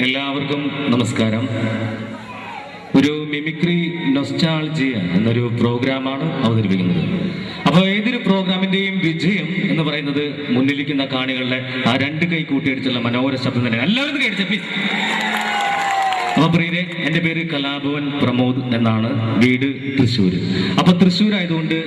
എല്ലാവർക്കും നമസ്കാരം. ഒരു മിമിക്രി നൊസ്റ്റാൾജിയ എന്നൊരു പ്രോഗ്രാമാണ് അവതരിപ്പിക്കുന്നത്. അപ്പോൾ ഏതൊരു പ്രോഗ്രാമിന്റെയും വിജയം എന്ന് പറയുന്നത് മുന്നിലിരിക്കുന്ന കാണികളുടെ ആ രണ്ട് കൈ കൂട്ടിയടിച്ചുള്ള മനോഹര ശബ്ദം തന്നെയാണ്. എല്ലാവരും കൈയടിച്ചേ പ്ലീസ്. അപ്പൊ പ്രിയരെ, എൻ്റെ പേര് കലാഭവൻ പ്രമോദ് എന്നാണ്, വീട് തൃശ്ശൂർ. അപ്പൊ തൃശ്ശൂർ ആയതുകൊണ്ട്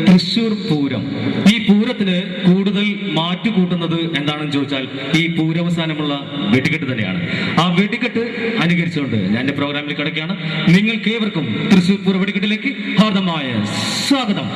തൃശ്ശൂർ പൂരം, ഈ പൂരത്തിന് കൂടുതൽ മാറ്റുകൂട്ടുന്നത് എന്താണെന്ന് ചോദിച്ചാൽ ഈ പൂരവസാനമുള്ള വെടിക്കെട്ട് തന്നെയാണ്. ആ വെടിക്കെട്ട് അനുകരിച്ചുകൊണ്ട് ഞാൻ എൻ്റെ പ്രോഗ്രാമിൽ കിടക്കുകയാണ്. നിങ്ങൾക്ക് ഏവർക്കും തൃശ്ശൂർ പൂര വെടിക്കെട്ടിലേക്ക് ഹാർദമായ സ്വാഗതം.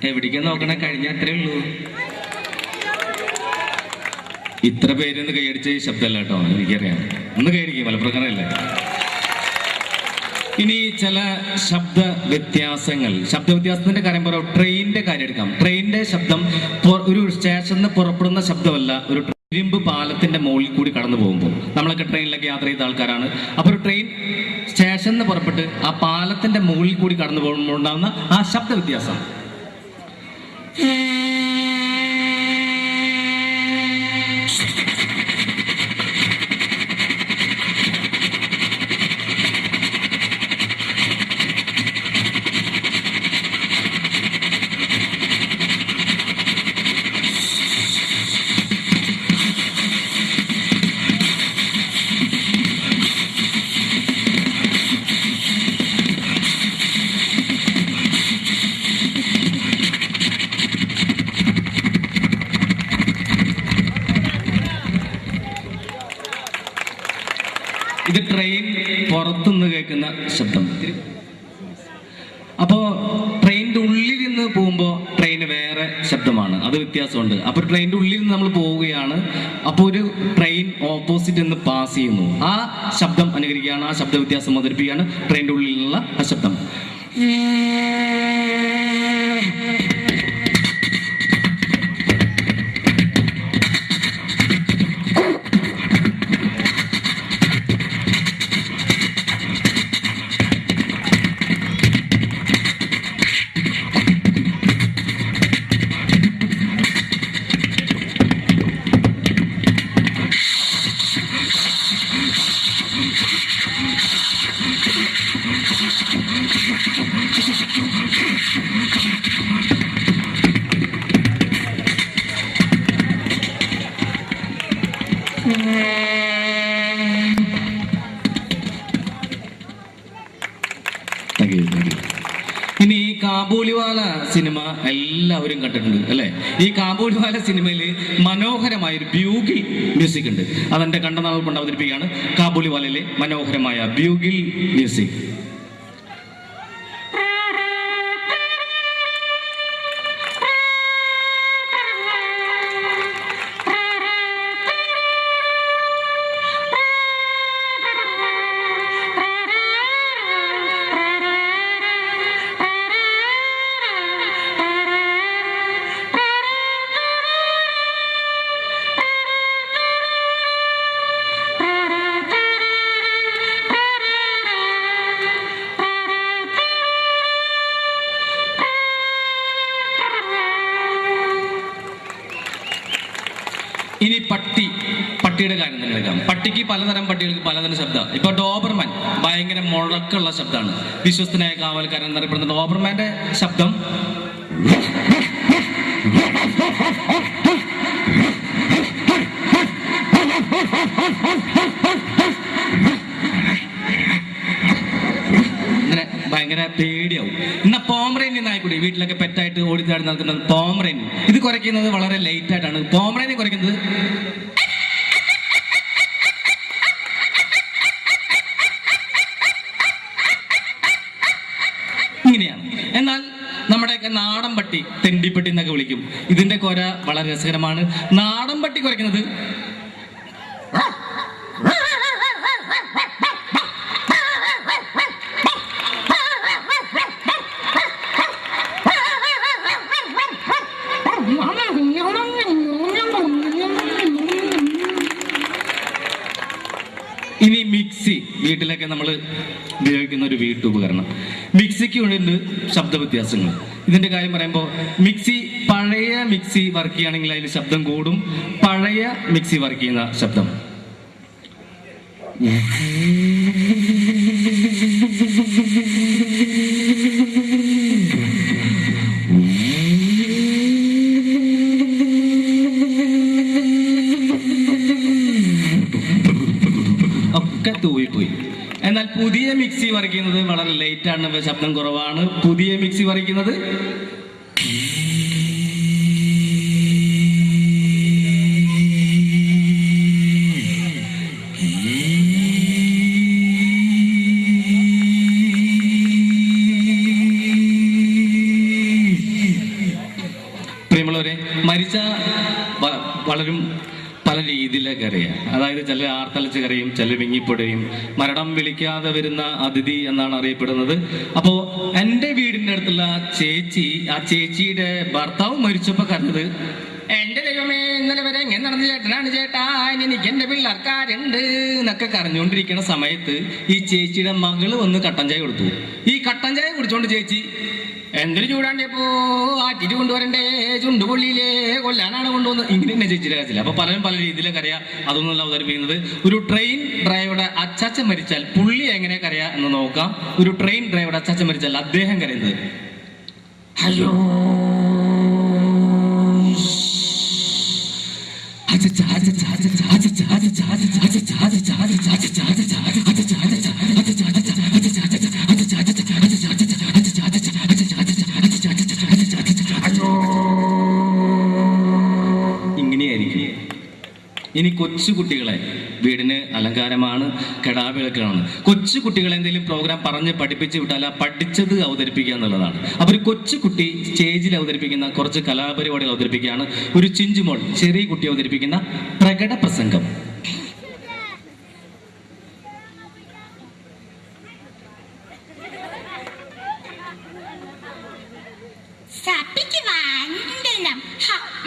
എവിടേക്ക് നോക്കണേ, കഴിഞ്ഞ അത്രേ ഉള്ളൂ. ഇത്ര പേരൊന്ന് കൈയടിച്ച ശബ്ദമല്ല കേട്ടോ, എനിക്കറിയാം. ഒന്ന് കൈയടിക്കും, മലപ്രകാരമല്ലേ. ഇനി ചില ശബ്ദ വ്യത്യാസത്തിന്റെ കാര്യം പറയാം. ട്രെയിനിന്റെ കാര്യം എടുക്കാം. ട്രെയിനിന്റെ ശബ്ദം ഒരു സ്റ്റേഷനിൽ നിന്ന് പുറപ്പെടുന്ന ശബ്ദമല്ല, ഒരു ഇരുമ്പ് പാലത്തിന്റെ മുകളിൽ കൂടി കടന്നു പോകുമ്പോൾ. നമ്മളൊക്കെ ട്രെയിനിലൊക്കെ യാത്ര ചെയ്ത ആൾക്കാരാണ്. അപ്പോൾ ഒരു ട്രെയിൻ സ്റ്റേഷനിൽ നിന്ന് പുറപ്പെട്ട് ആ പാലത്തിന്റെ മുകളിൽ കൂടി കടന്നു പോകുമ്പോൾ ഉണ്ടാകുന്ന ആ ശബ്ദ വ്യത്യാസം. ഇത് ട്രെയിൻ പുറത്തുനിന്ന് കേൾക്കുന്ന ശബ്ദം. അപ്പോൾ ട്രെയിനിന്റെ ഉള്ളിൽ നിന്ന് പോകുമ്പോൾ ട്രെയിന് വേറെ ശബ്ദമാണ്, അത് വ്യത്യാസമുണ്ട്. അപ്പോൾ ട്രെയിനിന്റെ ഉള്ളിൽ നിന്ന് നമ്മൾ പോവുകയാണ്, അപ്പോൾ ഒരു ട്രെയിൻ ഓപ്പോസിറ്റ് നിന്ന് പാസ് ചെയ്യുന്നു. ആ ശബ്ദം അനുകരിക്കുകയാണ്, ആ ശബ്ദ വ്യത്യാസം അവതരിപ്പിക്കുകയാണ് ട്രെയിനിന്റെ ഉള്ളിൽ നിന്നുള്ള ആ ശബ്ദം. ഇനി ഈ കാബൂളിവാല സിനിമ എല്ലാവരും കണ്ടിട്ടുണ്ട് അല്ലെ? ഈ കാബൂളിവാല സിനിമയിൽ മനോഹരമായ ഒരു ബ്യൂഗിൽ മ്യൂസിക് ഉണ്ട്. അതെന്റെ കണ്ടനാൾ കൊണ്ട് അവതരിപ്പിക്കുകയാണ് കാബൂളിവാലയിലെ മനോഹരമായ ബ്യൂഗിൽ മ്യൂസിക്. ഇനി പട്ടി പട്ടിയുടെ കാര്യം തന്നെ എടുക്കാം. പട്ടിക്ക് പലതരം പട്ടികൾക്ക് പലതരം ശബ്ദം. ഇപ്പൊ ഡോബർമാൻ ഭയങ്കര മുഴക്കമുള്ള ശബ്ദമാണ്. വിശ്വസ്തനായ കാവൽക്കാരൻ എന്നറിയപ്പെടുന്ന ഡോബർമാന്റെ ശബ്ദം ഇങ്ങനെ ഭയങ്കര പേടിയാവും. എന്നാ പോമറേനിയൻ ആയിക്കൂടി വീട്ടിലൊക്കെ പെറ്റായിട്ട് ഓടിച്ചാടി നടക്കുന്നത് പോമറേനിയൻ. ഇത് കുറയ്ക്കുന്നത് വളരെ ലേറ്റ് ആയിട്ടാണ്. പോമറേനിയൻ കുറയ്ക്കുന്നത് ഇങ്ങനെയാണ്. എന്നാൽ നമ്മുടെയൊക്കെ നാടൻ പട്ടി തെണ്ടിപ്പട്ടി എന്നൊക്കെ വിളിക്കും. ഇതിന്റെ കൊര വളരെ രസകരമാണ്. നാടൻ പട്ടി കുറയ്ക്കുന്നത് ഇനി മിക്സി വീട്ടിലൊക്കെ നമ്മൾ ഉപയോഗിക്കുന്ന ഒരു വീട്ടുപകരണം. മിക്സിക്ക് ഉണ്ട് ശബ്ദ വ്യത്യാസങ്ങൾ. ഇതിന്റെ കാര്യം പറയുമ്പോൾ മിക്സി പഴയ മിക്സി വർക്ക് ചെയ്യുകയാണെങ്കിൽ അതിന് ശബ്ദം കൂടും. പഴയ മിക്സി വർക്ക് ചെയ്യുന്ന ശബ്ദം ഒക്കെ തൂവിപ്പോയി. എന്നാൽ പുതിയ മിക്സി വരയ്ക്കുന്നത് വളരെ ലേറ്റ് ആണ്, ശബ്ദം കുറവാണ്. പുതിയ മിക്സി വരയ്ക്കുന്നത് പ്രിയമുള്ളവരെ, മരിച്ച വളരും പല രീതിയിലൊക്കെ അറിയാം. അതായത് ചില ആർത്തലച്ച് കരയും, ചില വിങ്ങിപ്പൊടയും. മരണം വിളിക്കാതെ വരുന്ന അതിഥി എന്നാണ് അറിയപ്പെടുന്നത്. അപ്പോ എൻ്റെ വീടിൻ്റെ അടുത്തുള്ള ചേച്ചി, ആ ചേച്ചിയുടെ ഭർത്താവ് മരിച്ചപ്പോ കരഞ്ഞത്, എന്റെ ദൈവമേ ഇന്നലെ വരെ എങ്ങനെ നടന്ന ചേട്ടനാണ് ചേട്ടാ, എനിക്ക് എന്റെ പിള്ളേർക്കാരുണ്ട് എന്നൊക്കെ കരഞ്ഞുകൊണ്ടിരിക്കുന്ന സമയത്ത് ഈ ചേച്ചിയുടെ മകള് വന്ന് കട്ടൻ ചായ കൊടുത്തു. ഈ കട്ടൻ ചായ കുടിച്ചോണ്ട് ചേച്ചി, എന്തൊരു ചൂടാണ്ടിയപ്പോ ആറ്റിട്ട് കൊണ്ടുവരണ്ടേ, ചുണ്ടുപൊള്ളിയിലേ കൊല്ലാനാണ് കൊണ്ടുവന്നത്. ഇങ്ങനെ തന്നെ ചേച്ചിയുടെ കാര്യത്തില്ല. അപ്പൊ പലരും പല രീതിയിലൊക്കെ അറിയാം. അതൊന്നല്ല അവതരിപ്പിക്കുന്നത്. ഒരു ട്രെയിൻ ഡ്രൈവറുടെ അച്ചാച്ചൻ മരിച്ചാൽ പുള്ളി എങ്ങനെ കരയാ എന്ന് നോക്കാം. ഒരു ട്രെയിൻ ഡ്രൈവറുടെ അച്ചാച്ചൻ മരിച്ചാൽ അദ്ദേഹം കരയുന്നത്, അയ്യോ ഇങ്ങനെയായിരിക്കും. ഇനി കൊച്ചുകുട്ടികളെ, വീടിന് അലങ്കാരമാണ്, കെടാവിളക്കാണ്. കൊച്ചുകുട്ടികളെ എന്തെങ്കിലും പ്രോഗ്രാം പറഞ്ഞ് പഠിപ്പിച്ച് വിട്ടാൽ ആ പഠിച്ചത് അവതരിപ്പിക്കുക എന്നുള്ളതാണ്. അപ്പൊ ഒരു കൊച്ചുകുട്ടി സ്റ്റേജിൽ അവതരിപ്പിക്കുന്ന കുറച്ച് കലാപരിപാടികൾ അവതരിപ്പിക്കുകയാണ്. ഒരു ചിഞ്ചുമോൾ ചെറിയ കുട്ടി അവതരിപ്പിക്കുന്ന പ്രകട പ്രസംഗം.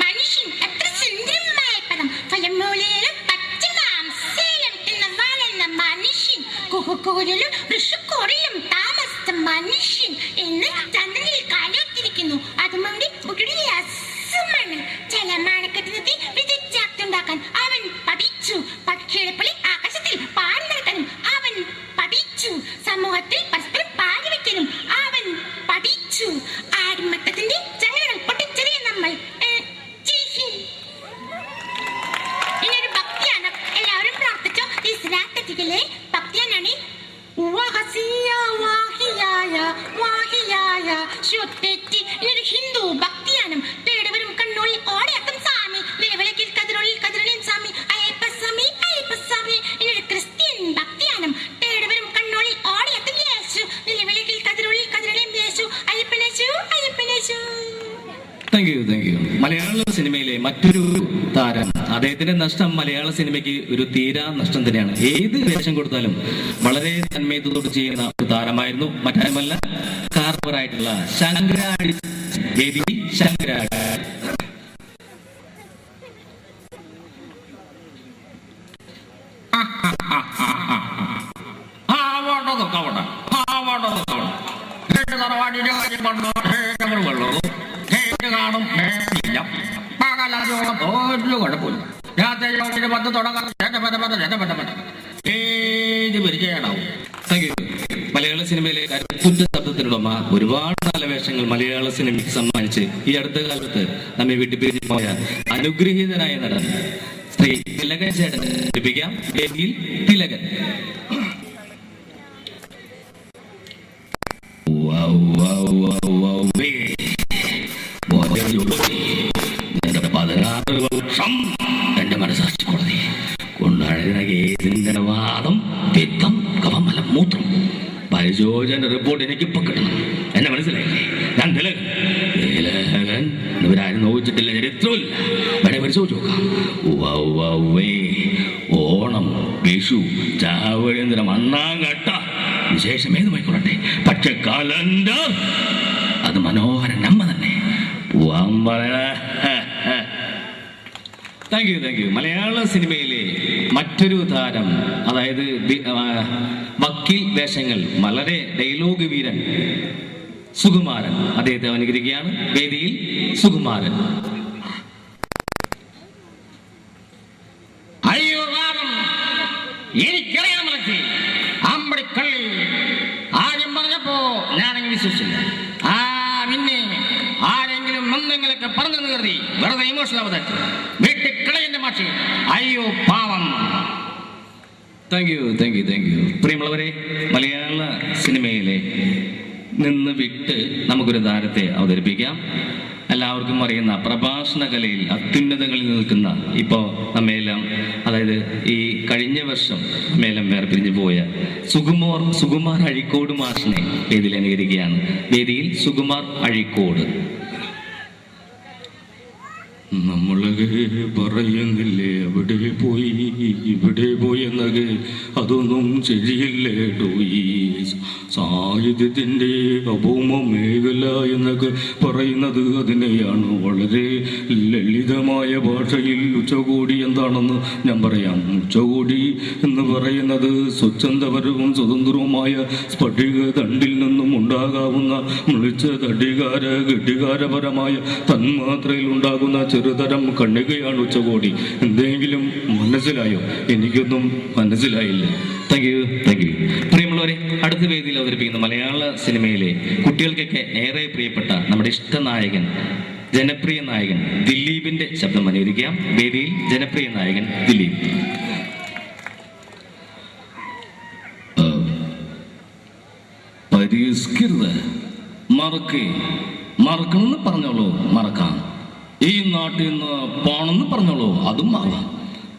മനുഷ്യൻ എത്ര സുന്ദരമായ പദം, ഫലമൂലയിലും പച്ചമാംസയിലും തിന്ന് വളർന്ന മനുഷ്യൻ, കുഹുകൂരിലും ഋഷുക്കൂറിലും താമസിച്ച മനുഷ്യൻ എന്ന് ചന്ദ്രനിൽ കാലോത്തിരിക്കുന്നു. അതുകൊണ്ട് ഉരുളിയാസമാണ് ജലമാണക്കെട്ടുന്നത് വിദ്യുച്ഛക്തിയുണ്ടാക്കാൻ അവൻ പഠിച്ചു. പക്ഷികളെ പോലെ ആകാശത്തിൽ പാറി നടക്കാനും അവൻ പഠിച്ചു. സമൂഹത്തിൽ പരസ്പരം പാടി വയ്ക്കാനും അവൻ പഠിച്ചു. ആടിമത്തത്തിന്റെ ചങ്ങലകൾ പൊട്ടിച്ചെറിയ നമ്മൾ ഇനിയൊരു ഭക്തിയാണ്. എല്ലാവരും പ്രാർത്ഥിച്ചോ. ഇസ്ലാത്തിലെ ഭക്തിയാനാണ്. ഇതൊരു ഹിന്ദു ഭക്തിയാണ്. തേടുവരും കണ്ണുള്ളിൽ ഓടയക്കം സ്വാമി, നിലവിളക്കിൽ കതിരുള്ളിൽ കതിരളിൻ സ്വാമി, അയ്യപ്പസ്വാമി അയ്യപ്പസ്വാമി. ഇതൊരു ക്രിസ്ത്യൻ ഭക്തിയാണ്. തേടുവരും കണ്ണുള്ളിൽ ഓടയക്കം യേശു, നിലവിളക്കിൽ കതിരുള്ളിൽ കതിരളിൻ യേശു, അയ്യപ്പനേശു അയ്യപ്പനേശു. Thank you, thank you. മലയാള സിനിമയിലെ മറ്റൊരു താരം, അദ്ദേഹത്തിന്റെ നഷ്ടം മലയാള സിനിമയ്ക്ക് ഒരു തീരാ നഷ്ടം തന്നെയാണ്. ഏത് വേഷം കൊടുത്താലും വളരെ തന്മയത്തോട് ചെയ്യുന്ന ഒരു താരമായിരുന്നു. മറ്റാരുമല്ല, കാർപ്പറായിട്ടുള്ള ശങ്കരാടി ബേബി ശങ്കരാടി. കാണും ഒരു കുഴപ്പമില്ല. മലയാള സിനിമയിലെ കരുത്തുറ്റ ശബ്ദത്തിനുടമ ഒരുപാട് നല്ല വേഷങ്ങൾ മലയാള സിനിമയ്ക്ക് സമ്മാനിച്ച് ഈ അടുത്ത കാലത്ത് നമ്മെ വിട്ടുപിരിഞ്ഞു പോയ അനുഗ്രഹീതനായ നടൻ ശ്രീ തിലകൻ ചേട്ടൻ ലഭിക്കാം. വേദിയിൽ തിലകൻ. എന്റെ മനസ്സാക്ഷി കോടതി കൊണ്ടാടിന വാദം പിത്തം കവമലം മൂത്രം പരിശോധന റിപ്പോർട്ട് എനിക്കിപ്പോ കിട്ടണം. എന്നെ മനസ്സിലായില്ലേ? ഞാൻ തിലകൻ. തിലകൻ ഇവരാരും നോക്കിച്ചിട്ടില്ല, ചരിത്രമില്ല. വേണേ പരിശോധിച്ച് നോക്കാം. ഓണം, വിഷു, ചാവഴേന്ദ്രം, അണ്ണാങ്കട്ട വിശേഷം ഏതുമായിക്കൊള്ളട്ടെ, പക്ഷെ കലണ്ടർ അത് മനോഹര നമ്മ തന്നെ. Thank you. മലയാള സിനിമയിലെ മറ്റൊരു താരം, അതായത് വക്കീൽ വേഷങ്ങൾ വളരെ ഡയലോഗ് വീരൻ സുകുമാരൻ, അദ്ദേഹത്തെ അനുകരിക്കുകയാണ്. വേദിയിൽ സുകുമാരൻ. അയ്യോ വാദം എനിക്കറിയാൻ മനസ്സിൽ അമ്പടിക്കള്ളി ആദ്യം പറഞ്ഞപ്പോ ഞാനെങ്കിൽ വിശ്വസിച്ചില്ല. പിന്നെ ആരെങ്കിലും എന്തെങ്കിലൊക്കെ പറഞ്ഞെന്ന് കരുതി വെറുതെ ഇമോഷണൽ അവതരിച്ചു വീട്ടിൽ കളയന്റെ മാഷി. അയ്യോ പാവം. Thank you. പ്രിയമുള്ളവരെ, മലയാള സിനിമയിലെ നിന്ന് വിട്ട് നമുക്കൊരു താരത്തെ അവതരിപ്പിക്കാം. എല്ലാവർക്കും അറിയുന്ന പ്രഭാഷണ കലയിൽ അത്യുന്നതങ്ങളിൽ നിൽക്കുന്ന, ഇപ്പോൾ നമ്മയെല്ലാം, അതായത് ഈ കഴിഞ്ഞ വർഷം നമ്മയെല്ലാം വേർപിരിഞ്ഞു പോയ സുകുമാർ അഴീക്കോട് മാഷിനെ വേദിയിൽ അനുകരിക്കുകയാണ്. വേദിയിൽ സുകുമാർ അഴീക്കോട്. നമ്മളെ പറയുന്നില്ലേ അവിടെ പോയി ഇവിടെ പോയി എന്നൊക്കെ, അതൊന്നും ശരിയല്ലേട്ടോ. ഈ സാഹിത്യത്തിൻ്റെ അഭൗമ മേഖല എന്നൊക്കെ പറയുന്നത് അതിനെയാണ്. വളരെ ലളിതമായ ഭാഷയിൽ ഉച്ചകോടി എന്താണെന്ന് ഞാൻ പറയാം. ഉച്ചകോടി എന്ന് പറയുന്നത് സ്വച്ഛന്തപരവും സ്വതന്ത്രവുമായ സ്ഫടിക ദണ്ടിൽ നിന്നും ഉണ്ടാകാവുന്ന മിളിച്ച ഘടികാരപരമായ തന്മാത്രയിൽ ഉണ്ടാകുന്ന ചെറുതരം കണ്ണികയാണ് ഉച്ചകോടി. എന്തെങ്കിലും മനസ്സിലായോ? എനിക്കൊന്നും മനസ്സിലായില്ല. Thank you. പ്രിയമുള്ളവരെ, അടുത്ത വേദിയിൽ അവതരിപ്പിക്കുന്ന മലയാള സിനിമയിലെ കുട്ടികൾക്കൊക്കെ ഏറെ പ്രിയപ്പെട്ട നമ്മുടെ ഇഷ്ടനായകൻ, ജനപ്രിയ നായകൻ ദിലീപിന്റെ ശബ്ദം അനുകരിക്കാം. വേദിയിൽ ജനപ്രിയ നായകൻ ദിലീപ്. പരിഷ്കൃത മറക്കണമെന്ന് പറഞ്ഞോളൂ, മറക്കാം. ഈ നാട്ടിൽ നിന്ന് പോണെന്ന് പറഞ്ഞോളൂ, അതും മാറാം.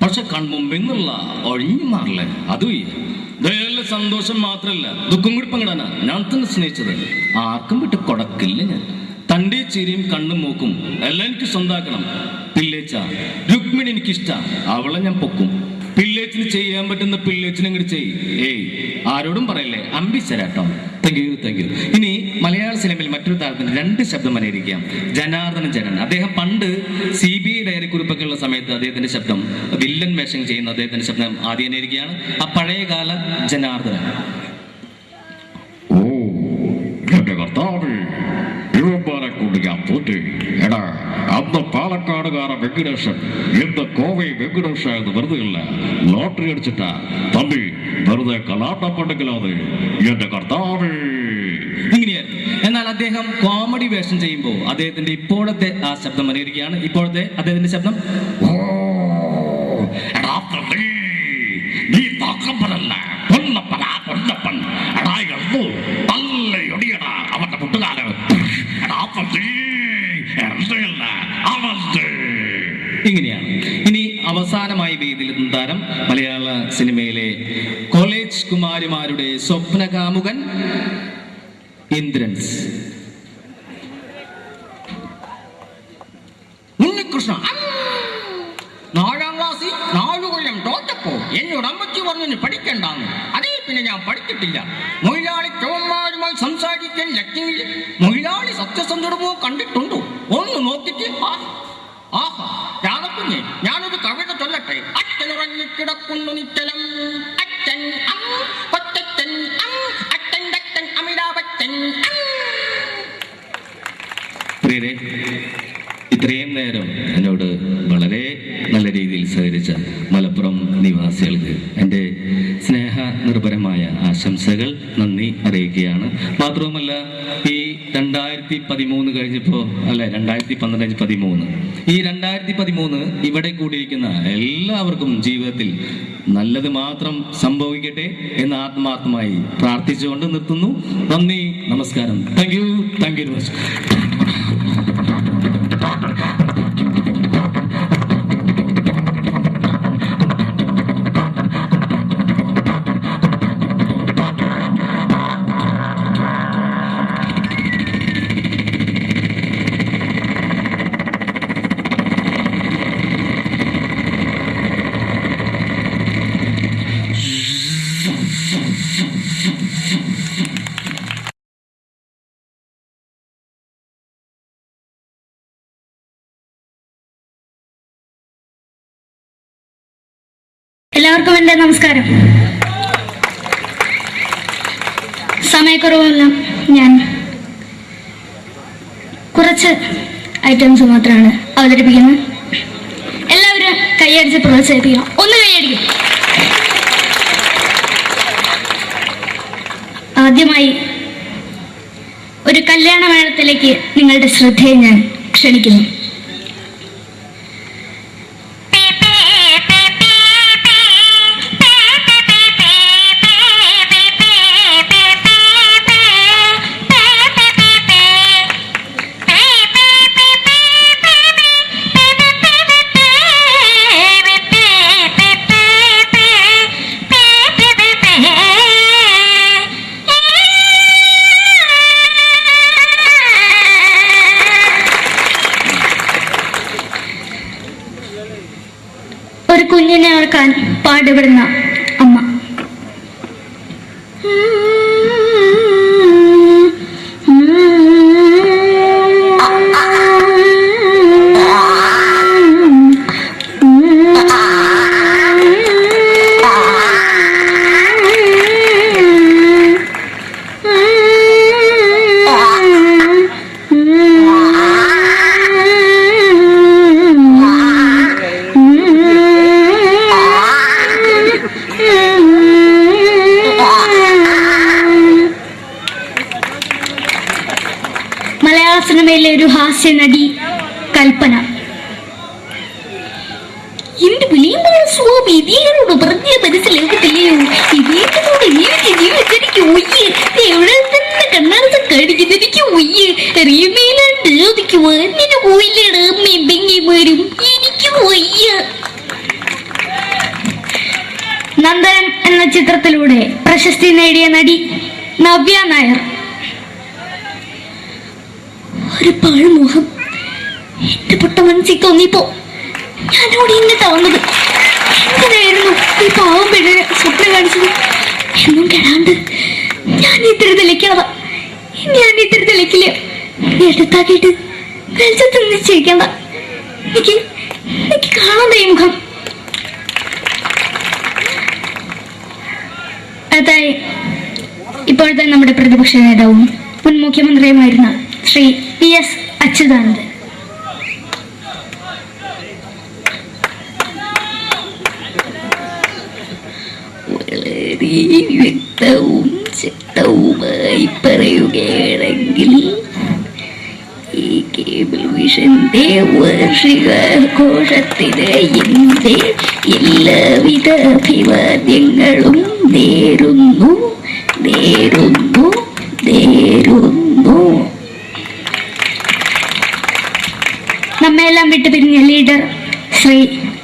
പക്ഷെ കൺമുമ്പിൽ നിന്നുള്ള ഒഴിഞ്ഞു മാറില്ലേ, അതും ഇതേലെ സന്തോഷം മാത്രമല്ല, ദുഃഖം കൂടി പങ്കിടാനാ ഞാൻ തന്നെ സ്നേഹിച്ചത്. ആർക്കും വിട്ട് കൊടക്കില്ല ഞാൻ. തൻ്റെ ചിരിയും കണ്ണും മൂക്കും എല്ലാം എനിക്ക് സ്വന്താക്കണം. പിള്ളേച്ച രുക്മിണി എനിക്കിഷ്ട, അവളെ ഞാൻ പൊക്കും. പിള്ളേച്ചിന് ചെയ്യാൻ പറ്റുന്ന പിള്ളേച്ചിനെ ഇങ്ങോട്ട് ചെയ്യ്. ആരോടും പറയല്ലേ, അമ്പിച്ചരാട്ടോ. Thank you. ഇനി മലയാള സിനിമയിൽ മറ്റൊരു താരത്തിന് 2 ശബ്ദം അനുകരിക്കാം. ജനാർദ്ദനൻ. അദ്ദേഹം പണ്ട് CBI ഡയറി കുറിപ്പൊക്കെയുള്ള സമയത്ത് അദ്ദേഹത്തിന്റെ ശബ്ദം, വില്ലൻ വേഷം ചെയ്യുന്ന അദ്ദേഹത്തിന്റെ ശബ്ദം ആദ്യം അനുകരിക്കുകയാണ്. ആ പഴയകാല ജനാർദ്ദനൻ. അന്ന് പാലക്കാടുകാരൻ വെങ്കടേശൻ ഇന്ന് കോവൈ വെങ്കടേശ എന്ന് വെറുതെ ഇല്ല, ലോട്ടറി അടിച്ചിട്ടാ തമ്പി, വെറുതെ കലാട്ടപ്പുണ്ടെങ്കിലാത് എന്റെ കർത്താവേ. ഇങ്ങനെയായിരുന്നു. എന്നാൽ അദ്ദേഹം കോമഡി വേഷം ചെയ്യുമ്പോൾ അദ്ദേഹത്തിന്റെ ഇപ്പോഴത്തെ ആ ശബ്ദം അനുകരിക്കുകയാണ്. ഇപ്പോഴത്തെ അദ്ദേഹത്തിന്റെ ശബ്ദം. നീ തോക്കപ്പനല്ല, പൊന്നപ്പൻ എടായിരുന്നു തല്ലയൊടിയടാ അവന്റെ മുട്ടുകാല്. ഇങ്ങനെയാണ്. ഇനി അവസാനമായി വേദിയിലെത്തുന്ന താരം മലയാള സിനിമയിലെ കോളേജ് കുമാരിമാരുടെ സ്വപ്നകാമുകൻ ഇന്ദ്രൻസ്. ഉണ്ണികൃഷ്ണ 4ാം ക്ലാസ്സിൽ 4 കൊല്ലം തോറ്റപ്പോ എന്നോട് അമ്മച്ചി പറഞ്ഞു പഠിക്കണ്ടെന്ന്. അതേ പിന്നെ ഞാൻ പഠിച്ചിട്ടില്ല. മൊയിലാളി ചവന്മാരുമായി സംസാരിക്കാൻ ലക്ഷ്യമില്ല. മൊയിലാളി സത്യസന്ധമോ കണ്ടിട്ടുണ്ടോ? ഒന്ന് നോക്കിട്ട് രാധക്കുഞ്ഞെ, ഞാനൊരു കവിത ചൊല്ലട്ടെ. അച്ഛനുറങ്ങിക്കിടക്കുന്നു നിശ്ചലം, അച്ഛൻ കൊച്ചച്ഛൻ അച്ഛൻ അച്ഛൻ അമിതാഭച്ചൻ. പ്രിയരെ, ഇത്രയും നേരം എന്നോട് വളരെ നല്ല രീതിയിൽ സഹകരിച്ച മലപ്പുറം നിവാസികൾക്ക് എൻ്റെ സ്നേഹ നിർഭരമായ ആശംസകൾ നന്ദി അറിയിക്കുകയാണ്. മാത്രവുമല്ല, ഈ 2013 കഴിഞ്ഞപ്പോൾ 2013 ഈ 2013 ഇവിടെ കൂടിയിരിക്കുന്ന എല്ലാവർക്കും ജീവിതത്തിൽ നല്ലത് മാത്രം സംഭവിക്കട്ടെ എന്ന് ആത്മാർത്ഥമായി പ്രാർത്ഥിച്ചുകൊണ്ട് നിർത്തുന്നു. നന്ദി, നമസ്കാരം. Thank you very much. എല്ലാവർക്കും എൻ്റെ നമസ്കാരം. സമയക്കുറവല്ല, ഞാൻ കുറച്ച് ഐറ്റംസ് മാത്രമാണ് അവതരിപ്പിക്കുന്നത്. എല്ലാവരും കൈയടിച്ച് പ്രോത്സാഹിപ്പിക്കണം. ഒന്ന് കൈയടിക്കും. ആദ്യമായി ഒരു കല്യാണ മേളത്തിലേക്ക് നിങ്ങളുടെ ശ്രദ്ധയെ ഞാൻ ക്ഷണിക്കുന്നു. ഒരു കുഞ്ഞിനെ ഓർക്കാൻ പാടുപെടുന്ന അമ്മ. മലയാള സിനിമയിലെ ഒരു ഹാസ്യ നടി കൽപ്പന. എന്റെ വിളിയമ്പല സ്വാമി ഇതിനോട് പറഞ്ഞ മനസ്സിലാകത്തില്ലയോ? ഇതിനോട് ജീവിതത്തിലേക്ക് ഒയ്യ് എവിടെ തന്നെ കണ്ണാർച്ച കടിക്കുന്നതിക്ക് ഒയ്യ് റീമയിലാണ്ട് നിന്നെ പോയില്ലേടാ മെമ്പെങ്ങിമാരും എനിക്ക് ഒയ്യ. നന്ദനം എന്ന ചിത്രത്തിലൂടെ പ്രശസ്തി നേടിയ നടി നവ്യ നായർ. ഒരു പാഴ്മുഖം എന്റെ പൊട്ട മനസ്സിൽ തോന്നിയപ്പോ ഞാനോട് ഇന്നിട്ടാ വന്നത്. എന്തിനായിരുന്നു ഈ പാവം പെണ്ണിനെ സ്വപ്നം കാണിച്ചത്? എന്നും കെടാണ്ട് ഞാൻ ഇത്തിരി തെളിക്കാതാ. ഞാൻ ഇത്തിരി തെളിക്കില്ല. എടുത്താക്കിയിട്ട് വെളിച്ചത്ത് നിശ്ചയിക്കണ്ട. എനിക്ക് കാണാൻ ഈ മുഖം. അതായി ഇപ്പോഴത്തെ നമ്മുടെ പ്രതിപക്ഷ നേതാവും മുൻ മുഖ്യമന്ത്രിയുമായിരുന്ന ശ്രീ PS അച്യുതാനന്ദൻ. വളരെ വ്യക്തവും ശക്തവുമായി പറയുകയാണെങ്കിൽ ഈ കേബിൾ വിഷന്റെ വാർഷികാഘോഷത്തിന് എന്റെ എല്ലാവിധ അഭിവാദ്യങ്ങളും നേരുന്നു. നമ്മെല്ലാം വിട്ടുപിരിഞ്ഞ ലീഡർ ശ്രീ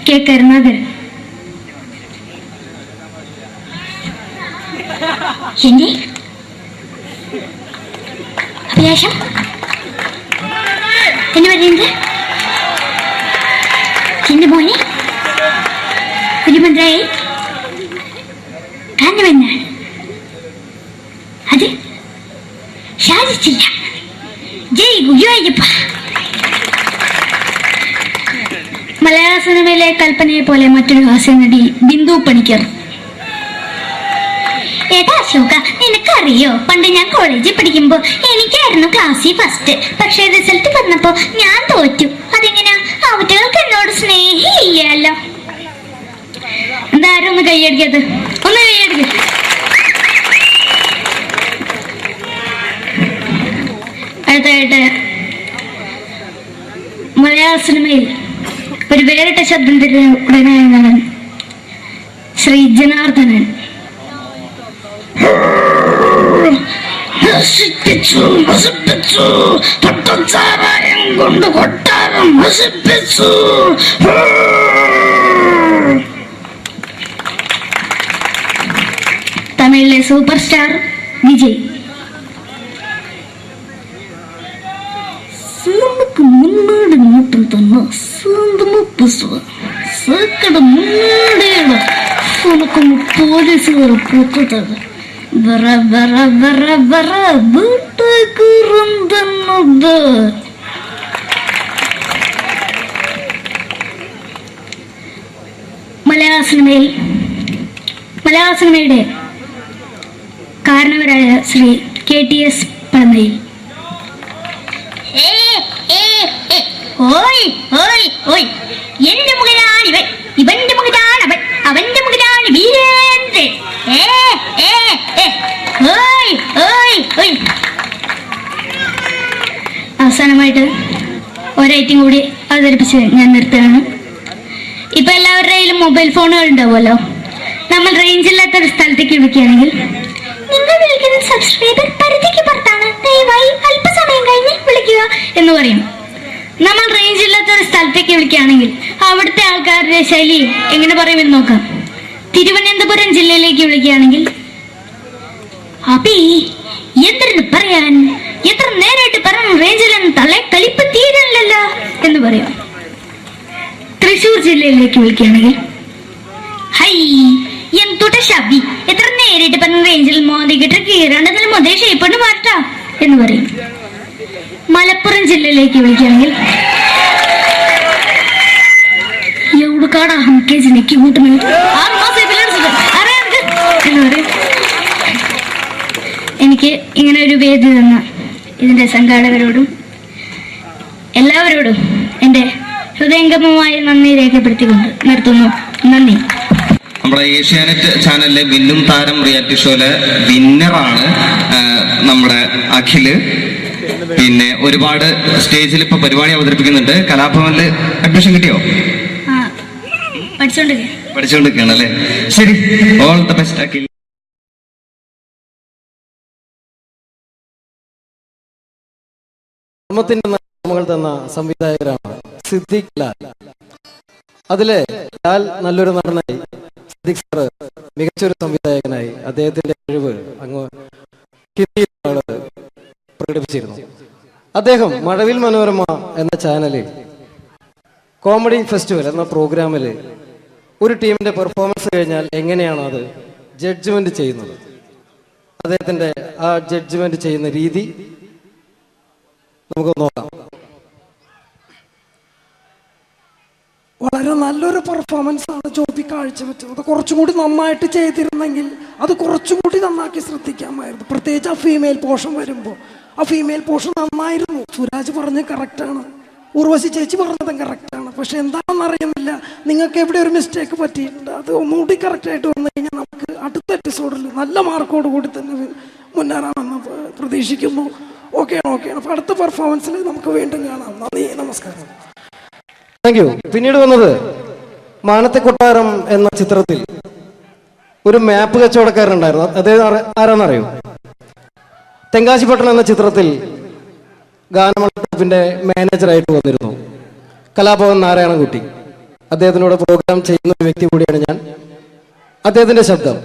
K. കരുണാകരൻ. എന്റെ അഭിലാഷം എന്ന് പറയുന്നത് എന്റെ മോനെ മുഖ്യമന്ത്രിയായി കാരണമെന്നാണ്. അത് സാധിച്ചില്ല. ജയ് ഗുരുവായൂരപ്പ. മലയാള സിനിമയിലെ കൽപ്പനയെ പോലെ മറ്റൊരു ഹാസ്യ നടി ബിന്ദു പണിക്കർ. ഏട്ടാ അശോക, നിനക്കറിയോ പണ്ട് ഞാൻ കോളേജിൽ പഠിക്കുമ്പോ എനിക്കായിരുന്നു ക്ലാസ്സിൽ ഫസ്റ്റ്. പക്ഷെ റിസൾട്ട് വന്നപ്പോ ഞാൻ തോറ്റു. അതെങ്ങനെയാ? അവറ്റകൾക്ക് എന്നോട് സ്നേഹമില്ല. അറിയാലോ. എന്താരും ഒന്ന് കൈയടിക്കത്, ഒന്ന് കൈയടിക്ക. അടുത്തായിട്ട് മലയാള സിനിമയിൽ ഒരു വേറിട്ട ശബ്ദം ഉടനായ ശ്രീ ജനാർദ്ദനൻ. കൊട്ടാരം നശിപ്പിച്ചു. തമിഴിലെ സൂപ്പർ സ്റ്റാർ വിജയ്. നമുക്ക് മുന്നാടി നോട്ടം തന്ന സക്കട മുന്നാടിയാണ് ഉനക്കൊന്ന് പോലീസുകാർ പൊത്തത് വറ വറ വറ വറ വീട്ടുകുറുന്നത്. മലയാള സിനിമയുടെ കാരണവരായ ശ്രീ KTS പഴമയിൽ. എന്റെ മകനാണ് ഇവൻ, ഇവന്റെ മകനാണ് അവൻ, അവന്റെ മകനാണ് വീരേന്ദ്രൻ. അവസാനമായിട്ട് ഒരൈറ്റം കൂടി അവതരിപ്പിച്ച് ഞാൻ നിർത്തുകയാണ്. ഇപ്പൊ എല്ലാവരുടെ കയ്യിലും മൊബൈൽ ഫോണുകൾ ഉണ്ടാവുമല്ലോ. നമ്മൾ റേഞ്ച് ഇല്ലാത്ത ഒരു സ്ഥലത്തേക്ക് വിളിക്കുകയാണെങ്കിൽ നിങ്ങൾ വിളിക്കുന്ന സബ്സ്ക്രൈബർ പരിധിക്ക് പുറത്താണ്, ദയവായി അല്പസമയം കഴിഞ്ഞ് വിളിക്കുക എന്ന് പറയും. നമ്മൾ റേഞ്ച് ഇല്ലാത്ത ഒരു സ്ഥലത്തേക്ക് വിളിക്കുകയാണെങ്കിൽ അവിടുത്തെ ആൾക്കാരുടെ ശൈലി എങ്ങനെ പറയുമെന്ന് നോക്കാം. തിരുവനന്തപുരം ജില്ലയിലേക്ക് വിളിക്കുകയാണെങ്കിൽ അപ്പി എന്തിനു പറയാൻ, എത്ര നേരമായിട്ട് പറഞ്ഞു റേഞ്ചിലെന്ന് തള്ളെ കലിപ്പ് തീരല്ലോ എന്ന് പറയും. തൃശൂർ ജില്ലയിലേക്ക് വിളിക്കുകയാണെങ്കിൽ ഹൈ എന്തുട്ട ശബി, എത്ര നേരിട്ട് പറഞ്ഞ റേഞ്ചിൽ മോദിക്കിട്ട് കീറാണ്ടതിൽ മുതൽ ഷേപ്പണ് മാറ്റാ എന്ന് പറയും. മലപ്പുറം ജില്ലയിലേക്ക് വിളിക്കുകയാണെങ്കിൽ എവിടുക്കാടാ ഹംകേജിലേക്ക് കൂട്ടുന്ന 6 മാസം എന്ന് പറയും. എനിക്ക് ഇങ്ങനെ ഒരു വേദി തന്ന ഇതിന്റെ സംഘാടകരോടും എല്ലാവരോടും എൻ്റെ ഹൃദയംഗമമായ നന്ദി രേഖപ്പെടുത്തിക്കൊണ്ട് നിർത്തുന്നു. നന്ദി. നമ്മുടെ ഏഷ്യാനെറ്റ് ചാനലിലെ വില്ലും താരം റിയാലിറ്റി ഷോയിലെ വിന്നറാണ് നമ്മുടെ അഖില്. പിന്നെ ഒരുപാട് സ്റ്റേജിൽ ഇപ്പൊ പരിപാടി അവതരിപ്പിക്കുന്നുണ്ട്. കലാഭവനില് അഡ്മിഷൻ കിട്ടിയോ? പഠിച്ചോണ്ടിരിക്കുകയാണ് അല്ലേ? ശരി, ഓൾ ദ ബെസ്റ്റ് അഖിൽ. നാമങ്ങൾ തന്ന സംവിധായകരാണ് സിദ്ദിഖ് ലാൽ. അതിലെ ലാൽ നല്ലൊരു നടനായി, സിദ്ദിഖ് സാറ് മികച്ചൊരു സംവിധായകനായി അദ്ദേഹത്തിന്റെ കഴിവ് അങ്ങ് ഹിന്ദിയിൽ പ്രകടിപ്പിച്ചിരുന്നു. അദ്ദേഹം മഴവിൽ മനോരമ എന്ന ചാനലിൽ കോമഡി ഫെസ്റ്റിവൽ എന്ന പ്രോഗ്രാമിൽ ഒരു ടീമിന്റെ പെർഫോമൻസ് കഴിഞ്ഞാൽ എങ്ങനെയാണോ അത് ജഡ്ജ്മെന്റ് ചെയ്യുന്നത്, അദ്ദേഹത്തിന്റെ ആ ജഡ്ജ്മെന്റ് ചെയ്യുന്ന രീതി നമുക്ക് നോക്കാം. വളരെ നല്ലൊരു പെർഫോമൻസ് ആണ് ജോബി കാഴ്ചവെച്ചത്. കുറച്ചും കൂടി നന്നായിട്ട് ചെയ്തിരുന്നെങ്കിൽ അത് കുറച്ചും കൂടി നന്നാക്കി ശ്രദ്ധിക്കാമായിരുന്നു. പ്രത്യേകിച്ച് ആ ഫീമെയിൽ പോർഷൻ വരുമ്പോൾ ആ ഫീമെയിൽ പോർഷൻ നന്നായിരുന്നു. സുരാജ് പറഞ്ഞ് കറക്റ്റാണ്, ഉർവശി ചേച്ചി പറഞ്ഞതും കറക്റ്റാണ്. പക്ഷെ എന്താണെന്ന് അറിയുന്നില്ല, നിങ്ങൾക്ക് എവിടെ ഒരു മിസ്റ്റേക്ക് പറ്റിയിട്ടുണ്ട്. അത് ഒന്നുകൂടി കറക്റ്റായിട്ട് വന്നു കഴിഞ്ഞാൽ നമുക്ക് അടുത്ത എപ്പിസോഡിൽ നല്ല മാർക്കോട് കൂടി തന്നെ മുന്നേറാമെന്ന് പ്രതീക്ഷിക്കുന്നു. ഓക്കെയാണ്. അപ്പോൾ അടുത്ത പെർഫോമൻസിൽ നമുക്ക് വീണ്ടും കാണാം. നന്ദി, നമസ്കാരം. Thank you. പിന്നീട് വന്നത് മാനത്തെ കൊട്ടാരം എന്ന ചിത്രത്തിൽ ഒരു മാപ്പ് കച്ചവടക്കാരനുണ്ടായിരുന്നു. അദ്ദേഹം ആരാന്നറിയോ? തെങ്കാശിപട്ടണം എന്ന ചിത്രത്തിൽ ഗാനമണ്ഡലത്തിന്റെ മാനേജറായിട്ട് വന്നിരുന്നു കലാഭവൻ നാരായണൻകുട്ടി. അദ്ദേഹത്തിനോട് പ്രോഗ്രാം ചെയ്യുന്ന ഒരു വ്യക്തി കൂടിയാണ് ഞാൻ. അദ്ദേഹത്തിന്റെ ശബ്ദം.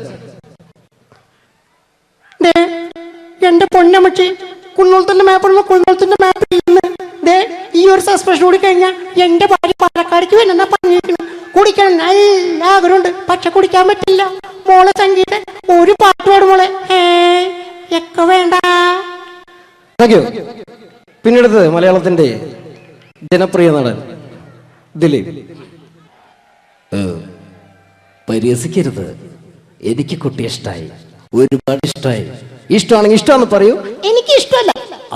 എന്റെ പൊന്നമ്മച്ചി, കുന്നോളത്തിന്റെ മാപ്പ് കുന്നോളത്തിന്റെ മാപ്പ് ഈ ഒരു സസ്പെൻഷൻ കൂടി കഴിഞ്ഞാൽ എന്റെ ഭാര്യ പാലക്കാടേക്ക് വന്നെന്നാ പറഞ്ഞിരിക്കണം. കുടിക്കണം നല്ല ആഗ്രഹമുണ്ട്, പക്ഷെ കുടിക്കാൻ പറ്റില്ല. മോളെ സംഗീത ഒരു പാട്ട് പാടും മോളെ. ഒക്കെ വേണ്ട. Thank you. പിന്നീട് മലയാളത്തിന്റെ ജനപ്രിയ നടൻ ദിലീപ്. പരിഹസിക്കരുത്, എനിക്ക് കുട്ടി ഇഷ്ടമായി, ഒരുപാട് ഇഷ്ടമായി. ഇഷ്ടമാണെങ്കിൽ ഇഷ്ടമാണെന്ന് പറയൂ, എനിക്ക് ഇഷ്ടമല്ല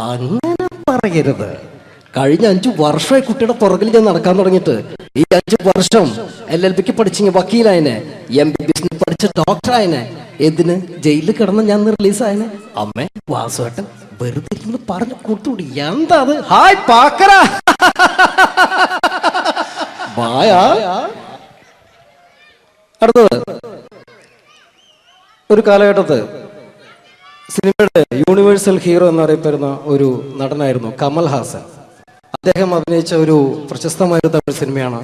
അങ്ങനെ പറയരുത്. കഴിഞ്ഞ 5 വർഷമായി കുട്ടിയുടെ പുറകിൽ ഞാൻ നടക്കാൻ തുടങ്ങിയിട്ട്. ഈ 5 വർഷം LLBക്ക് പഠിച്ചെങ്കിൽ വക്കീലായനെ, MBBS പഠിച്ച ഡോക്ടറായനെ, എന്തിന് ജയിലിൽ കിടന്ന് ഞാൻ റിലീസായനെ. അമ്മേ വാസുവേട്ടൻ വെറുതെ ഇരുന്ന് പറഞ്ഞു കൊടുത്തുകൂടി. എന്താ അത്? ഹായ് പാക്കര ബായാ. അടുത്തത് ഒരു കാലഘട്ടത്ത് സിനിമയുടെ യൂണിവേഴ്സൽ ഹീറോ എന്നറിയപ്പെടുന്ന ഒരു നടനായിരുന്നു കമൽ ഹാസൻ. അദ്ദേഹം അഭിനയിച്ച ഒരു പ്രശസ്തമായ തമിഴ് സിനിമയാണ്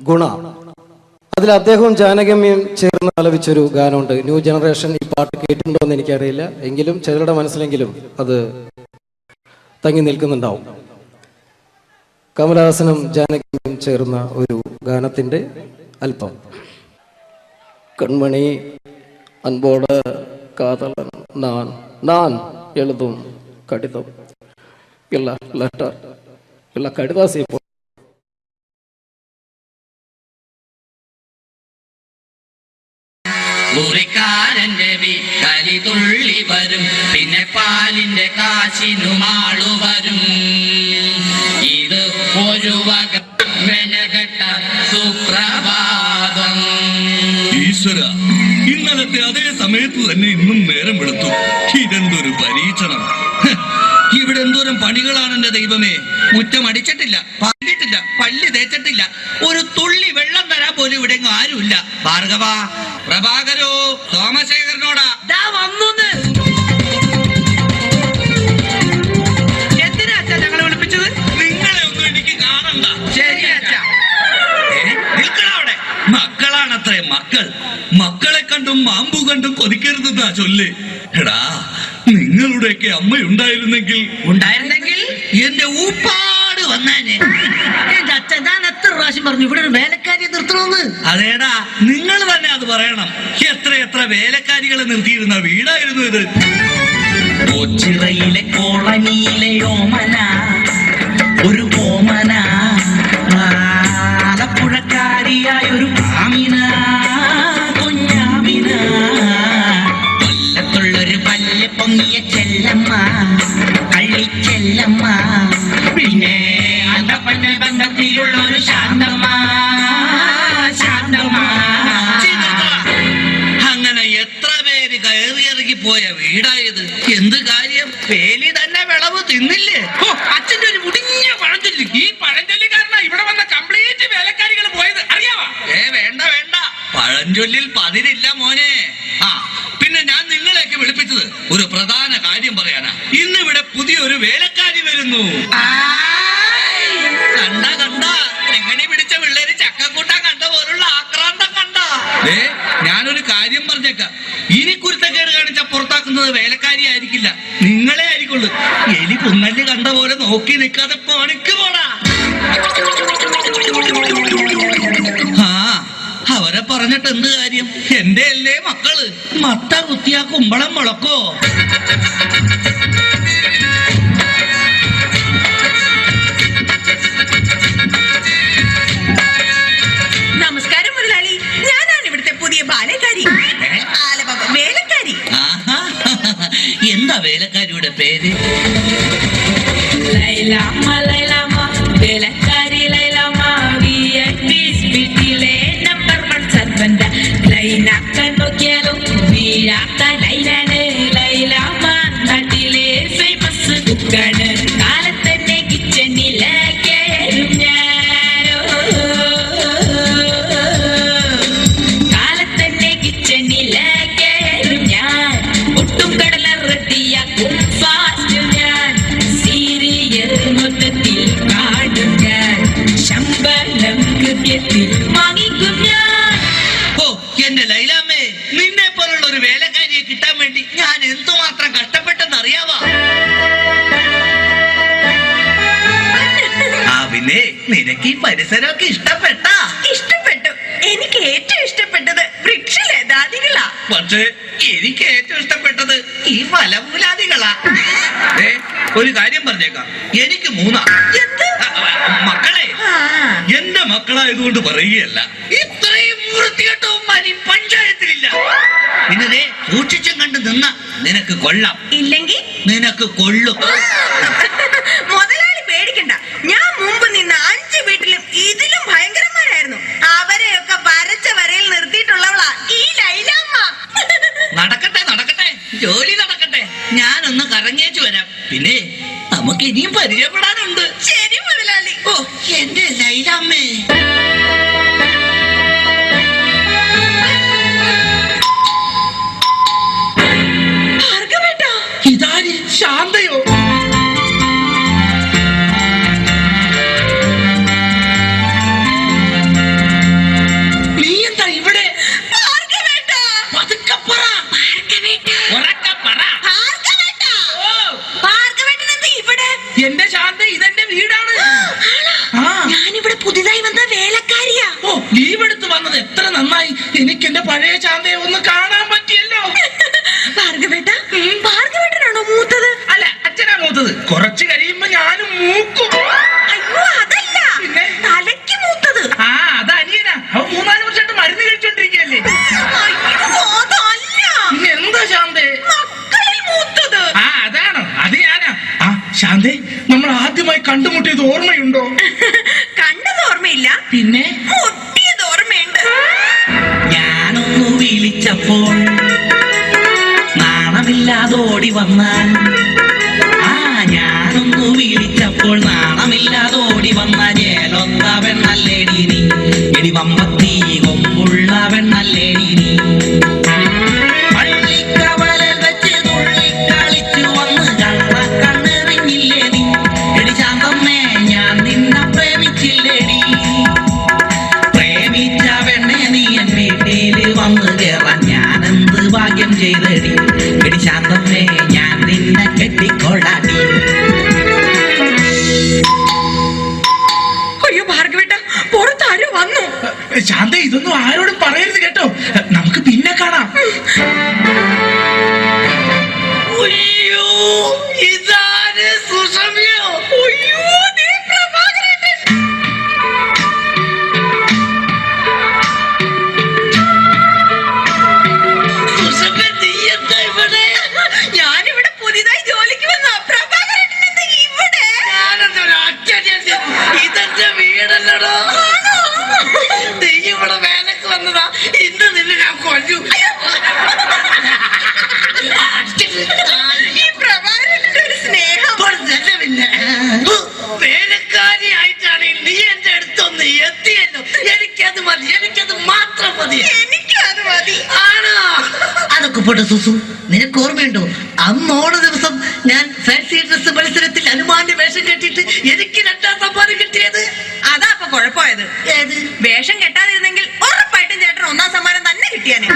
ഗുണ. അതിൽ അദ്ദേഹവും ജാനകിയമ്മയും ചേർന്ന് ആലപിച്ചൊരു ഗാനമുണ്ട്. ന്യൂ ജനറേഷൻ ഈ പാട്ട് കേട്ടിട്ടുണ്ടോ എന്ന് എനിക്കറിയില്ല, എങ്കിലും ചിലരുടെ മനസ്സിലെങ്കിലും അത് തങ്ങി നിൽക്കുന്നുണ്ടാവും. കമൽഹാസനും ജാനകിയമ്മയും ചേർന്ന ഒരു ഗാനത്തിൻ്റെ അല്പം. കൺമണി அன்போட காதலன் நான் நான் எழுதும் கடிதம் இல்ல லெட்டர் இல்ல கடிதாசி മുറിക്കാരന്റെ വീട്ടലി തുള്ളി വരും, പിന്നെ പാലിന്റെ കാശിനുമാളു വരും. ഇത് ഒരു വക വെനകെട്ട സുപ്രഭാതം. ഈശ്വര, ഇന്നലത്തെ അതേ സമയത്ത് തന്നെ ഇന്നും നേരം വെളുത്തു. ഇതെന്തൊരു പരീക്ഷണം! ഇവിടെ എന്തോരം പണികളാണ് എന്റെ ദൈവമേ. മുറ്റം അടിച്ചിട്ടില്ല, പറഞ്ഞിട്ടില്ല, പള്ളി തേച്ചിട്ടില്ല, ഒരു തുള്ളി വെള്ളം തരാൻ പോലും ഇവിടെ ആരുമില്ല. ഭാർഗവ, പ്രഭാകരോ, സോമശേഖരനോടാ വന്നു. എന്തിനാ അച്ഛാ ഞങ്ങളെ വിളിപ്പിച്ചത്? നിങ്ങളെ ഒന്നും എനിക്ക് കാണണ്ട. ശരി അച്ഛാ. നിൽക്കണവിടെ. മക്കളാണത്രേ മക്കൾ. മക്കളെ കണ്ടും മാമ്പു കണ്ടും കൊതിക്കരുതെന്നാ ചൊല്ല്. എടാ, നിങ്ങളുടെയൊക്കെ അമ്മയുണ്ടായിരുന്നെങ്കിൽ എന്റെ ഊപ്പാട് വന്നേനെ. എന്റെ അച്ഛൻ ഞാൻ എത്ര പ്രാവശ്യം പറഞ്ഞു ഇവിടെ ഒരു വേലക്കാരിയെ നിർത്തണമെന്ന്. അതേടാ, നിങ്ങൾ തന്നെ അത് പറയണം. എത്ര വേലക്കാരികളെ നിർത്തിയിരുന്ന വീടായിരുന്നു ഇത്. ഓച്ചിറയിലെ കോളനിയിലെ ഓമന, ഒരു ഓമന, ആലപ്പുഴക്കാരിയായ ഒരു ആമിന, കുഞ്ഞാമിന, കൊല്ലത്തുള്ളൊരു പല്ല് പൊങ്ങിയ ചെല്ലമ്മ, കള്ളിച്ചെല്ലമ്മ, പിന്നെ അന്തപ്പന്റെ ബന്ധത്തിലുള്ള ഒരു ശാന്തമ്മ, ശാന്തമ്മ. അങ്ങനെ എത്ര പേര് കയറിയിറങ്ങി പോയ വീടായത്. എന്ത് കാര്യം, വേലി തന്നെ വിളവ് തിന്നില്ലേ? അച്ഛന്റെ ഒരു മുടിഞ്ഞ പഴഞ്ചൊല്ലി. ഈ പഴഞ്ചൊല്ലി കാരണം ഇവിടെ വന്ന കംപ്ലീറ്റ് വേലക്കാരികൾ പോയത് അറിയാവാ? വേണ്ട വേണ്ട, പഴഞ്ചൊല്ലിൽ പതിരില്ല മോനെ. പിന്നെ ഞാൻ നിങ്ങളെയൊക്കെ വിളിപ്പിച്ചത് ഒരു പ്രധാന കാര്യം പറയാനാ. ഇന്നിവിടെ പുതിയൊരു വേലക്കാരി വരുന്നു. കണ്ട എങ്ങനെ പിടിച്ച പിള്ളേര് ചക്കക്കൂട്ടം കണ്ട പോലുള്ള ആക്രാന്തം കണ്ട. ഞാനൊരു കാര്യം പറഞ്ഞേക്കാം, ഇനി കുരുത്തക്കേട് കാണിച്ച പുറത്താക്കുന്നത് വേലക്കാരി ആയിരിക്കില്ല, നിങ്ങളെ ആയിരിക്കുള്ളൂ. എലി പുന്നല് കണ്ട പോലെ നോക്കി നിൽക്കാതെ പണിക്ക് പോടാ. അവരെ പറഞ്ഞിട്ട് എന്ത് കാര്യം? എന്റെ അല്ലേ മക്കള്. മത്ത കുത്തിയാ കുമ്പളം മുളക്കോ? നമസ്കാരം മുതലാളി, ഞാനാണ് ഇവിടുത്തെ പുതിയ ബാലക്കാരി, വേലക്കാരി. എന്താ വേലക്കാരിയുടെ പേര്? ലൈലാമ്മ, ലൈലാമ്മ, വേലക്കാരി ലൈലാമ്മ, വീട്ടിലെ നമ്പർ 1 സർവന്റ. ലൈനാക്കാൻ നോക്കിയാലും വീഴാത്ത ലൈലാണ് ലൈലാമ്മ, നാട്ടിലെ ഫേമസ് കുക്കാണ്. കാലത്തന്നെ കിച്ചണിലേക്കും ഞാനോ, കാലത്തന്നെ കിച്ചണിലേക്കും ഞാൻ. ഒട്ടും കടല റെഡിയാക്കും ഫാസ്റ്റ് ഞാൻ. സീരിയൽ മൊത്തത്തിൽ കാടും ഞാൻ. ശമ്പളം കൃത്യത്തിൽ വാങ്ങിക്കും ഞാൻ. എന്റെ ലൈലാമ്മേ, നിന്നെ പോലുള്ള ഒരു വേലക്കാരിയെ കിട്ടാൻ വേണ്ടി ഞാൻ എന്തുമാത്രം കഷ്ടപ്പെട്ടെന്ന് അറിയാവാ? പിന്നെ നിനക്ക് ഈ പരിസരമൊക്കെ ഇഷ്ടപ്പെട്ടാ? ഇഷ്ടപ്പെട്ടു. എനിക്ക് ഏറ്റവും ഇഷ്ടപ്പെട്ടത് വൃക്ഷലതാദികളാ. പക്ഷേ എനിക്ക് ഏറ്റവും ഇഷ്ടപ്പെട്ടത് ഈ ഫലമൂലാദികളാ. ഒരു കാര്യം പറഞ്ഞേക്കാം, എനിക്ക് 3 മക്കളെ. എന്റെ മക്കളായതുകൊണ്ട് പറയുകയല്ല, ഇത്രയും വൃത്തികെട്ടവന്മാരി പഞ്ചായത്തിലില്ല. പിന്നെ സൂക്ഷിച്ചും കണ്ട് നിന്ന നിനക്ക് കൊള്ളാം, ഇല്ലെങ്കിൽ നിനക്ക് കൊള്ളും. മുതലാളി പേടിക്കണ്ട, പിന്നെ നമുക്ക് ഇനിയും പരിചയപ്പെടാനുണ്ട്. ശരി മുതലാളി. ഓ എന്റെ ലൈലാമ്മേ. ഭാർഗവേട്ടാ, ഇതാര്? ശാന്തയോ? നീ എന്താ ഇവിടെ? ഭാർഗവേട്ടാ, പതുക്കെ പറ. ഭാർഗവേട്ടാ, ഉറക്കെ പറ. ഭാർഗവേട്ടാ. ഓ, ഭാർഗവേട്ടൻ എന്താ ഇവിടെ? എന്റെ ശാന്ത, ഇതെന്റെ വീടാണ്. ആ. ഞാനിവിടെ പുതിയതായി വന്ന വേലക്കാരിയാ. ഓ, ലീവ് എടുത്ത് വന്നത് എത്ര നന്നായി. എനിക്ക് എന്റെ പഴയ ശാന്തയെ ഒന്ന് കാണാൻ പറ്റിയല്ലോ. ഭാർഗവേട്ടാ, ഭാർഗവേട്ടനാണോ മൂത്തത്? അല്ല, അച്ഛനാ മൂത്തത്. കുറച്ച് കഴിയുമ്പോ ഞാനും മൂക്കും. അയ്യോ, അതല്ല, പിന്നെ? തലയ്ക്ക് മൂത്തത്. ആ, അത് അനിയനാ. അവൻ 3-4 വർഷമായിട്ട് മരുന്ന് കഴിച്ചോണ്ടിരിക്കല്ലേ. അയ്യോ, അതല്ല, പിന്നെ എന്താ ശാന്തേ? മക്കളിൽ മൂത്തത്. ആ, അതാണോ? അത് ഞാനാ. ആ ശാന്തേ, നമ്മൾ ആദ്യമായി കണ്ടുമുട്ടിയത് ഓർമ്മയുണ്ടോ? കണ്ടത് ഓർമ്മയില്ല, പിന്നെ മുട്ടിയത് ഓർമ്മയുണ്ട്. ഞാനൊന്നു വിളിച്ചപ്പോൾ നാണമില്ലാതോടി വന്നാൽ, ആ ഞാനൊന്നു വിളിച്ചപ്പോൾ നാണമില്ലാതോടി വന്ന ജേലൊത്ത പെണ്ണല്ലേടി നീ. എടി വമ്പത്തി കൊമ്പുള്ള പെണ്ണല്ലേടി നീ. പള്ളിക്കവലൽ വെച്ച് തുള്ളിക്കളിച്ചു വന്ന് കണ്ണെറിഞ്ഞില്ലേ നീ. എടി ശാന്തമ്മേ, ഞാൻ നിന്നെ പ്രേമിച്ചില്ലേടി. പ്രേമിച്ച പെണ്ണെ നീ എൻ വീട്ടിൽ വന്ന് കേറാൻ ഞാനെന്ത് ഭാഗ്യം ചെയ്തടി. എടി ശാന്തമ്മേ, ഞാൻ നിന്നെ കെട്ടിക്കൊള്ളാടി. അയ്യോ ഭാർഗവേട്ട, പുറത്താരോ വന്നു. ശാന്ത, ഇതൊന്നും ആരോടും പറയരുത് കേട്ടോ. നമുക്ക് പിന്നെ കാണാം. അയ്യോ, ഇതാര്? സുഷമയോ? അയ്യോ, ദേ പ്രഭാകരേട്ടൻ. സുഷമ, നീ എന്താ ഇവിടെ? ഞാനിവിടെ പുതിയതായി ജോലിക്ക് വന്ന പ്രഭാകരേട്ടൻ എന്താ ഇവിടെ? ഞാനെന്തൊരു അച്ഛനെ, ഇതെന്റെ വീടല്ലടോ. നീ ഇവിടെ വേലക്ക് വന്നതാ. ഇന്ന് നിന്നെ ഞാൻ കൊല്ലു. ഈ പ്രഭാകരേട്ടന്റെ ഒരു സ്നേഹം. പിന്നെ വേലക്കാരിയായിട്ടാണെങ്കിൽ നീ എന്റെ അടുത്തൊന്ന് എത്തിയല്ലോ. എനിക്കത് മതി, എനിക്കത് മാത്രം മതി. എനിക്കത് മതി. ആണോ? അതൊക്കെ പോട്ടെ സുസു, നിനക്ക് ഓർമ്മയുണ്ടോ അന്ന് ഓണ ദിവസം ഞാൻ ഫാൻസി ഡ്രസ് മത്സരത്തിൽ ഹനുമാന്റെ വേഷം കെട്ടിയിട്ട് എനിക്ക് 2ാം സമ്മാനം കിട്ടിയത്? അതാ അപ്പൊ കുഴപ്പമായത്. ഏത്? വേഷം കെട്ടാതിരുന്നെങ്കിൽ ഉറപ്പായിട്ടും ചേട്ടൻ 1ാം സമ്മാനം തന്നെ കിട്ടിയാനെ.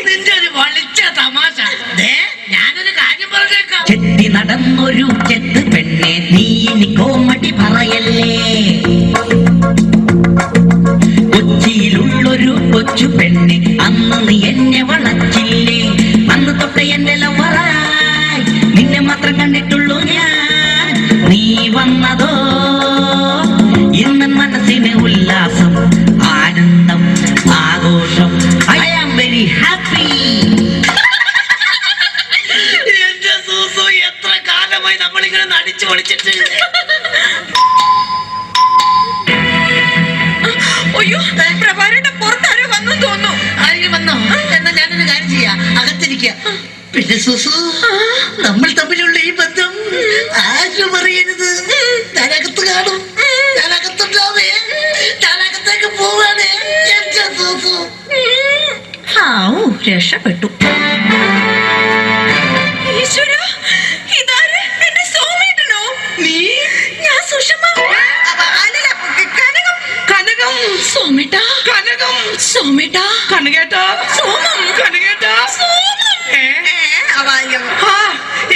നിന്റെ ഒരു വളിച്ച തമാശ. ഞാനൊരു കാര്യം പറഞ്ഞേക്കാം. ചെത്തി നടന്നൊരു ചെത്ത് പെണ്ണെ, നീ ഇനി കോമഡി പറയല്ലേ. കൊച്ചിയിലുള്ളൊരു കൊച്ചു പെണ്ണെ, അന്ന് നീ എന്നെ വളച്ചില്ലേ. അന്ന് തൊട്ട എന്റെ ലവറായി നിന്നെ മാത്രം കണ്ടിട്ടുള്ളൂ ഞാൻ. നീ വന്നതോ ഇന്ന് മനസ്സിന് ഉല്ലാസം, ആനന്ദം, ആഘോഷം. I am very happy. എന്റെ സൂസു, എത്ര കാലമായി നമ്മളിങ്ങനെ നടിച്ചു പൊളിച്ചിട്ട്. അയ്യോ, പ്രഭാകരേട്ടൻ പുറത്താരോ വന്നു തോന്നുന്നു. ആരെങ്കിലും വന്നോ? എന്നാ ഞാനൊരു കാര്യം ചെയ്യാം, അകത്തിരിക്കുക. പിന്നെ സുസു, നമ്മൾ തമ്മിലുള്ള ഈ ബന്ധം ആരും അറിയരുത്. ഞാനകത്ത് കാണും, ഞാനകത്തുണ്ടാവേ, ഞാനകത്തേക്ക് പോവാണ്. എന്റെ സുസു. രക്ഷപ്പെട്ടു. ഈശ്വര, ഇതാര്? എന്റെ സോമേട്ടനോ? നീ? ഞാൻ സുഷമ. അല്ലല്ല, കനകം. കനകം. സോമേട്ടാ. കനകം. സോമേട്ടാ. കനകേട്ടാ. സോമം. കനകേട്ടാ. സോമം.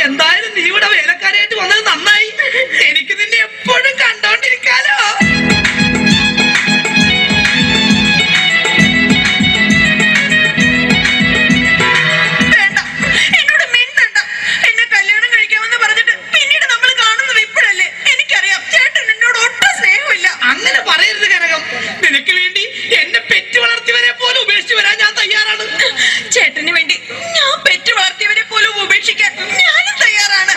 എന്തായാലും നീ ഇവിടെ വേലക്കാരായിട്ട് വന്നത് നന്നായി. എനിക്ക് നിന്നെ എപ്പോഴും കണ്ടോണ്ടിരിക്കാലോ. വേണ്ട, എന്നോട് മിണ്ടണ്ട. എന്നെ കല്യാണം കഴിക്കാമെന്ന് പറഞ്ഞിട്ട് പിന്നീട് നമ്മൾ കാണുന്നത് ഇപ്പോഴല്ലേ. എനിക്കറിയാം ചേട്ടൻ എന്നോട് ഒട്ടും സ്നേഹമില്ല. അങ്ങനെ പറയരുത് കനകം. നിനക്ക് വേണ്ടി എന്നെ പെറ്റു വളർത്തിയവരെ പോലും ഉപേക്ഷിച്ച് വരാൻ ഞാൻ തയ്യാറാണ്. ചേട്ടന് വേണ്ടി ഞാൻ പെറ്റു വളർത്തിയവരെ പോലും ഉപേക്ഷിക്കാൻ ഞാനും തയ്യാറാണ്.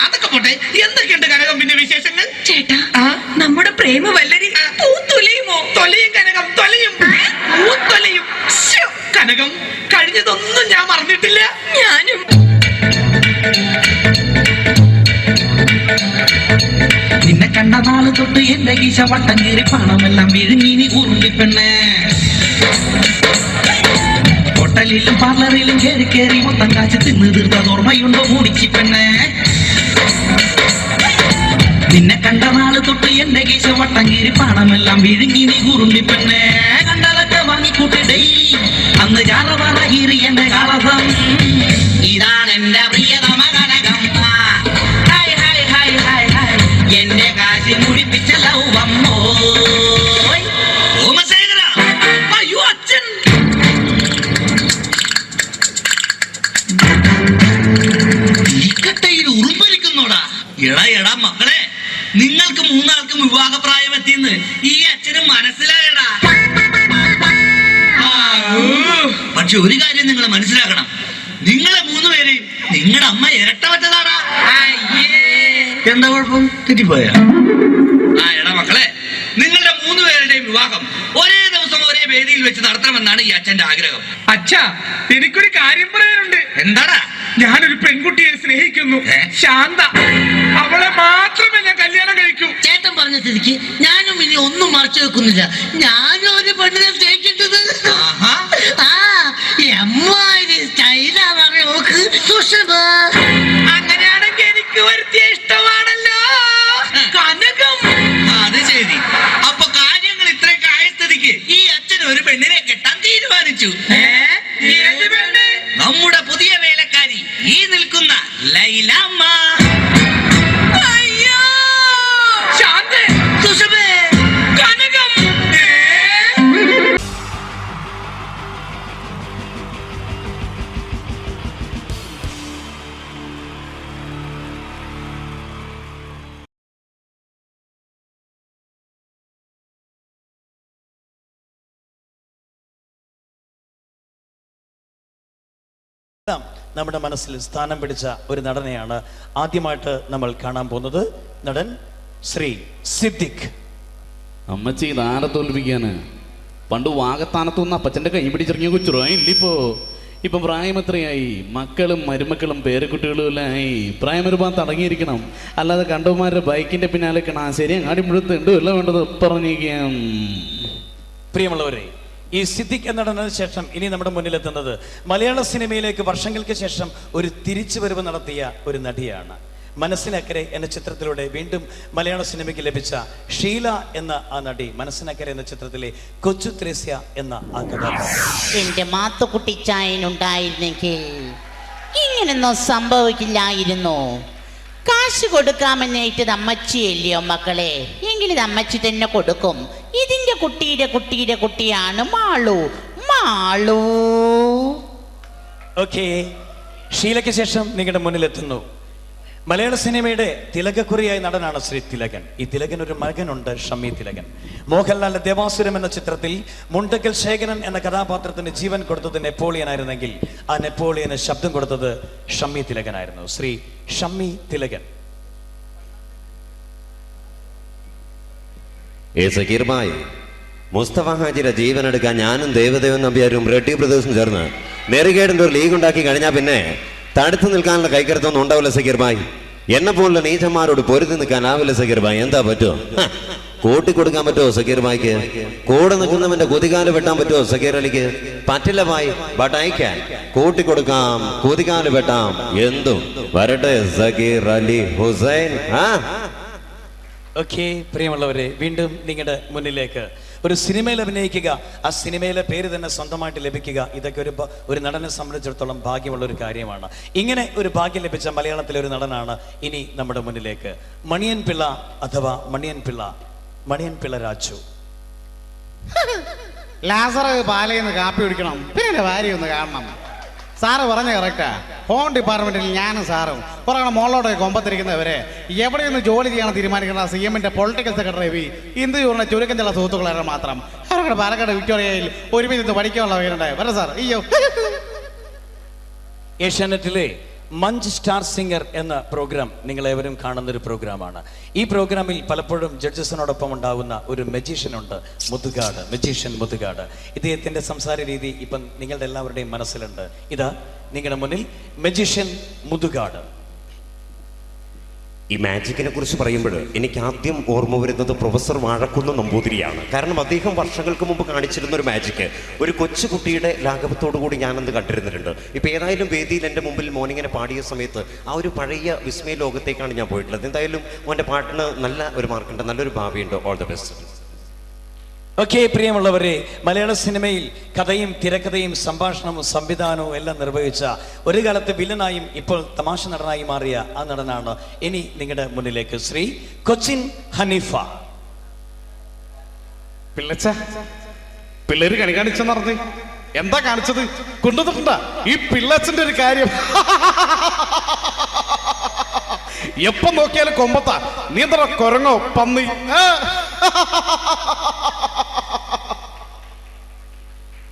അതൊക്കെ പോട്ടെ, എന്തൊക്കെയുണ്ട് കനകം പിന്നെ വിശേഷങ്ങൾ? ചേട്ടാ, നമ്മുടെ പ്രേമ വല്ലരി പൂത്തൊലിയുമോ? തൊലയും കനകം, തൊലയും. പൂത്തൊലയും. കനകം, കഴിഞ്ഞതൊന്നും ഞാൻ മറന്നിട്ടില്ല. ഞാനും. നിന്നെ കണ്ട നാള് തൊട്ട് എന്റെ ഗീശ വട്ടം കീറി പണമെല്ലാം വിഴുങ്ങി ഉറുമ്പിപ്പെണ്ണേ. ഹോട്ടലിലും പാർലറിലും കയറി കയറി മൊത്തം കാച്ച് തിന്ന് തീർത്തത് ഓർമ്മയുണ്ടോ മൂടിച്ചിപ്പെണ്ണേ? നിന്നെ കണ്ട നാള് തൊട്ട് എന്റെ ഗീശ വട്ടം കീറി പണമെല്ലാം വിഴുങ്ങി ഉറുമ്പിപ്പെണ്ണേ. കണ്ടതൊക്കെ വാങ്ങിക്കൂട്ടി ഡെയിലി അന്ന് ചാറവാറ കീറി എന്റെ കളസം. ഇതാണ് എന്റെ പ്രിയതമ കനകം. എന്റെ കാശി മുടിപ്പിച്ച ലൗവമ്മോ. അയ്യോ അച്ഛൻ. ഇക്കട്ടയിൽ ഉറുമ്പലിക്കുന്നോടാ. എടാ മക്കളെ, നിങ്ങൾക്ക് മൂന്നാൾക്കും വിവാഹപ്രായം എത്തിയെന്ന് ഈ അച്ഛന് മനസ്സിലായടാ. പക്ഷെ ഒരു കാര്യം നിങ്ങൾ മനസ്സിലാക്കണം, നിങ്ങളെ മൂന്നുപേരെയും നിങ്ങളുടെ അമ്മ ഇരട്ട വെച്ചതാടാ. എന്താ കുഴപ്പം? തെറ്റിപ്പോയ? എടാ മക്കളെ, നിങ്ങളുടെ മൂന്നുപേരുടെയും വിവാഹം ഒരേ ദിവസം ഒരേ വേദിയിൽ വെച്ച് നടത്തണമെന്നാണ് ഈ അച്ഛന്റെ ആഗ്രഹം. അച്ഛാ, എനിക്കൊരു കാര്യം പറയാനുണ്ട്. എന്താടാ? ഞാനൊരു പെൺകുട്ടിയെ സ്നേഹിക്കുന്നു, ശാന്ത. അവളെ മാത്രമേ ഞാൻ കല്യാണം കഴിക്കൂ. ചേട്ടൻ പറഞ്ഞ സ്ഥിതിക്ക് ഞാനും ഇനി ഒന്നും മറച്ചു വെക്കുന്നില്ല. ഞാനും ഒരു പെണ്ണിനെ സ്നേഹിക്കുന്നത്. അങ്ങനെയാണെങ്കിൽ എനിക്ക് വരുത്തിയ ഇഷ്ടമാണല്ലോ കനകം. അത് ശരി. അപ്പൊ കാര്യങ്ങൾ ഇത്രയൊക്കെ ആയ സ്ഥിതിക്ക് ഈ അച്ഛൻ ഒരു പെണ്ണിനെ കെട്ടാൻ തീരുമാനിച്ചു. നമ്മുടെ പുതിയ വേലക്കാരി ഈ നിൽക്കുന്ന ലൈലാമ്മ. അയ്യോ ശാന്തേ, സുഷമേ, കനകം. നമ്മുടെ മനസ്സിൽ സ്ഥാനം പിടിച്ച ഒരു നടനെയാണ് ആദ്യമായിട്ട് നമ്മൾ കാണാൻ പോകുന്നത്. നടൻ ശ്രീ സിദ്ദിഖ്. അമ്മച്ചി ഇതാരെ തോൽപ്പിക്കാന്? പണ്ട് വാഗത്താനത്തുനിന്ന് അപ്പച്ചൻ്റെ കൈ പിടിച്ചിറങ്ങിയ കൊച്ചുറോ ഇപ്പം പ്രായം എത്രയായി? മക്കളും മരുമക്കളും പേരക്കുട്ടികളും എല്ലാം ആയി. പ്രായം ഒരുപാട് തടങ്ങിയിരിക്കണം. അല്ലാതെ കണ്ടവന്മാരുടെ ബൈക്കിന്റെ പിന്നാലെ ശരി അങ്ങാടി മുഴുത്തുണ്ട് അല്ല വേണ്ടത് പറഞ്ഞിരിക്കാം. പ്രിയമുള്ളവരെ, ഈ സിദ്ദിഖ് എന്ന നടനു ശേഷം ഇനി നമ്മുടെ മുന്നിലെത്തുന്നത് മലയാള സിനിമയിലേക്ക് വർഷങ്ങൾക്ക് ശേഷം ഒരു തിരിച്ചുവരവ് നടത്തിയ ഒരു നടിയാണ്. മനസ്സിനക്കരെ എന്ന ചിത്രത്തിലൂടെ വീണ്ടും മലയാള സിനിമയ്ക്ക് ലഭിച്ച ഷീല എന്ന ആ നടി. മനസ്സിനക്കരെ എന്ന ചിത്രത്തിലെ കൊച്ചു ത്രേസ്യ എന്ന ആ കഥാപാത്രം. എന്റെ മാത്തുക്കുട്ടിച്ചായനുണ്ടായിരുന്നെങ്കിൽ ഇങ്ങനൊന്നും സംഭവിക്കില്ലായിരുന്നു. കാശ് കൊടുക്കാമെന്നേറ്റത് അമ്മച്ചിയല്ലയോ മക്കളെ? എങ്കിലും അമ്മച്ചി തന്നെ കൊടുക്കും. ഇതിന്റെ കുട്ടിയുടെ കുട്ടിയാണ് മാളു. ഓക്കെ, ഷീലയ്ക്ക് ശേഷം നിങ്ങളുടെ മുന്നിലെത്തുന്നു മലയാള സിനിമയുടെ തിലകക്കുറിയായ നടനാണ് ശ്രീ തിലകൻ. ഈ തിലകൻ ഒരു മകനുണ്ട്, ഷമ്മി തിലകൻ. മോഹൻലാലിന്റെ ദേവാസുരം എന്ന ചിത്രത്തിൽ മുണ്ടക്കൽ ശേഖരൻ എന്ന കഥാപാത്രത്തിന് ജീവൻ കൊടുത്തത് നെപ്പോളിയൻ ആയിരുന്നെങ്കിൽ ആ നെപ്പോളിയന് ശബ്ദം കൊടുത്തത് ഷമ്മി തിലകനായിരുന്നു. ശ്രീ ഷമ്മി തിലകൻ. മുസ്തഫ ഹാജിയുടെ ജീവനെടുക്കാൻ ഞാനും ദേവദേവൻ നമ്പ്യാരും റെഡ്ഡി ബ്രദേഴ്സും ചേർന്ന് നെറികേടിന്റെ ഒരു ലീഗ് ഉണ്ടാക്കി കഴിഞ്ഞാൽ പിന്നെ തടുത്തു നിൽക്കാനുള്ള കൈക്കരുത്തൊന്നും ഉണ്ടാവില്ല സക്കീർ ഭായ്. എന്നെ പോലുള്ള നീചന്മാരോട് പൊരുതി നിൽക്കാനാവില്ല സക്കീർ ഭായ്. എന്താ പറ്റുമോ? കൂട്ടിക്കൊടുക്കാൻ പറ്റുമോ സക്കീർ ഭായ്ക്ക്? കൂടെ നിൽക്കുന്നവന്റെ കുതികാല് വെട്ടാൻ പറ്റുമോ സക്കീർ അലിക്ക്? പറ്റില്ല ഭായ്. But I can. കൂട്ടിക്കൊടുക്കാം, കുതികാല് വെട്ടാം, എന്തും വരട്ടെ സക്കീർ അലി ഹുസൈൻ. ഓക്കെ, പ്രിയമുള്ളവരെ, വീണ്ടും നിങ്ങളുടെ മുന്നിലേക്ക് ഒരു സിനിമയിൽ അഭിനയിക്കുക, ആ സിനിമയിലെ പേര് തന്നെ സ്വന്തമായിട്ട് ലഭിക്കുക, ഇതൊക്കെ ഒരു നടനെ സംബന്ധിച്ചിടത്തോളം ഭാഗ്യമുള്ള ഒരു കാര്യമാണ്. ഇങ്ങനെ ഒരു ഭാഗ്യം ലഭിച്ച മലയാളത്തിലെ ഒരു നടനാണ് ഇനി നമ്മുടെ മുന്നിലേക്ക് മണിയൻ പിള്ള അഥവാ മണിയൻ പിള്ള രാജു. ലാസർ പാലയിൽ നിന്ന് കാപ്പി കുടിക്കണം, പിന്നെ ഭാര്യ ഒന്ന് കാണണം. സാറ് പറഞ്ഞ കറക്റ്റാ. ഹോം ഡിപ്പാർട്ട്മെന്റിൽ ഞാനും സാറും കുറെ മോളോടെ കൊമ്പത്തിരിക്കുന്നവരെ എവിടെയൊന്ന് ജോലി ചെയ്യണം തീരുമാനിക്കുന്ന CM-ന്റെ പൊളിറ്റിക്കൽ സെക്രട്ടറി ഇന്ത്യയുടെ ചുരുക്കം ചില സുഹൃത്തുക്കളെ മാത്രം അവരുടെ പാലക്കാട് വിക്ടോറിയയിൽ ഒരുമിച്ച് പഠിക്കാനുള്ള പേരുണ്ടായി വരാം സാർ. അയ്യോ, ഏഷ്യാനെറ്റിലെ മഞ്ച് സ്റ്റാർ സിംഗർ എന്ന പ്രോഗ്രാം നിങ്ങളേവരും കാണുന്നൊരു പ്രോഗ്രാമാണ്. ഈ പ്രോഗ്രാമിൽ പലപ്പോഴും ജഡ്ജസിനോടൊപ്പം ഉണ്ടാകുന്ന ഒരു മജീഷ്യനുണ്ട്, മജീഷ്യൻ മുതുകാട്. ഇദ്ദേഹത്തിൻ്റെ സംസാര രീതി ഇപ്പം നിങ്ങളുടെ എല്ലാവരുടെയും മനസ്സിലുണ്ട്. ഇതാ നിങ്ങളുടെ മുന്നിൽ മജീഷ്യൻ മുതുകാട്. ഈ മാജിക്കിനെ കുറിച്ച് പറയുമ്പോൾ എനിക്ക് ആദ്യം ഓർമ്മ വരുന്നത് പ്രൊഫസർ വാഴക്കുന്ന് നമ്പൂതിരിയാണ്. കാരണം അദ്ദേഹം വർഷങ്ങൾക്ക് മുമ്പ് കാണിച്ചിരുന്ന ഒരു മാജിക്ക് ഒരു കൊച്ചുകുട്ടിയുടെ ലാഘവത്തോടു കൂടി ഞാനത് കണ്ടിരുന്നിട്ടുണ്ട്. ഇപ്പം ഏതായാലും വേദിയിൽ എൻ്റെ മുമ്പിൽ മോനിങ്ങനെ പാടിയ സമയത്ത് ആ ഒരു പഴയ വിസ്മയ ലോകത്തേക്കാണ് ഞാൻ പോയിട്ടുള്ളത്. എന്തായാലും മോൻ്റെ പാട്ടിന് നല്ല ഒരു മാർക്കുണ്ട്, നല്ലൊരു ഭാവിയുണ്ട്. All the best. ഓക്കെ, പ്രിയമുള്ളവരെ, മലയാള സിനിമയിൽ കഥയും തിരക്കഥയും സംഭാഷണവും സംവിധാനവും എല്ലാം നിർവഹിച്ച, ഒരു കാലത്ത് വില്ലനായും ഇപ്പോൾ തമാശ നടനായി മാറിയ ആ നടനാണ് ഇനി നിങ്ങളുടെ മുന്നിലേക്ക് ശ്രീ കൊച്ചിൻ ഹനീഫ. പിള്ളേര് കണി കാണിച്ചെന്ന് പറഞ്ഞ് എന്താ കാണിച്ചത്? കൊണ്ടുവന്നിട്ടുണ്ടാ ഈ പിള്ളച്ചന്റെ ഒരു കാര്യം. എപ്പം നോക്കിയാലും കൊമ്പത്താ. നീ എന്താ കൊരങ്ങോ പന്നി?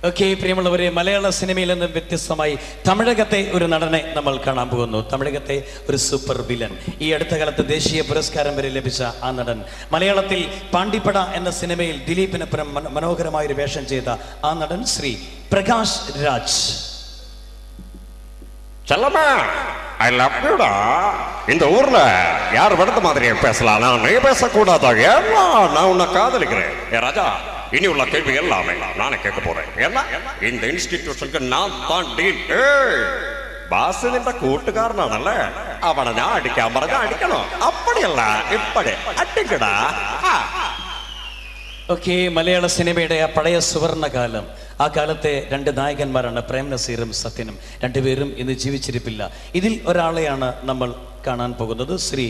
ഓക്കെ, പ്രിയമുള്ളവരെ, മലയാള സിനിമയിൽ നിന്നും വ്യത്യസ്തമായി തമിഴകത്തെ ഒരു നടനെ നമ്മൾ കാണാൻ പോകുന്നു. തമിഴകത്തെ ഒരു സൂപ്പർ വില്ലൻ, ഈ അടുത്ത കാലത്ത് ദേശീയ പുരസ്കാരം വരെ ലഭിച്ച ആ നടൻ. മലയാളത്തിൽ പാണ്ടിപ്പട എന്ന സിനിമയിൽ ദിലീപിനൊപ്പം മനോഹരമായൊരു വേഷം ചെയ്ത ആ നടൻ ശ്രീ പ്രകാശ് രാജ്. செல்லம்மா, ஐ லவ் யூடா. இந்த ஊர்ல யார் விடுத்த மாதிரியே பேசலாம், நான் நீ பேசக்கூடாதா? ஏன்னா நான் உன்னை காதலிக்கிறேன். ஏ ராஜா, இனி உள்ள கேள்வி எல்லாமே நானே கேட்க போறேன். ஏன்னா இந்த இன்ஸ்டிடியூஷனுக்கு நான் தான் டீன். ബാസ് നിന്റെ കൂട്ടുകാരനാണല്ലേ, അവനെ ഞാൻ അടിക്കാൻ പറഞ്ഞ അടിക്കണോ? അപ്പടിയല്ല ഇപ്പടി അടിക്കടാ. ഓക്കെ, മലയാള സിനിമയുടെ ആ പഴയ സുവർണകാലം, ആ കാലത്തെ രണ്ട് നായകന്മാരാണ് പ്രേം നസീറും സത്യനും. രണ്ടുപേരും ഇന്ന് ജീവിച്ചിരിപ്പില്ല. ഇതിൽ ഒരാളെയാണ് നമ്മൾ കാണാൻ പോകുന്നത്, ശ്രീ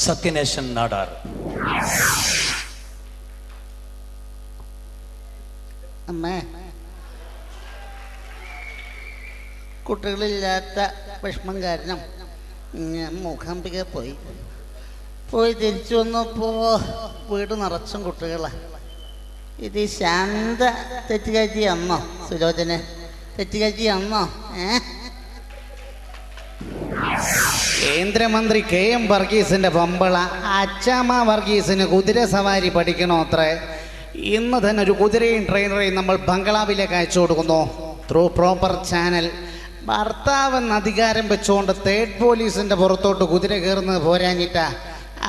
സത്യനേശൻ നാടാർ. അമ്മേ, കുട്ടികളില്ലാത്ത വിഷമം കാരണം ഞാൻ മൂകാംബിക പോയി തിരിച്ചു വന്നപ്പോ വീട് നിറച്ചും കുട്ടികളാ. ഇത് ശാന്ത തെറ്റുകാഴ്ച അന്നോ? സുലോചന തെറ്റുകാഴ്ച അന്നോ? കേന്ദ്രമന്ത്രി KM വർഗീസിന്റെ പമ്പള അച്ചാമ്മ വർഗീസിന് കുതിര സവാരി പഠിക്കണോ അത്രേ. ഇന്ന് തന്നെ ഒരു കുതിരയും ട്രെയിനറെയും നമ്മൾ ബംഗ്ലാവിലേക്ക് അയച്ചു കൊടുക്കുന്നു ത്രൂ പ്രോപ്പർ ചാനൽ. ഭർത്താവെന്ന് അധികാരം വെച്ചുകൊണ്ട് തേർഡ് പോലീസിന്റെ പുറത്തോട്ട് കുതിര കയറുന്നത് പോരാഞ്ഞിട്ടാ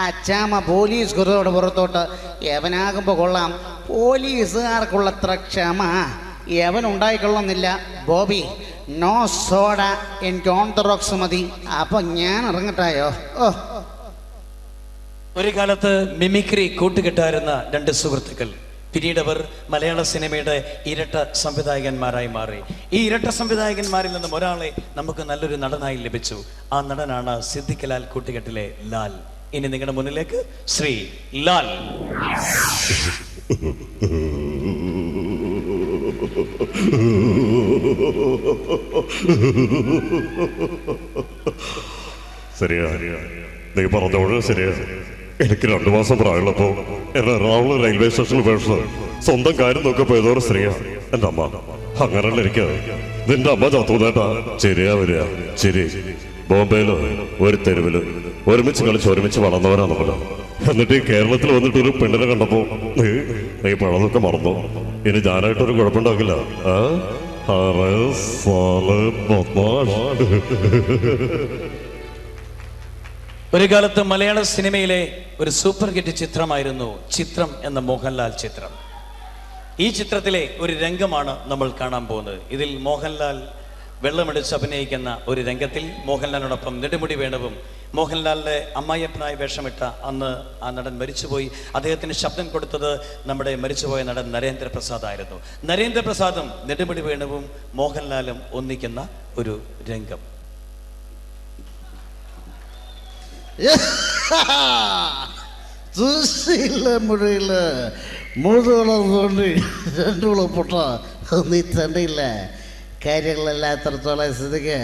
അച്ചാമ്മ പോലീസ് കുതിരയുടെ പുറത്തോട്ട്. യവനാകുമ്പോൾ കൊള്ളാം, പോലീസുകാർക്കുള്ളത്ര ക്ഷമ യവനുണ്ടായിക്കൊള്ളുന്നില്ല. ബോബി, നോ സോഡ, എനിക്ക് ഓൺതറോക്സ് മതി. അപ്പൊ ഞാൻ ഇറങ്ങട്ടായോ? ഒരു കാലത്ത് മിമിക്രി കൂട്ടുകെട്ടായിരുന്ന രണ്ട് സുഹൃത്തുക്കൾ, പിന്നീട് അവർ മലയാള സിനിമയുടെ ഇരട്ട സംവിധായകന്മാരായി മാറി. ഈ ഇരട്ട സംവിധായകന്മാരിൽ നിന്നും ഒരാളെ നമുക്ക് നല്ലൊരു നടനായി ലഭിച്ചു. ആ നടനാണ് സിദ്ദിഖ് ലാൽ കൂട്ടുകെട്ടിലെ ലാൽ. ഇനി നിങ്ങളുടെ മുന്നിലേക്ക് ശ്രീ ലാൽ. ശരിയാ, നീ പറഞ്ഞോളൂ. ശരിയാ, എനിക്ക് 2 മാസം പ്രായമുള്ളപ്പോ എന്നെ എറണാകുളം റെയിൽവേ സ്റ്റേഷനിൽ പേഴ്സണൽ സ്വന്തം കാര്യം നോക്കി പോയതോടെ ശരിയാ എന്റെ അമ്മ. അങ്ങനല്ല എനിക്ക് നിന്റെ അമ്മ ചത്തുന്നേട്ടാ. ശരിയാ വരിക. ശരി, ബോംബെയിലോ ഒരു തെരുവില് ഒരുമിച്ച് കളിച്ച് ഒരുമിച്ച് വളർന്നവരാ നമ്മള്. എന്നിട്ട് ഈ കേരളത്തിൽ വന്നിട്ട് ഒരു പെണ്ണിനെ കണ്ടപ്പോ നീ പഴമൊക്കെ മറന്നു. ഇനി ഞാനായിട്ടൊരു കുഴപ്പമുണ്ടാക്കില്ല. ഒരു കാലത്ത് മലയാള സിനിമയിലെ ഒരു സൂപ്പർ ഹിറ്റ് ചിത്രമായിരുന്നു ചിത്രം എന്ന മോഹൻലാൽ ചിത്രം. ഈ ചിത്രത്തിലെ ഒരു രംഗമാണ് നമ്മൾ കാണാൻ പോകുന്നത്. ഇതിൽ മോഹൻലാൽ വെള്ളമെടുത്ത് അഭിനയിക്കുന്ന ഒരു രംഗത്തിൽ മോഹൻലാലിനോടൊപ്പം നെടുമുടി വേണുവും, മോഹൻലാലിന്റെ അമ്മായിയപ്പനായി വേഷമിട്ട അന്ന് ആ നടൻ മരിച്ചുപോയി. അദ്ദേഹത്തിന് ശബ്ദം കൊടുത്തത് നമ്മുടെ മരിച്ചുപോയ നടൻ നരേന്ദ്രപ്രസാദ് ആയിരുന്നു. നരേന്ദ്രപ്രസാദും നെടുമുടി വേണുവും മോഹൻലാലും ഒന്നിക്കുന്ന ഒരു രംഗം. മുഴയില്ല മുഴുവൻ തോണ്ടി രണ്ടുള്ള പൊട്ട നീ തണ്ടിയില്ല. കാര്യങ്ങളെല്ലാം എത്രത്തോളം സ്ഥിതിക്ക്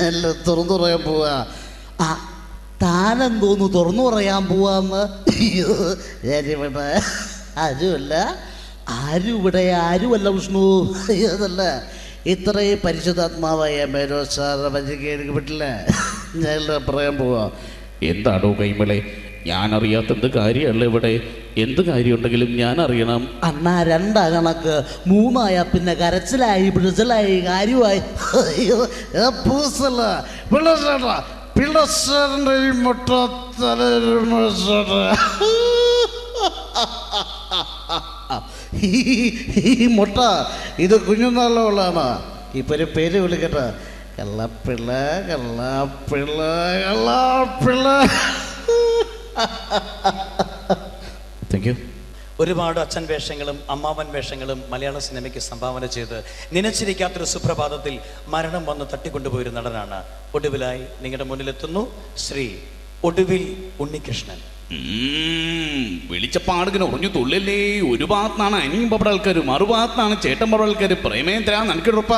എല്ലാം തുറന്നു പറയാൻ പോവാ. താനെന്തോന്നു തുറന്നു പറയാൻ പോവാന്ന്? കാര്യപ്പെട്ട ആരുമല്ല, ആരുമല്ല വിഷ്ണു. അതല്ല, ഇത്രയും പരിശുദ്ധാത്മാവായ മേനോ സാറിനെ പരിചയം എനിക്ക് പറ്റില്ല. ഞാൻ പറയാൻ പോവാ. എന്താണോ കൈമളെ, ഞാൻ അറിയാത്ത കാര്യമല്ല ഇവിടെ. എന്ത് കാര്യമുണ്ടെങ്കിലും ഞാൻ അറിയണം. അന്നാ രണ്ടാ കണക്ക്, മൂന്നായ പിന്നെ കരച്ചിലായി പിടിച്ചിലായി കാര്യമായി. അയ്യോ പൂസല്ല പിള്ളേരുടെ ഈ മുട്ട ഈ മുട്ട ഇത് കുഞ്ഞുനാളുള്ളതാണ്. ഇപ്പൊ ഒരു പേര് വിളിക്കട്ടെ, കള്ളപ്പിള്ള കള്ളപ്പിള്ള കള്ളപ്പിള്ള. Thank you. ഒരുപാട് അച്ഛൻ വേഷങ്ങളും അമ്മാവൻ വേഷങ്ങളും മലയാള സിനിമയ്ക്ക് സംഭാവന ചെയ്ത് നനച്ചിരിക്കാത്തൊരു സുപ്രഭാതത്തിൽ മരണം വന്ന് തട്ടിക്കൊണ്ടുപോയൊരു നടനാണ്. ഒടുവിലായി നിങ്ങളുടെ മുന്നിലെത്തുന്നു ശ്രീ ഒടുവിൽ ഉണ്ണികൃഷ്ണൻ. വെളിച്ചപ്പാടുകിന് ഉറഞ്ഞു തുള്ളല്ലേ. ഒരു ഭാഗത്താണ് അനിയും പപ്പട ആൾക്കാർ, മറുഭാഗത്താണ് ചേട്ടൻ പപ്പട ആൾക്കാർ. പ്രേമേന്ദ്ര നനക്കിടപ്പ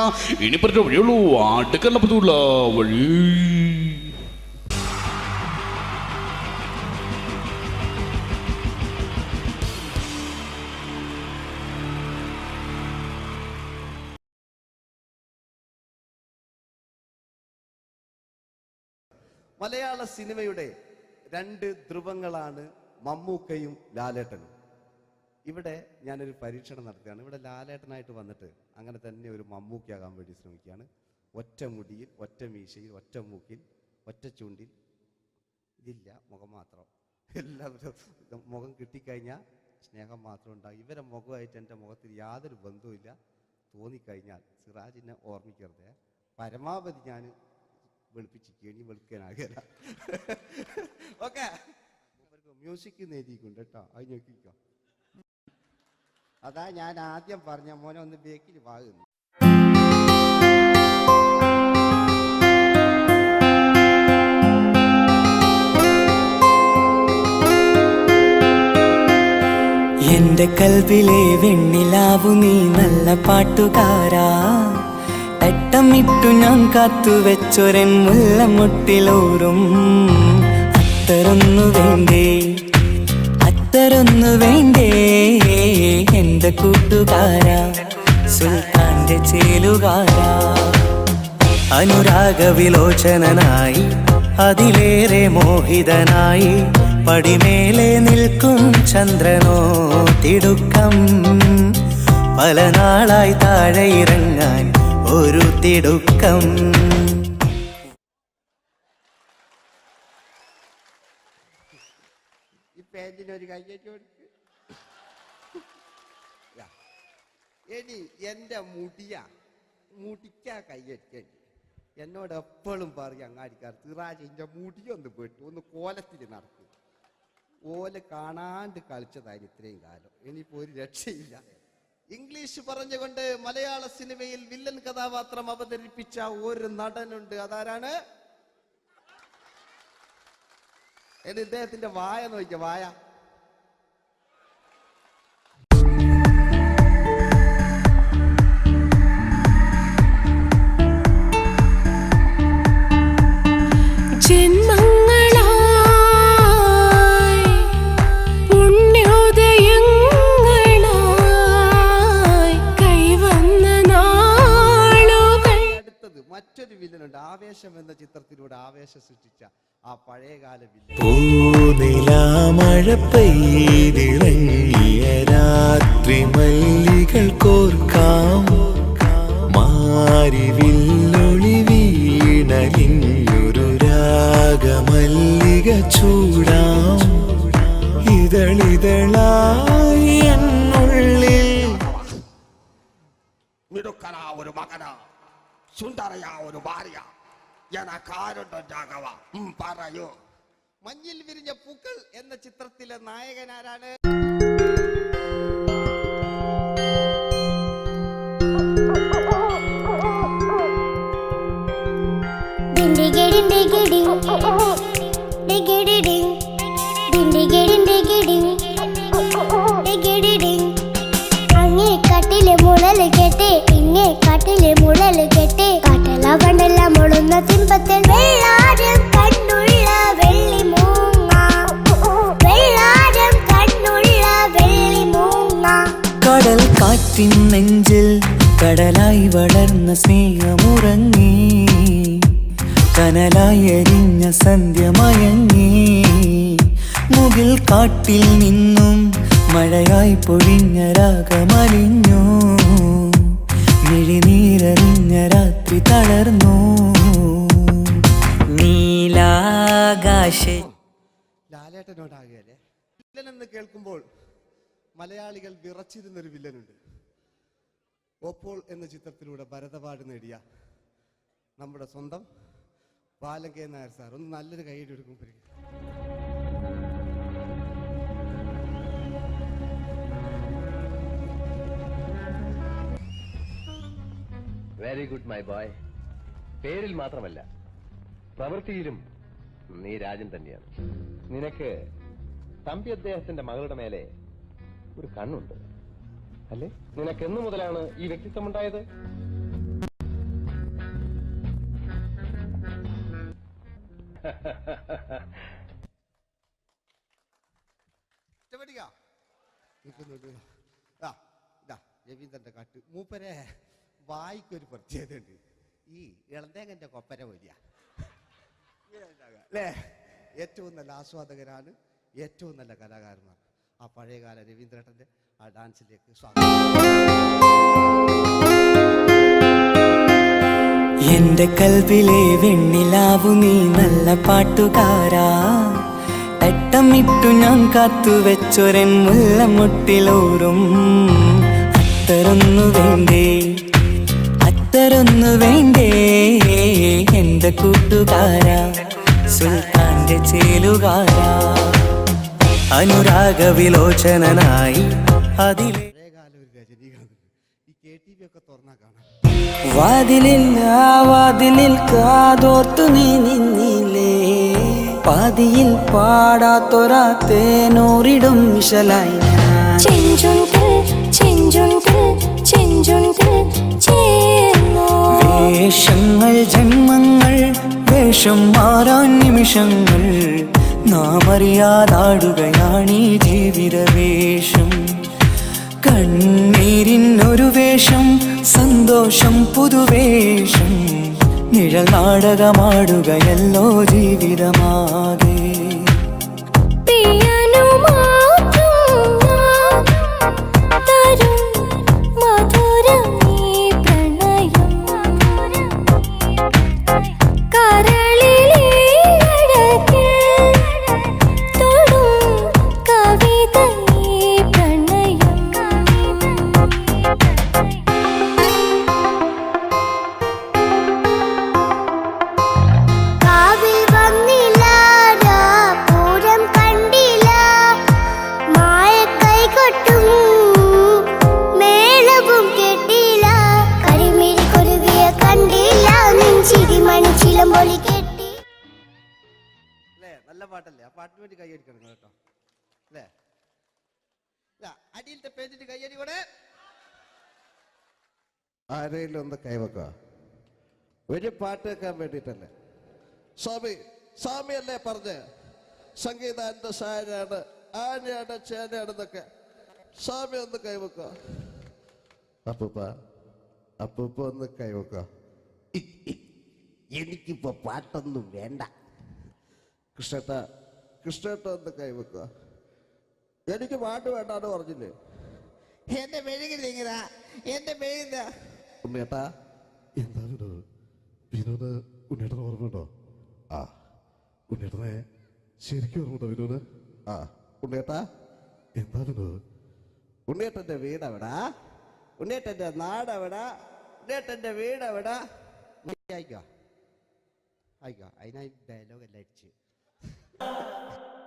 ഇനിപ്പറ്റ വഴിയുള്ളൂ, അടുക്കല്ല പറ്റൂല വഴി. മലയാള സിനിമയുടെ രണ്ട് ധ്രുവങ്ങളാണ് മമ്മൂക്കയും ലാലേട്ടനും. ഇവിടെ ഞാനൊരു പരീക്ഷണം നടത്തുകയാണ്. ഇവിടെ ലാലേട്ടനായിട്ട് വന്നിട്ട് അങ്ങനെ തന്നെ ഒരു മമ്മൂക്കയാകാൻ വേണ്ടി ശ്രമിക്കുകയാണ്. ഒറ്റ മുടിയിൽ, ഒറ്റ മീശയിൽ, ഒറ്റ മൂക്കിൽ, ഒറ്റ ചൂണ്ടിൽ, ഇതില്ല, മുഖം മാത്രം. എല്ലാവരും മുഖം കിട്ടിക്കഴിഞ്ഞാൽ സ്നേഹം മാത്രം ഉണ്ടാകും. ഇവരെ മുഖമായിട്ട് എൻ്റെ മുഖത്തിൽ യാതൊരു ബന്ധവുമില്ല. തോന്നിക്കഴിഞ്ഞാൽ സിറാജിനെ ഓർമ്മിക്കരുത്. പരമാവധി ഞാൻ വെളുപ്പിച്ചിരിക്കുക, ഇനി വെളുക്കാനാകില്ല. ഓക്കെ, മ്യൂസിക് എഴുതിയിട്ടുണ്ട് കേട്ടോ, അത് നോക്കിക്കോ. അതാ ഞാൻ ആദ്യം പറഞ്ഞ മോനെ ഒന്ന് ബേക്കിൽ വാങ്ങുന്നു. എന്റെ കൽവിലെ വെണ്ണിലാവു നീ നല്ല പാട്ടുകാരാ, തട്ടമിട്ടു ഞാൻ കാത്തുവെച്ചൊരൻ മുല്ലമുട്ടിലോറും. അത്തരൊന്നു വേണ്ടേ, അത്തരൊന്നു വേണ്ടേ എന്റെ കൂട്ടുകാരാ, സുൽത്താന്റെ ചേലുകാരാ. അനുരാഗവിലോചനായി അതിലേറെ മോഹിതനായി പടിമേലെ നിൽക്കും ചന്ദ്രനോ തിടുക്കം. പല നാളായി താഴെ ഇറങ്ങാൻ ഒരു തിടുക്കം. ഈ പേജിനൊരു കയ്യേറ്റി കൊടുക്ക്. എടി എൻ്റെ മുടിക്കാ കയ്യേറ്റി. എന്നോട് എപ്പോഴും പറയും അങ്ങാടിക്കാർ, സിറാജ് എൻ്റെ മുടിയൊന്ന് പെട്ടു, ഒന്ന് കോലത്തിൽ നടക്കും. ഓല് കാണാണ്ട് കളിച്ചതായിരുന്നു ഇത്രയും കാലം. ഇനിയിപ്പോൾ ഒരു രക്ഷയില്ല. ഇംഗ്ലീഷ് പറഞ്ഞുകൊണ്ട് മലയാള സിനിമയിൽ വില്ലൻ കഥാപാത്രം അവതരിപ്പിച്ച ഒരു നടനുണ്ട്. അതാരാണ്? ഇദ്ദേഹത്തിന്റെ വായ നോക്കിയ വായ. മറ്റൊരു വില്ലനുണ്ട്. ആവേശം എന്ന ചിത്രത്തിലൂടെ ആവേശം സൃഷ്ടിച്ച ആ പഴയകാല വില്ലൻ. പൂനിലാമഴ പെയ്തിറങ്ങിയ രാത്രി മല്ലികൾ കോർക്കാം, മാരിവില്ലൊളി വീണലിഞ്ഞൊരു രാഗമല്ലിക ചൂടാം. ഇതളിതളായി എന്നുള്ളിൽ മിടുക്കനാ ഒരു മകന, സുന്ദരയാ ഒരു ഭാര്യ, എനക്കാരുണ്ടോ രാഘവ പറയൂ. മഞ്ഞിൽ വിരിഞ്ഞ പൂക്കൾ എന്ന ചിത്രത്തിലെ നായകനാരാണ്? അങ്ങേ കട്ടിലെ മുളല് കെട്ടി, ഇങ്ങേ കട്ടിലെ മുളല് കെട്ടി, കാട്ടല പണ്ടല്ല മുളുന്ന സിംഹത്തിൽ വെള്ളാരം കണ്ണുള്ള വെള്ളി മൂങ്ങ, വെള്ളാരം കണ്ണുള്ള വെള്ളി മൂങ്ങ. കടൽ കാറ്റിൻ നെഞ്ചിൽ കടലായി വളർന്ന സ്നേഹമുറങ്ങി കനലായി എരിഞ്ഞ സന്ധ്യ മയങ്ങി മുകിൽ കാട്ടിൽ നിന്നും മഴയായി പൊഴിഞ്ഞ രാഗമലിഞ്ഞു മിഴിനീരറിഞ്ഞ രാത്രി തളർന്നു നീലാകാശ ലാലേട്ടനോടാകല്ലേ വില്ലൻ എന്ന് കേൾക്കുമ്പോൾ മലയാളികൾ വിറച്ചിരുന്നൊരു വില്ലനുണ്ട്. ഓപ്പോൾ എന്ന ചിത്രത്തിലൂടെ ഭരതവാട് നേടിയ നമ്മുടെ സ്വന്തം ബാലകേ നായർ സാർ. ഒന്ന് നല്ലൊരു കൈയ്യടി എടുക്കും. Very good my boy. പേരിൽ മാത്രമല്ല പ്രവൃത്തിയിലും നീ രാജൻ തന്നെയാണ്. നിനക്ക് തമ്പി അദ്ദേഹത്തിന്റെ മകളുടെ മേലെ ഒരു കണ്ണുണ്ട് അല്ലേ? നിനക്ക് എന്നു മുതലാണ് ഈ വ്യക്തിത്വം ഉണ്ടായത്? രവീന്ദ്രന്റെ കാട്ട് മൂപ്പരെ വായിക്കൊരു പ്രത്യേകതയുണ്ട്. ഈ ഇളന്തേങ്ങന്റെ കൊപ്പര പോലെയ അല്ലേ? ഏറ്റവും നല്ല ആസ്വാദകരാണ്, ഏറ്റവും നല്ല കലാകാരന്മാർ. ആ പഴയകാല രവീന്ദ്രേട്ടന്റെ ആ ഡാൻസിലേക്ക് സ്വാഗതം. എന്റെ കൽവിലെ വെണ്ണിലാവു നീ നല്ല പാട്ടുകാരാ തട്ടമിട്ടു ഞാൻ കാത്തുവെച്ചൊരൻ മുല്ലമുട്ടിലോറും അത്തരൊന്നു വേണ്ടേ അത്തരൊന്നു വേണ്ടേ എന്റെ കൂട്ടുകാരാ സുൽത്താന്റെ ചേലുകാരാ അനുരാഗ വിലോചനായി അതിലെ വാതിലിൽ കാതോർത്തു നീ നിന്നില്ലേ പാതിയിൽ പാടാത്തൊരാ തേനൂറിടും മിശലായി വേഷങ്ങൾ ജന്മങ്ങൾ വേഷം മാറാൻ നിമിഷങ്ങൾ നാം അറിയാതാടുകയാണീ ജീവിതവേഷം കണ്ണീരിനൊരു വേഷം സന്തോഷം പുതുവേഷം നിഴൽ നാടകമാടുകയല്ലോ ജീവിതമാകെ നല്ല പാട്ടല്ലേ? ആ പാട്ടിന് വേണ്ടി കൈയടിക്കണം കേട്ടോ അല്ലേ? അടിയിലത്തെ പേജിന്റെ കൈയടി കൂടെ ആരെങ്കിലും ഒന്ന് കൈവക്കുക. ഒരു പാട്ട് വെക്കാൻ വേണ്ടിട്ടല്ലേ? സ്വാമി അല്ലേ പറഞ്ഞ് സംഗീതം എന്റെ സായനാണ് ആനയാണ് ചേനയാണെന്നൊക്കെ. സ്വാമി ഒന്ന് കൈവക്കുക. അപ്പൂപ്പ ഒന്ന് കൈവക്കുക. എനിക്കിപ്പോ പാട്ടൊന്നും വേണ്ട. കൃഷ്ണേട്ട ഒന്ന് കൈവെക്കുക. എനിക്ക് പാട്ട് വേണ്ടാന്ന് പറഞ്ഞില്ലേ? എന്റെ മെഴുകില്ല എന്റെ മെഴുകില്ല. ഉണ്ണേട്ടാ എന്താ വിനോദ് ഉണ്ണേട്ടന് ഓർമ്മയുണ്ടോ? ആ ഉണ്ണേട്ടനെ ശരിക്കും ഓർമ്മയുണ്ടോ വിനോദ്? ആ ഉണ്ണേട്ടാ എന്താ വിനോദ്? ഉണ്ണേട്ടന്റെ വീടെവിടാ? ഉണ്ണേട്ടന്റെ നാടെവിടാ? ഉണ്ണേട്ടന്റെ വീടെവിടാ? അയക്കോ അതിനായി ഡയലോഗ് എല്ലാം അടിച്ച്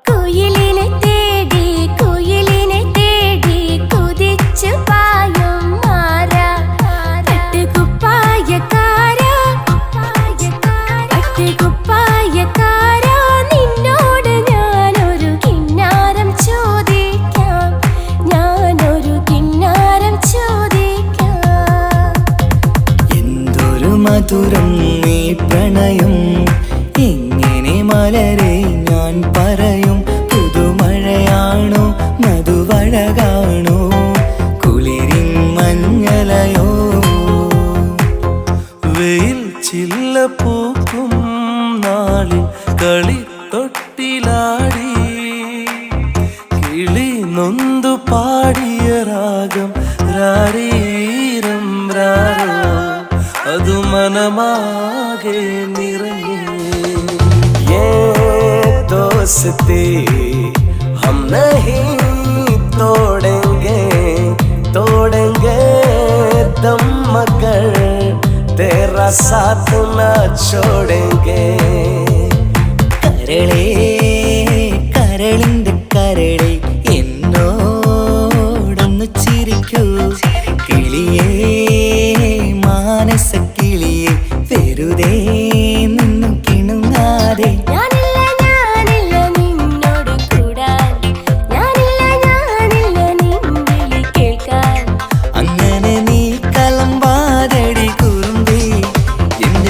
കുയിലിനെ തേടി കുതിച്ചു പായും മാറാ പട്ടുകുപ്പായക്കാരാ നിന്നോട് ഞാനൊരു കിന്നാരം ചോദിക്കാം എന്തൊരു മധുരം നീ പ്രണയം എങ്ങനെ മലരെ ഞാൻ പറയും പുതുമഴ നൊന്തു പാടിയ രാഗം രാരീരം രാരോ അതു മനമാകെ നിറഞ്ഞേ दोस्ती हम नहीं तोड़ेंगे तोड़ेंगे दम मगर तेरा साथ न छोड़ेंगे കരളേ കരളിന്റെ കരളെ എന്നോടൊന്നു ചിരിക്കൂ കിളിയേ മാനസ കിളിയെ വെറുതെ നിന്നു കിണുങ്ങാതെ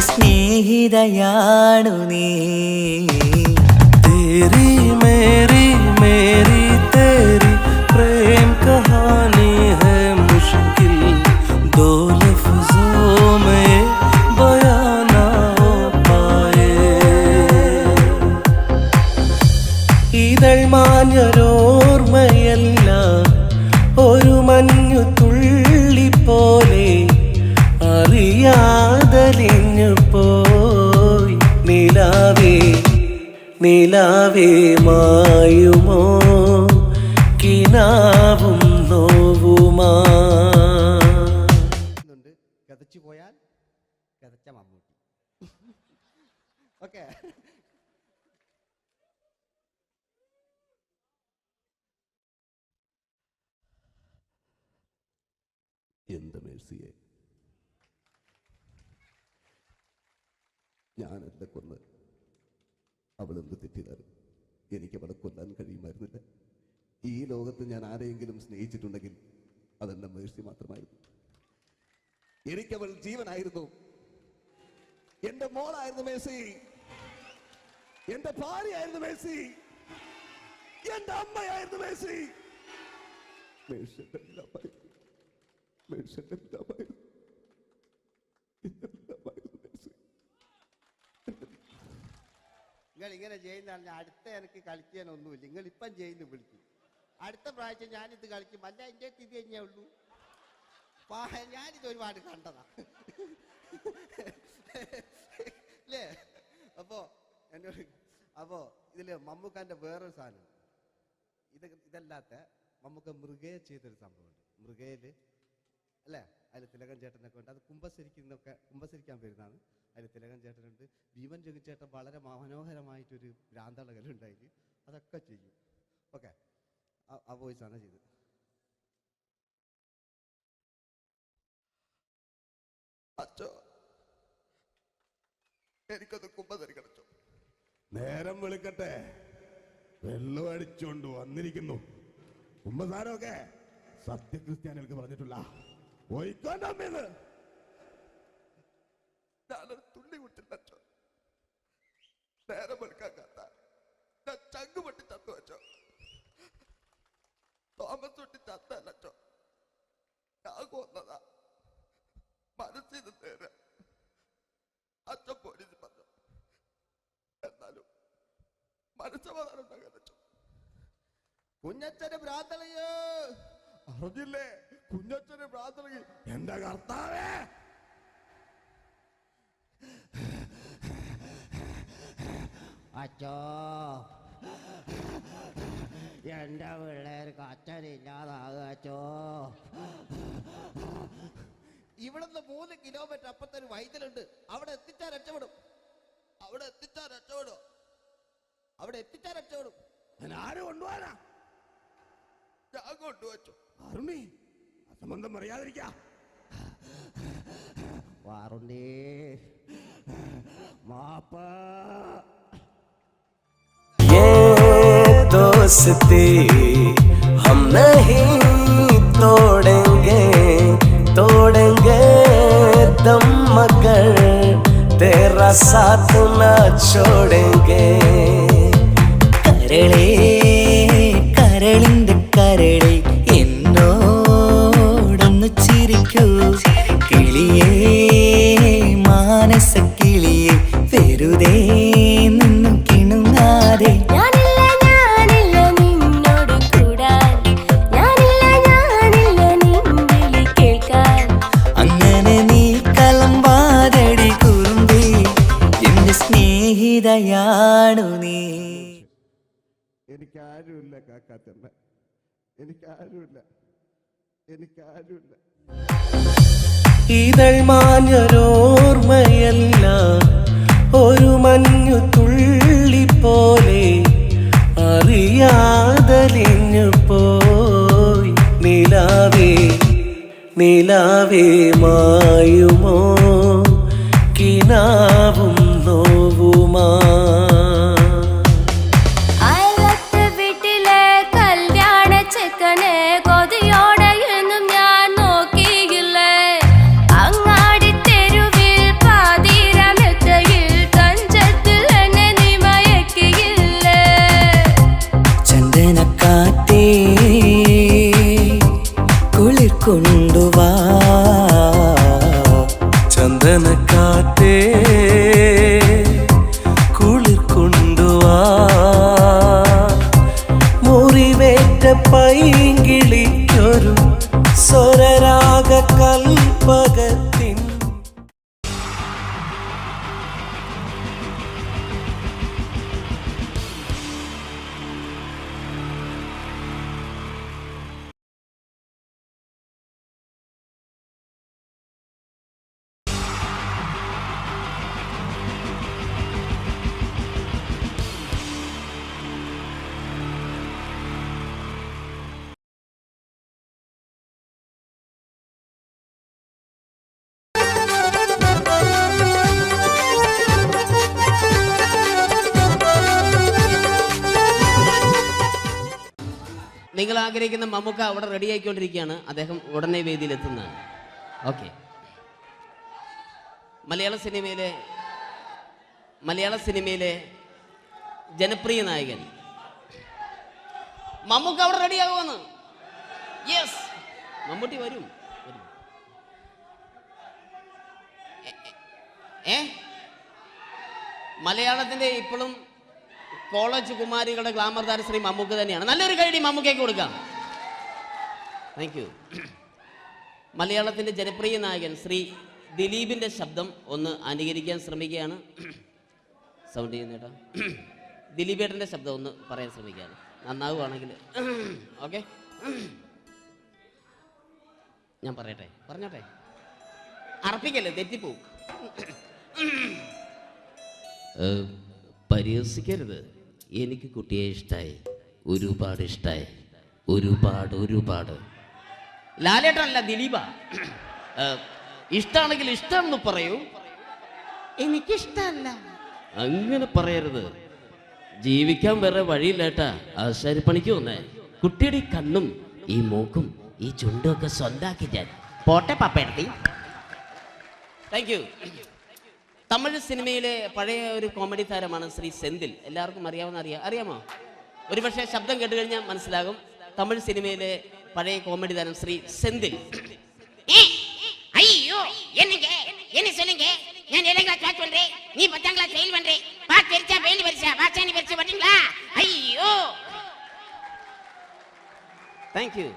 സ്നേഹിതയാണു നീ तेरी मेरी मेरी तेरी प्रेम कहानी है मुश्किल दो लफ्जों में बयां ना हो पाए ഇതൾ മാഞ്ഞൊരോർമ്മയല്ല ഒരു മഞ്ഞു തുള്ളി പോലെ അറിയാതലിഞ്ഞു പോയി നിലാവേ നിലാവേ മായുമോ കിനാവും നോവുമാ കഥച്ചു പോയാൽ കഥച്ച മമ്മൂട്ടി. ഓക്കെ, എന്ത് മേഴ്സിയെ, ഞാനല്ല കൊന്ന്, അവളെന്ത് തെറ്റിയതായിരുന്നു. എനിക്ക് അവളെ കൊല്ലാൻ കഴിയുമായിരുന്നില്ല. ഈ ലോകത്ത് ഞാൻ ആരെയെങ്കിലും സ്നേഹിച്ചിട്ടുണ്ടെങ്കിൽ അതെന്റെ മേഴ്സി മാത്രമായിരുന്നു. എനിക്കവൾ ജീവനായിരുന്നു, എന്റെ മോളായിരുന്നു മേഴ്സി, എന്റെ ഭാര്യയായിരുന്നു മേഴ്സി, എന്റെ അമ്മയായിരുന്നു മേഴ്സി. മേഴ്സിയുടെ എല്ലാമായിരുന്നു, മേഴ്സിയുടെ എല്ലാമായിരുന്നു, എല്ലാമായിരുന്നു മേഴ്സി. നിങ്ങൾ ഇങ്ങനെ ചെയ്യുന്ന അടുത്ത എനിക്ക് കളിക്കാനൊന്നുമില്ല. നിങ്ങൾ ഇപ്പം ചെയ്യുന്നു വിളിക്കും, അടുത്ത പ്രാവശ്യം ഞാനിത് കളിക്കും. അല്ല എൻ്റെ ഇത് കഴിഞ്ഞേ ഉള്ളൂ. ഞാനിത് ഒരുപാട് കണ്ടതാ അല്ലേ. അപ്പോ ഇതില് മമ്മൂക്കാന്റെ വേറൊരു സാധനം, ഇതല്ലാത്ത മമ്മൂക്ക മൃഗയെ ചെയ്തൊരു സംഭവമുണ്ട്. മൃഗയില് അല്ലേ, അതിൽ തിലകൻ ചേട്ടനൊക്കെ ഉണ്ട്. അത് കുമ്പസരിക്കാൻ വരുന്നതാണ്. അതിൽ തിലകൻ ചേട്ടനുണ്ട്, ഭീമൻ ജഗിച്ചേട്ടൻ വളരെ മനോഹരമായിട്ടൊരു ഭ്രാന്തളകലുണ്ടായി. അതൊക്കെ ചെയ്യും. ഓക്കെ, ആ വോയിസാണ് ചെയ്തത്. അച്ചോ, എനിക്കൊന്ന് കുമ്പസരിക്കണച്ചോ. നേരം വെളുക്കട്ടെ, വെള്ളം അടിച്ചോണ്ട് വന്നിരിക്കുന്നു. കുമ്പസാരമൊക്കെ സത്യക്രിസ്ത്യാനികൾക്ക് പറഞ്ഞിട്ടുള്ള ഒയ്ക്കൊണ്ടമ്മേന്ന് ഞാനൊരു തുള്ളി കുടിച്ചിട്ടോ. നേരം വെളുക്കാൻ കാത്ത ഞാൻ ചങ്ക് പൊട്ടി ചത്തു വെച്ചോ. തോമസ് തൊട്ടി ചത്തല്ലോ, ഞാൻ കൊന്നതാ. മനസ്സിന് നേരെ അച്ഛൻ പോലീസ് പറഞ്ഞു. എന്നാലും മനസ്സമാധാനം ഉണ്ടാകാൻ കുഞ്ഞച്ഛന് ഭ്രാന്തളയോ അറിഞ്ഞില്ലേ? കുഞ്ഞച്ഛന് ഭ്രാന്തളകി. എന്റെ കർത്താവേ, അച്ചോ എന്റെ പിള്ളേർക്ക് അച്ഛനില്ലാതാകോ. ഇവിടുന്ന് 3 കിലോമീറ്റർ അപ്പത്തൊരു വൈദ്യുണ്ട്. അവിടെ എത്തിച്ചാൽ രക്ഷപ്പെടും, അവിടെ എത്തിച്ചാൽ രക്ഷപ്പെടും, അവിടെ എത്തിച്ചാൽ രക്ഷപ്പെടും. ആര് കൊണ്ടുപോകാനാ? ഞാൻ കൊണ്ടുവച്ചു. അരുണി, അസംബന്ധം പറയാതിരിക്ക. വാറുണ്ണി മാപ്പ. दोस्ती हम नहीं तोड़ेंगे तोड़ेंगे दम मगर तेरा साथ न छोड़ेंगे കരളേ കരളിന്റെ കരളെ എന്നോടൊന്നു ചിരിക്കൂ കിളിയേ മാനസ കിളിയെ വെറുതെ നിന്നു കിണുങ്ങാതെ ഞാനില്ല നിന്നോട് കൂടാൻ എനിക്കാരുമില്ല കാക്കാച്ചമ്മ, എനിക്കാരുമില്ല. ഇതൾ മാഞ്ഞൊരോർമ്മയല്ല, ഒരു മഞ്ഞു തുള്ളി പോലെ അറിയാതലിഞ്ഞു പോയി. നിലാവേ നിലാവേ മായുമോ കിനാവും നോവുമാ. വീട്ടിലെ കല്യാണ ചെക്കനെ കൊതിയോടെ എന്നും ഞാൻ നോക്കിയില്ലേ. അങ്ങാടി തെരുവിൽ പാതിരമെത്തയിൽ കഞ്ചത്തിൽ എന്നെ നീ മയക്കിയില്ലേ. ചന്ദനക്കാറ്റേ കുളിർ കൊണ്ടുവാ, ചന്ദനക്കാറ്റേ കുളിർ കൊണ്ടുവാ. മുറിവേറ്റ പൈങ്കിളിക്കൊരു സ്വരരാഗ കൽപ്പകത്തിൻ. നിങ്ങൾ ആഗ്രഹിക്കുന്ന മമ്മൂക്ക അവിടെ റെഡി ആയിക്കൊണ്ടിരിക്കുകയാണ്. അദ്ദേഹം ഉടനെ വേദിയിൽ എത്തുന്നതാണ്. ഓക്കെ. മലയാള സിനിമയിലെ ജനപ്രിയ നായകൻ മമ്മൂക്ക അവിടെ റെഡിയാകുമെന്ന്. യെസ്, മമ്മൂട്ടി വരും. മലയാളത്തിന്റെ ഇപ്പോഴും കോളേജ് കുമാരികളുടെ ഗ്ലാമർ താരം ശ്രീ മമ്മൂക്ക തന്നെയാണ്. നല്ലൊരു കൈഡി മമ്മൂക്കയ്ക്ക് കൊടുക്കാം. Thank you. മലയാളത്തിന്റെ ജനപ്രിയ നായകൻ ശ്രീ ദിലീപിന്റെ ശബ്ദം ഒന്ന് അനുകരിക്കാൻ ശ്രമിക്കുകയാണ്. സൗണ്ട് ചെയ്യുന്നേട്ടാ. ദിലീപേട്ടന്റെ ശബ്ദം ഒന്ന് പറയാൻ ശ്രമിക്കുകയാണ്. നന്നാവുകയാണെങ്കിൽ ഓക്കെ. ഞാൻ പറഞ്ഞോട്ടെ. അർപ്പിക്കല്ലേ, തെറ്റിപ്പോവും. പരിഹസിക്കരുത്. എനിക്ക് കുട്ടിയെ ഇഷ്ടമായി, ഒരുപാട് ഇഷ്ടമായി, ഒരുപാട്. ലാലേട്ടനല്ല, ദിലീപ. ഇഷ്ടമാണെങ്കിൽ ഇഷ്ടമെന്ന് പറയൂ, എനിക്കിഷ്ടമല്ല അങ്ങനെ പറയരുത്. ജീവിക്കാൻ വേറെ വഴിയില്ലേട്ടാ. ആശാരിപ്പണിക്ക് വന്നേ. കുട്ടിയുടെ ഈ കണ്ണും ഈ മൂക്കും ഈ ചുണ്ടും ഒക്കെ സ്വന്താക്കി ഞാൻ പോട്ടെ പപ്പയെടുത്തി. Thank you. തമിഴ് സിനിമയിലെ പഴയ ഒരു കോമഡി താരമാണ് ശ്രീ സെന്തിൽ. എല്ലാവർക്കും അറിയാമോ? ഒരുപക്ഷെ ശബ്ദം കേട്ട് കഴിഞ്ഞാൽ മനസ്സിലാകും. തമിഴ് സിനിമയിലെ പഴയ കോമഡി താരം ശ്രീ സെന്തിൽ. ஐயோ என்னங்க என்ன சொல்லுங்க நான் 7th கிளாஸ் பாஸ் பண்றேன் நீ 10th கிளாஸ் ஃபெயில் பண்றே பாஸ் தெரிச்சா ஃபெயில் பரிசா பாஸ் நீ பரிசா பண்ணீங்களா ஐயோ താങ്ക് യു.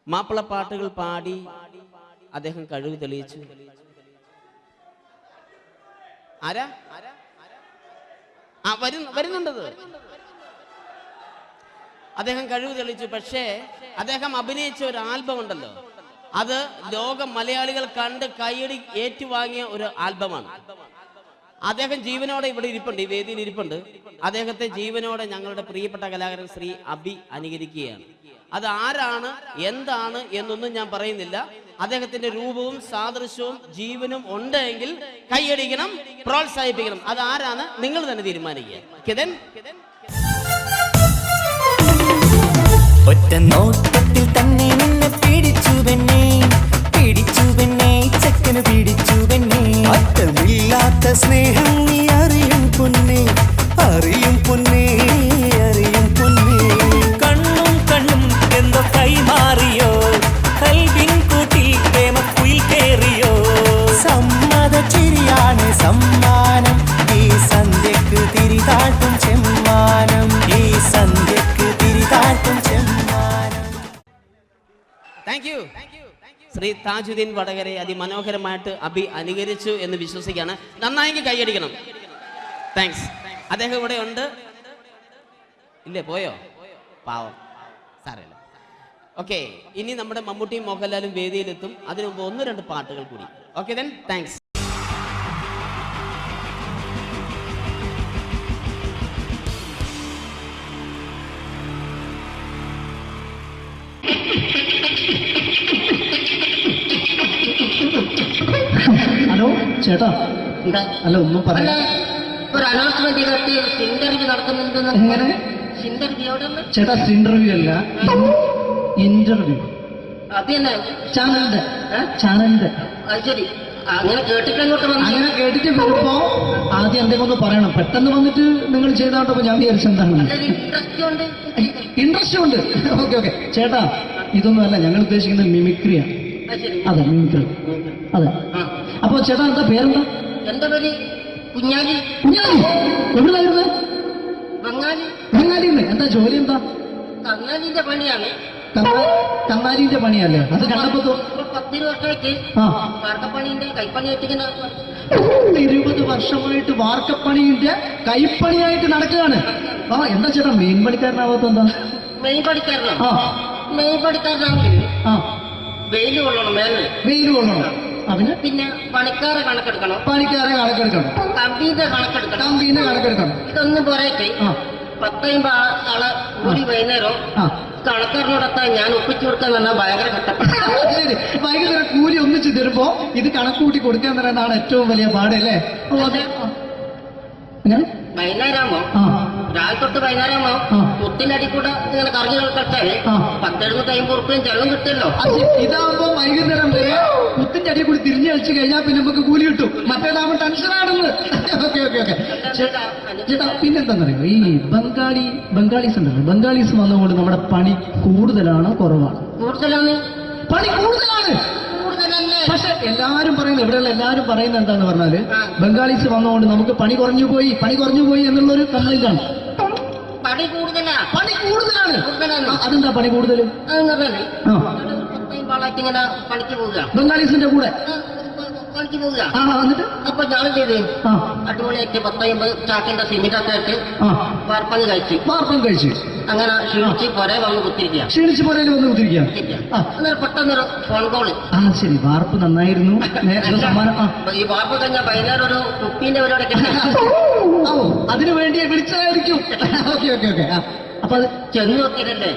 മാപ്പിള പാട്ടുകൾ പാടി അദ്ദേഹം കഴിവ് തെളിയിച്ചു. ആരാ വരുന്നുണ്ടത്. അദ്ദേഹം കഴിവ് തെളിയിച്ചു. പക്ഷേ അദ്ദേഹം അഭിനയിച്ച ഒരു ആൽബം ഉണ്ടല്ലോ, അത് ലോക മലയാളികൾ കണ്ട് കൈയടി ഏറ്റുവാങ്ങിയ ഒരു ആൽബമാണ്. അദ്ദേഹം ജീവനോടെ ഇവിടെ ഇരിപ്പുണ്ട്, ഈ വേദിയിൽ ഇരിപ്പുണ്ട്. അദ്ദേഹത്തെ ജീവനോടെ ഞങ്ങളുടെ പ്രിയപ്പെട്ട കലാകാരൻ ശ്രീ അബി അനുകരിക്കുകയാണ്. അത് ആരാണ് എന്താണ് എന്നൊന്നും ഞാൻ പറയുന്നില്ല. അദ്ദേഹത്തിന്റെ രൂപവും സാദൃശ്യവും ജീവനും ഉണ്ടെങ്കിൽ കൈയടിക്കണം, പ്രോത്സാഹിപ്പിക്കണം. അത് ആരാണ് നിങ്ങൾ തന്നെ തീരുമാനിക്കുക. ഒറ്റ നോട്ടത്തിൽ തന്നെ നിന്നെ പിടിച്ചു പെണ്ണേ ചക്കന് പിടിച്ചു പെണ്ണേ. അറ്റമില്ലാത്ത സ്നേഹം നീ അറിയും പൊന്നേ. കണ്ണും എന്തോ കൈമാറിയോ, കൽവിൻ കൂട്ടിൽ പ്രേമക്കുയിൽ കേറിയോ. സമ്മത ചിരിയാണ് സമ്മാനം, ഈ സന്ധ്യക്ക് തിരിതാട്ടും ചെമ്മാനം. Thank you. ശ്രീ താജുദ്ദീൻ വടകരെ അതിമനോഹരമായിട്ട് അബി അനുകരിച്ചു എന്ന് വിശ്വസിക്കുകയാണ്. നന്നായെങ്കിൽ കൈയടിക്കണം. താങ്ക്സ്. അദ്ദേഹം ഇവിടെ ഉണ്ട്. ഇല്ലേ, പോയോ? പാവം, സാരമില്ല. ഓക്കെ, ഇനി നമ്മുടെ മമ്മൂട്ടിയും മോഹൻലാലും വേദിയിലെത്തും. അതിനു മുമ്പ് 1-2 പാട്ടുകൾ കൂടി. Okay then, thanks. ഹലോ ചേട്ടാ, അല്ല ഒന്നും പറയാ. ഒരു അനൗൺസ്മെന്റ് ചെയ്തിട്ട് ഇന്റർവ്യൂ നടത്തുന്നുണ്ടെന്ന്. എങ്ങനെ? ചേട്ടാ, ഇന്റർവ്യൂ അല്ല, ഇന്റർവ്യൂ. അത് തന്നെ ചാനലിന്റെ. അത് ശരി, അങ്ങനെ കേട്ടിട്ട് അങ്ങോട്ട് വന്നു. അങ്ങനെ കേട്ടിട്ട് വരുമ്പോ ആദ്യം എന്തെങ്കിലും ഒന്ന് പറയണം. പെട്ടെന്ന് വന്നിട്ട് നിങ്ങൾ ചെയ്താണ്ടപ്പോ ഞാൻ വിചാരിച്ചു എന്താണ് ഇൻട്രസ്റ്റ് ഉണ്ട്. ഓക്കെ ഓക്കെ ചേട്ടാ, ഇതൊന്നും അല്ല ഞങ്ങൾ ഉദ്ദേശിക്കുന്നത് മിമിക്രിയാണ്. അതെ, മിമിക്രി. അതെ. അപ്പൊ ചേട്ടാ എന്താ പേരെന്താ? എന്റെ പേര് കുഞ്ഞാലി. കുഞ്ഞാലി എവിടെയായിരുന്നു? ബംഗാളി. ബംഗാളിന്ന്. എന്താ ജോലി? എന്താ? കന്നാലിന്റെ പണിയാണ്. കന്നാലിന്റെ പണിയല്ലേ? അത് കണ്ടപ്പോ 10 വർഷമായിട്ട് വാർക്കപ്പണിന്റെ കൈപ്പണിയായിട്ട് 20 വർഷമായിട്ട് വാർക്കപ്പണിന്റെ കൈപ്പണിയായിട്ട് നടക്കുകയാണ്. ആ, എന്താ ചേട്ടാ മെയിൻ പണിക്കാരനാവാത്ത? എന്താ മെയിൻ പണിക്കാരനാണ്? മെയിൻ പണിക്കാരനാണെങ്കിൽ വെയിൽ കൊള്ളണം, വെയിൽ കൊള്ളണം. അതിന് പിന്നെ പണിക്കാരെ കണക്കെടുക്കണം. കമ്പീന്റെ കണക്കെടുക്കണം. ഇതൊന്നും പോരായിട്ട് 10-50 ആളെ കൂടി വൈകുന്നേരം കണക്കാരനോടൊത്താൻ ഞാൻ ഒപ്പിച്ചു കൊടുക്കാൻ പറഞ്ഞാൽ ഭയങ്കര കഷ്ടപ്പെട്ടു. വൈകുന്നേരം കൂലി ഒന്നിച്ച് തരുമ്പോ ഇത് കണക്ക് കൂട്ടി കൊടുക്കാൻ തരുന്നതാണ് ഏറ്റവും വലിയ പാടല്ലേ? വൈകുന്നേരമാകുമ്പോ രാവിലെ തൊട്ട് വൈകുന്നേരമാകുമ്പോ കുത്തിന്റെ അടി കൂടെ ഇങ്ങനെ കറങ്ങി കളിച്ചാല് 10-750 റുപ്യയും ചെലവും കിട്ടുമല്ലോ. ഇതാവുമ്പോ വൈകുന്നേരം വരെ കുത്തിന്റെ അടി കൂടി തിരിഞ്ഞു കളിച്ചു കഴിഞ്ഞാൽ പിന്നെ നമുക്ക് കൂലി കിട്ടും. മറ്റേതാവുമ്പോ ടെൻഷനാണെന്ന്. ഓക്കെ ഓക്കെ ഓക്കെ ചേട്ടാ, പിന്നെന്താണെന്നറിയോ, ഈ ബംഗാളീസ് ഉണ്ടല്ലോ, ബംഗാളീസ് വന്നുകൊണ്ട് നമ്മുടെ പണി കൂടുതലാണ് കുറവാണ്? കൂടുതലാണ്. പണി കൂടുതലാണ്. പക്ഷെ എല്ലാരും പറയുന്നത്, ഇവിടെയുള്ള എല്ലാരും പറയുന്നത് എന്താന്ന് പറഞ്ഞാല് ബംഗാളീസ് വന്നുകൊണ്ട് നമുക്ക് പണി കുറഞ്ഞു പോയി എന്നുള്ളൊരു കംപ്ലൈന്റ് ആണ്. പണി കൂടുതലാണ്. അതെന്താ പണി കൂടുതൽ? പണിക്ക് പോവുക ബംഗാളീസിന്റെ കൂടെ പണിക്ക് പോവുക. അപ്പൊ ഞാൻ ചെയ്ത് അടിപൊളിയായിട്ട് 10-50 ചാക്കിന്റെ സിമെന്റ് ഒക്കെ ആയിട്ട് വാർപ്പങ്ങ് കഴിച്ചു. അങ്ങനെ ക്ഷീണിച്ച് പുറേ വന്ന് കുത്തിരിക്കുക. അന്നേരം പെട്ടെന്നൊരു ഫോൺ കോള്. ശരി, വാർപ്പ് നന്നായിരുന്നു. ഈ വാർപ്പ് കഴിഞ്ഞാൽ വൈകുന്നേരം ഒരു കുപ്പീന്റെ പരിപാടി അതിനു വേണ്ടി വിളിച്ചതായിരിക്കും. അപ്പൊ അത് ചെന്ന് നോക്കിയതല്ലേ,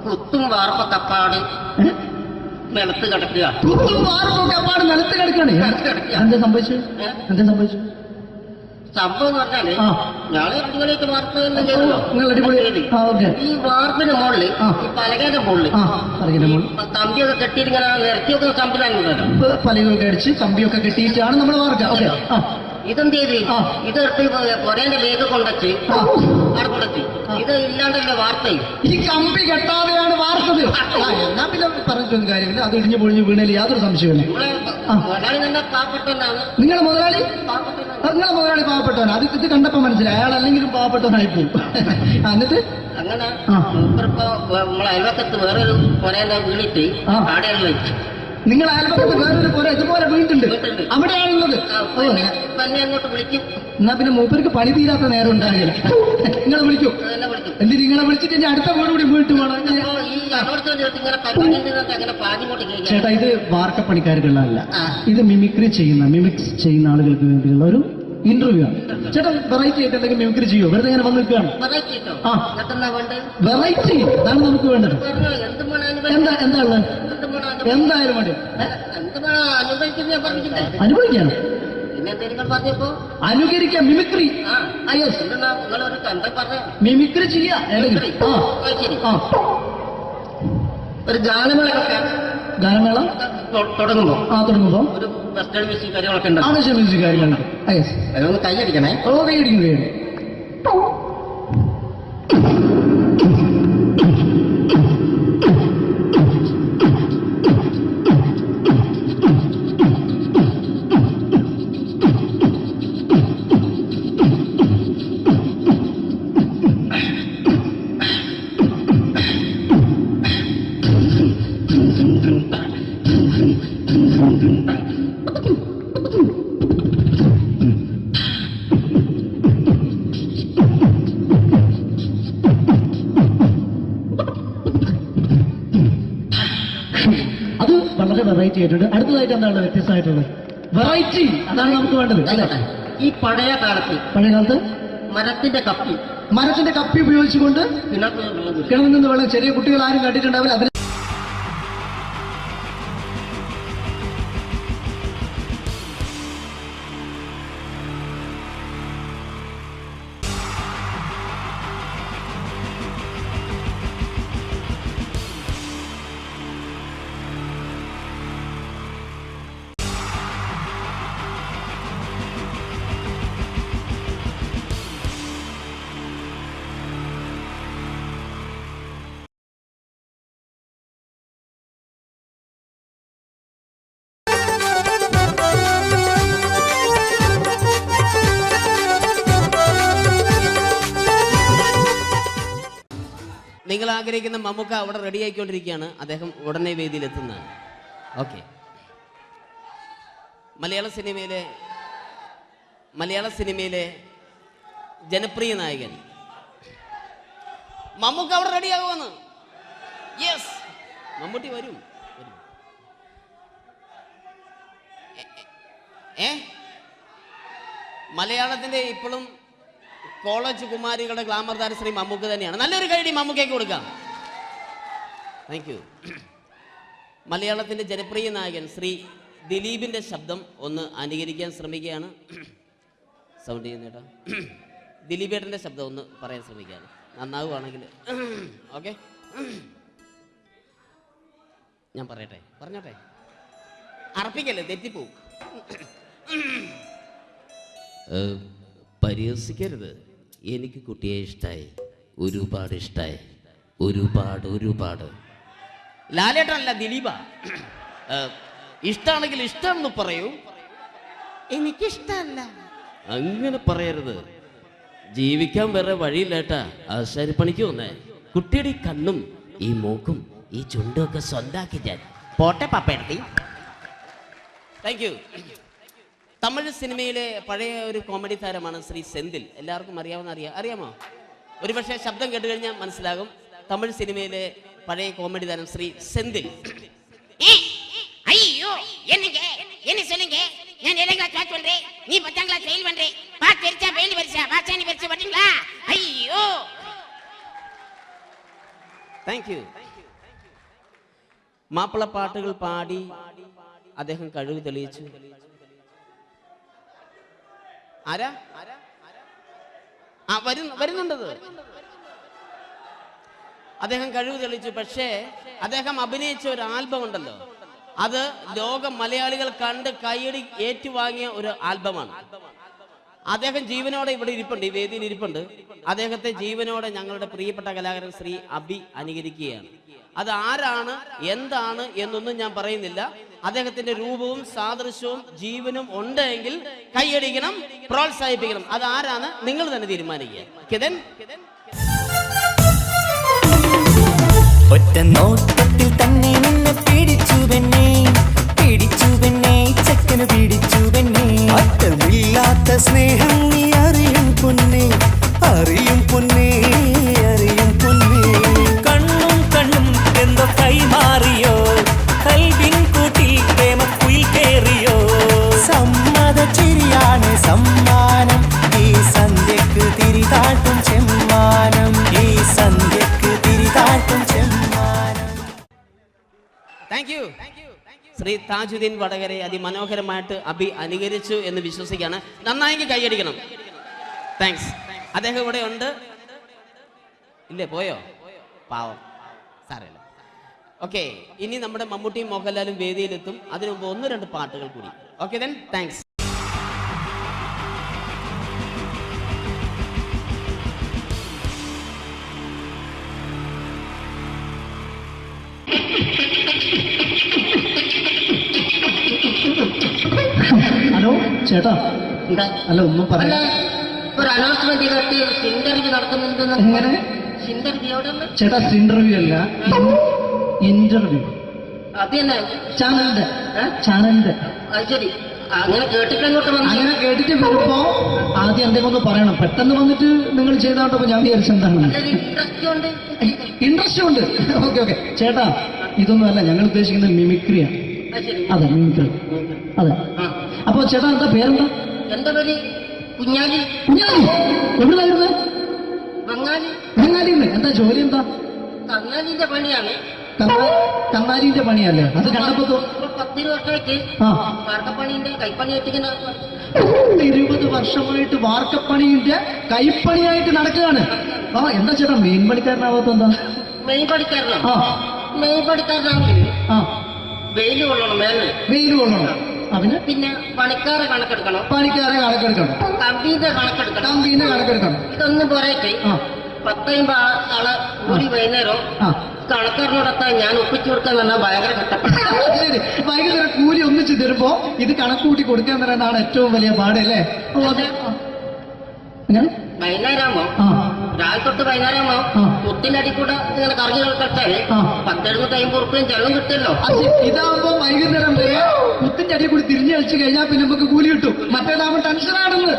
കുത്തും വാർപ്പ കപ്പാട് നിലത്ത് കിടക്കുക. എന്താ സംഭവിച്ചു? സംഭവം എന്ന് പറഞ്ഞാല് ഞങ്ങള് അടിപൊളിയായിട്ട് വാർപ്പ് ചെയ്തല്ലോ. ഈ വാർപ്പിന്റെ മുകളില് ഈ പലകയുടെ മുകളില് കമ്പിയൊക്കെ കെട്ടിയിട്ട് ഇങ്ങനെ നിരത്തി വെക്കുന്ന സംവിധാനം, പലകൊക്കെ അടിച്ച് കമ്പിയൊക്കെ കെട്ടിയിട്ടാണ് നമ്മൾ വാർക്കുക. ഇതെന്ത് ചെയ്ത് ഇതെടുത്ത് കൊറേന്റെ ലേക്ക് കൊണ്ടച്ച് അവിടെ കൊണ്ടച്ച് ഇത് ഇല്ലാണ്ടല്ലേ വാർത്തയും. ഈ കമ്പി കെട്ടാതെയാണ് വാർത്തത്. ഞാൻ പിന്നെ പറഞ്ഞിട്ടൊന്നും കാര്യമില്ല. അത് ഇടിഞ്ഞു പൊളിഞ്ഞു വീണേൽ യാതൊരു സംശയമില്ല. മുതലാളി തന്നെ പാവപ്പെട്ടവനാണ്. നിങ്ങളെ മുതലാളി പാവപ്പെട്ടവനാണ്. അത് ഇത് കണ്ടപ്പോ മനസ്സിലായി അയാൾ അല്ലെങ്കിലും പാവപ്പെട്ടവനായിപ്പോവും. എന്നിട്ട് അങ്ങനെ മൂപ്പറിപ്പോ നമ്മളെ അയൽവക്കത്ത് വേറൊരു കൊറേന്റെ വീണിട്ട് ആടെയാണ് വെച്ചു. നിങ്ങൾ അയൽപക്കത്ത് വേറൊരു പോലെ ഇതുപോലെ വീട്ടുണ്ട്, അവിടെയാണുള്ളത്. അങ്ങോട്ട് വിളിക്കും. എന്നാ പിന്നെ മൂപ്പർക്ക് പണി തീരാത്ത നേരം ഉണ്ടാകില്ല. നിങ്ങളെ വിളിക്കും. എന്തിന് നിങ്ങളെ വിളിച്ചിട്ട് ഇനി അടുത്ത വീട് കൂടി വീട്ടു പോകണം. ചേട്ടാ, ഇത് വാർക്കപ്പണിക്കാർക്കുള്ളതല്ല, ഇത് മിമിക്സ് ചെയ്യുന്ന ആളുകൾക്ക് വേണ്ടിയുള്ള ഒരു ഇന്റർവ്യൂ ആണ്. ചേട്ടാ, വെറൈറ്റി ആയിട്ട് എന്തെങ്കിലും മിമിക്രി ചെയ്യോ? വെറുതെ ഇങ്ങനെ വന്ന് നിൽക്കുകയാണ്. വെറൈറ്റി അതാണ് നമുക്ക് വേണ്ടത്. എന്താ ഉള്ളത്? എന്തായാലും മതി. അനുഭവിക്കാനോ? അനുകരിക്കാം. മിമിക്രി മിമിക്രി ചെയ്യാ. ഒരു ഗാനമേള തുടങ്ങുമ്പോ ഒരു വെസ്റ്റേൺ മ്യൂസിക് കാര്യങ്ങളൊക്കെ ഉണ്ട്. മ്യൂസിക് കാര്യങ്ങളുണ്ട്. അതൊന്ന് കൈയടിക്കണേ. കൈയടിക്കും. വളരെ വെറൈറ്റി ആയിട്ടുണ്ട്. അടുത്തതായിട്ട് എന്താണ് വ്യത്യസ്തമായിട്ടുള്ളത്? വെറൈറ്റി അതാണ് നമുക്ക് വേണ്ടത് അല്ലേ? ഈ പഴയ കാലത്ത് മരത്തിന്റെ കപ്പി ഉപയോഗിച്ചുകൊണ്ട് കിണറിൽ നിന്ന് വെള്ളം ചെറിയ കുട്ടികൾ ആരും കണ്ടിട്ടുണ്ടാവില്ല. അതിന് നിങ്ങൾ ആഗ്രഹിക്കുന്ന മമ്മൂക്ക അവിടെ റെഡി ആയിക്കൊണ്ടിരിക്കുകയാണ്. അദ്ദേഹം ഉടനെ വേദിയിലെത്തുന്നതാണ്. ഓക്കെ. മലയാള സിനിമയിലെ ജനപ്രിയ നായകൻ മമ്മൂക്ക അവിടെ റെഡി ആകുമെന്ന്. യെസ്, മമ്മൂട്ടി വരും. മലയാളത്തിന്റെ ഇപ്പോഴും കോളേജ് കുമാരികളുടെ ഗ്ലാമർ താരം ശ്രീ മമ്മൂക്ക തന്നെയാണ്. നല്ലൊരു കൈഡി മമ്മൂക്കയ്ക്ക് കൊടുക്കാം. Thank you. മലയാളത്തിന്റെ ജനപ്രിയ നായകൻ ശ്രീ ദിലീപിന്റെ ശബ്ദം ഒന്ന് അനുകരിക്കാൻ ശ്രമിക്കുകയാണ്. സൗണ്ട് ചെയ്യുന്നേട്ടാ. ദിലീപേട്ടന്റെ ശബ്ദം ഒന്ന് പറയാൻ ശ്രമിക്കുകയാണ്. നന്നാവുകയാണെങ്കിൽ ഓക്കെ. ഞാൻ പറഞ്ഞോട്ടെ. അർപ്പിക്കല്ലേ, തെറ്റിപ്പോവും. പരിഹസിക്കരുത്. എനിക്ക് കുട്ടിയെ ഇഷ്ടമായി, ഒരുപാട് ഇഷ്ടമായി, ഒരുപാട്. ലാലേട്ടനല്ല, ദിലീപ. ഇഷ്ടമാണെങ്കിൽ ഇഷ്ടമെന്ന് പറയൂ. എനിക്കിഷ്ടമല്ല അങ്ങനെ പറയരുത്. ജീവിക്കാൻ വേറെ വഴിയില്ലേട്ടാ. ആശാരിപ്പണിക്ക് വന്നേ. കുട്ടിയുടെ ഈ കണ്ണും ഈ മൂക്കും ഈ ചുണ്ടും ഒക്കെ സ്വന്താക്കി ഞാൻ പോട്ടെ പപ്പയെടുത്തി. Thank you. തമിഴ് സിനിമയിലെ പഴയ ഒരു കോമഡി താരമാണ് ശ്രീ സെന്തിൽ. എല്ലാവർക്കും അറിയാമോ? ഒരുപക്ഷെ ശബ്ദം കേട്ട് കഴിഞ്ഞാൽ മനസ്സിലാകും. തമിഴ് സിനിമയിലെ പഴയ കോമഡി താരം ശ്രീ സെന്തിൽ. ஐயோ என்னங்க என்ன சொல்லுங்க நான் 7th கிளாஸ் பாஸ் பண்றேன் நீ 10th கிளாஸ் ஃபெயில் பண்றேன் பாஸ் தெரிச்சா ஃபெயில் பரிசா பாஸானி பரிசா பண்றீங்களா ஐயோ താങ്ക് യു. മാപ്പിളപ്പാട്ടുകൾ പാടി അദ്ദേഹം കഴിവ് തെളിയിച്ചു. ആരാ വരുന്നുണ്ടത്? അദ്ദേഹം കഴിവ് തെളിയിച്ചു. പക്ഷേ അദ്ദേഹം അഭിനയിച്ച ഒരു ആൽബം ഉണ്ടല്ലോ, അത് ലോക മലയാളികൾ കണ്ട് കൈയടി ഏറ്റുവാങ്ങിയ ഒരു ആൽബമാണ്. അദ്ദേഹം ജീവനോടെ ഇവിടെ ഇരിപ്പുണ്ട്, ഈ വേദിയിൽ ഇരിപ്പുണ്ട്. അദ്ദേഹത്തെ ജീവനോടെ ഞങ്ങളുടെ പ്രിയപ്പെട്ട കലാകാരൻ ശ്രീ അബി അനുകരിക്കുകയാണ്. അത് ആരാണ് എന്താണ് എന്നൊന്നും ഞാൻ പറയുന്നില്ല. അദ്ദേഹത്തിന്റെ രൂപവും സാദൃശ്യവും ജീവനും ഉണ്ടെങ്കിൽ കൈയടിക്കണം, പ്രോത്സാഹിപ്പിക്കണം. അത് ആരാണ് നിങ്ങൾ തന്നെ തീരുമാനിക്കുക. കിതൻ ഒറ്റ നോട്ടത്തിൽ തന്നെ നിന്നെ പിടിച്ചു പെണ്ണേ ചക്കന് പിടിച്ചു പെണ്ണേ. അറ്റമില്ലാത്ത സ്നേഹം നീ അറിയും പൊന്നേ. കണ്ണും എന്തോ കൈമാറിയോ, കൽവിൻ കൂട്ടിൽ പ്രേമക്കുയിൽ കേറിയോ. സമ്മത ചിരിയാണ് സമ്മാനം, ഈ സന്ധ്യക്ക് തിരിതാട്ടും ചെമ്മാനം. Thank you. ശ്രീ താജുദ്ദീൻ വടകരെ അതിമനോഹരമായിട്ട് അബി അനുകരിച്ചു എന്ന് വിശ്വസിക്കുകയാണ്. നന്നായെങ്കിൽ കൈയടിക്കണം. താങ്ക്സ്. അദ്ദേഹം ഇവിടെ ഉണ്ട്. ഇല്ലേ, പോയോ? പാവം, സാരമില്ല. ഓക്കെ, ഇനി നമ്മുടെ മമ്മൂട്ടിയും മോഹൻലാലും വേദിയിലെത്തും. അതിനു മുമ്പ് 1-2 പാട്ടുകൾ കൂടി. Okay then, thanks. ഹലോ ചേട്ടാ, അല്ല ഒന്നും പറയാ. ഒരു അനൗൺസ്മെന്റ് ഇന്റർവ്യൂ നടക്കുന്നുണ്ടെന്ന്. എങ്ങനെ ചേട്ടാ? ഇന്റർവ്യൂ അല്ല, ഇന്റർവ്യൂ. അത് തന്നെ ചാനലിന്റെ. ശരി, അങ്ങനെ കേട്ടിട്ട് അങ്ങനെ കേട്ടിട്ട് വരുമ്പോ ആദ്യം എന്തെങ്കിലും ഒന്ന് പറയണം. പെട്ടെന്ന് വന്നിട്ട് നിങ്ങൾ ചെയ്താട്ടപ്പോ ഞാൻ വിചാരിച്ചെന്താണ് ഇൻട്രസ്റ്റ് ഉണ്ട്. ഓക്കെ ചേട്ടാ, ഇതൊന്നും അല്ല ഞങ്ങൾ ഉദ്ദേശിക്കുന്നത് മിമിക്രിയാണ്. അതെ മിമിക്രി അതെ. അപ്പൊ ചേട്ടാ എന്താ പേരെന്താ? എന്റെ പേര് കുഞ്ഞാലി. കുഞ്ഞാലി എവിടുന്നായിരുന്നു? ബംഗാളി. ബംഗാളിന്ന്. എന്താ ജോലി എന്താ? കങ്ങാലിന്റെ പണിയാണ്. കന്നാലിന്റെ പണിയല്ലേ? അത് കണ്ടപ്പോ 10 വർഷമായിട്ട് വാർക്കപ്പണിന്റെ കൈപ്പണി വെച്ചിങ്ങനെ 20 വർഷമായിട്ട് വാർക്കപ്പണിന്റെ കൈപ്പണിയായിട്ട് നടക്കുകയാണ്. ആ എന്താ ചേട്ടാ മെയിൻ പണിക്കാരനാവാത്ത എന്താ? മെയിൻ പണിക്കാരനാണ്. മെയിൻ പണിക്കാരനാണെങ്കിൽ വെയിൽ കൊള്ളണം. വെയിൽ കൊള്ളണം. അവന് പിന്നെ പണിക്കാരെ കണക്കെടുക്കണം. കമ്പീന്റെ കണക്കെടുക്കണം. ഇതൊന്നും പോരായിട്ട് 10-50 ആളെ കൂടി വൈകുന്നേരം കണക്കാരനോടൊപ്പം ഞാൻ ഒപ്പിച്ചു കൊടുക്കാൻ പറഞ്ഞാൽ ഭയങ്കര കഷ്ടപ്പെട്ടു. വൈകുന്നേരം കൂലി ഒന്നിച്ച് തരുമ്പോ ഇത് കണക്ക് കൂട്ടി കൊടുക്കാൻ പറയുന്നതാണ് ഏറ്റവും വലിയ പാട് അല്ലേ? വൈകുന്നേരമാകുമ്പോ രാവിലെ തൊട്ട് വൈകുന്നേരമാകുമ്പോ കുത്തിനടി കൂടെ ഇങ്ങനെ കറങ്ങി കളിച്ചാല് 10-750 ഉറുപ്പിയും ചെലവും കിട്ടുമല്ലോ. ഇതാവുമ്പോ വൈകുന്നേരം വരെ കുത്തിന്റെ അടി കൂടി തിരിഞ്ഞു കളിച്ചു കഴിഞ്ഞാൽ പിന്നെ നമുക്ക് കൂലി കിട്ടും. മറ്റേതാവുമ്പോ ടെൻഷനാണെന്ന്.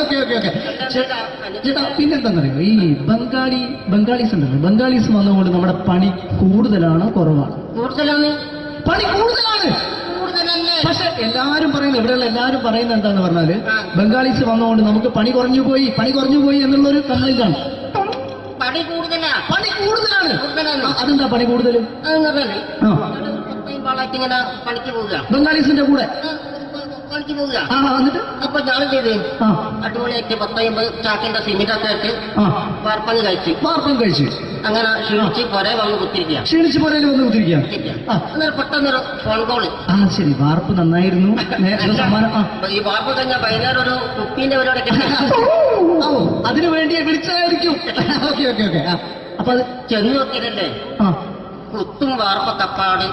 ഓക്കെ ഓക്കെ ഓക്കെ ചേട്ടാ പിന്നെന്താന്നറിയോ ഈ ബംഗാളീസ് ഉണ്ടല്ലോ, ബംഗാളീസ് വന്നുകൊണ്ട് നമ്മുടെ പണി കൂടുതലാണോ കുറവാണ്? കൂടുതലാണ്. പണി കൂടുതലാണ്. പക്ഷെ എല്ലാരും പറയുന്നത്, ഇവിടെയുള്ള എല്ലാരും പറയുന്നത് എന്താന്ന് പറഞ്ഞാല് ബംഗാളീസ് വന്നുകൊണ്ട് നമുക്ക് പണി കുറഞ്ഞു പോയി എന്നുള്ളൊരു കംപ്ലൈന്റ് ആണ്. പണി കൂടുതലാണ്. അതെന്താ പണി കൂടുതൽ? ഇങ്ങനെ പണിക്ക് പോവുക ബംഗാളീസിന്റെ കൂടെ പണിക്ക് പോവുക. എന്നിട്ട് അപ്പൊ ഞാൻ ചെയ്ത് അടിപൊളിയായിട്ട് 10-50 ചാക്കിന്റെ സിമെന്റൊക്കെ ആയിട്ട് വാർപ്പം കഴിച്ചു. അങ്ങനെ ക്ഷീണിച്ച് പുറേ വന്ന് കുത്തിരിക്കുക. അന്നേരം പെട്ടെന്നൊരു ഫോൺ കോള്. ശരി, വാർപ്പ് നന്നായിരുന്നു. ഈ വാർപ്പ് കഴിഞ്ഞാൽ വൈകുന്നേരം ഒരു കുപ്പീന്റെ പരിപാടി അതിനു വേണ്ടി വിളിച്ചതായിരിക്കും. Okay okay okay. അപ്പൊ അത് ചെന്ന് നോക്കിയതല്ലേ കുത്തും വാർപ്പക്കപ്പാട്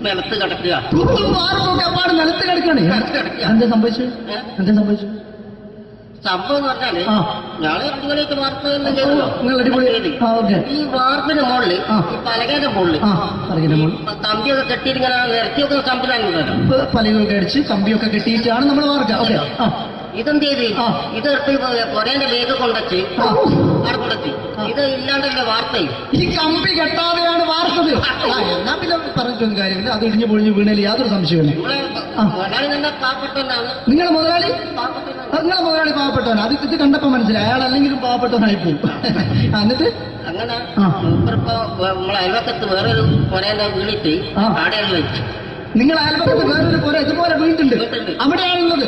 നിലത്ത് കിടക്കുക. നിലത്ത് കിടക്കണേ. എന്താ സംഭവിച്ചു? സംഭവം എന്ന് പറഞ്ഞാല് ഞങ്ങള് അടിപൊളിയായിട്ട് വാർപ്പ് ചെയ്തല്ലോ. ഈ വാർപ്പിന് മുകളില് ഈ പലകയുടെ മുകളില് കമ്പിയൊക്കെ കെട്ടിയിട്ട് ഇങ്ങനെ നിരത്തിയൊക്കെ സംവിധാനം പലകൊക്കെ അടിച്ച് കമ്പിയൊക്കെ കെട്ടിയിട്ടാണ് നമ്മൾ വാർക്കുക. ഇതെന്ത് ചെയ്ത് ഇതെടുത്ത് പൊരേന്റെ വേഗ കൊണ്ടച്ച് അവിടെ കൊണ്ടെത്തി. ഇത് ഇല്ലാണ്ടല്ലേ വാർത്തയും. ഈ കമ്പി കെട്ടാതെയാണ് വാർത്തത്. എന്നാ പിന്നെ പറഞ്ഞിട്ടൊന്നും കാര്യമില്ല. അത് ഇടിഞ്ഞു പൊളിഞ്ഞു വീണേൽ യാതൊരു സംശയമില്ല. മുതലാളി നല്ല പാവപ്പെട്ടവനാണ്. നിങ്ങളുടെ മുതലാളി പാവപ്പെട്ടവനാണ്. അത് ഇത് കണ്ടപ്പോ മനസ്സിലായി അയാൾ അല്ലെങ്കിലും പാവപ്പെട്ടവനായി പോകും. എന്നിട്ട് അങ്ങനെ മൂപ്പറിപ്പോ നമ്മളെ അയൽവക്കത്ത് വേറൊരു പൊരേന്റെ വീണിട്ട് ആടെയാണ് വെച്ചു. നിങ്ങൾ അയൽപക്കത്ത് വേറൊരു പോലെ ഇതുപോലെ വീണ്ടുണ്ട് അവിടെയാണുള്ളത്.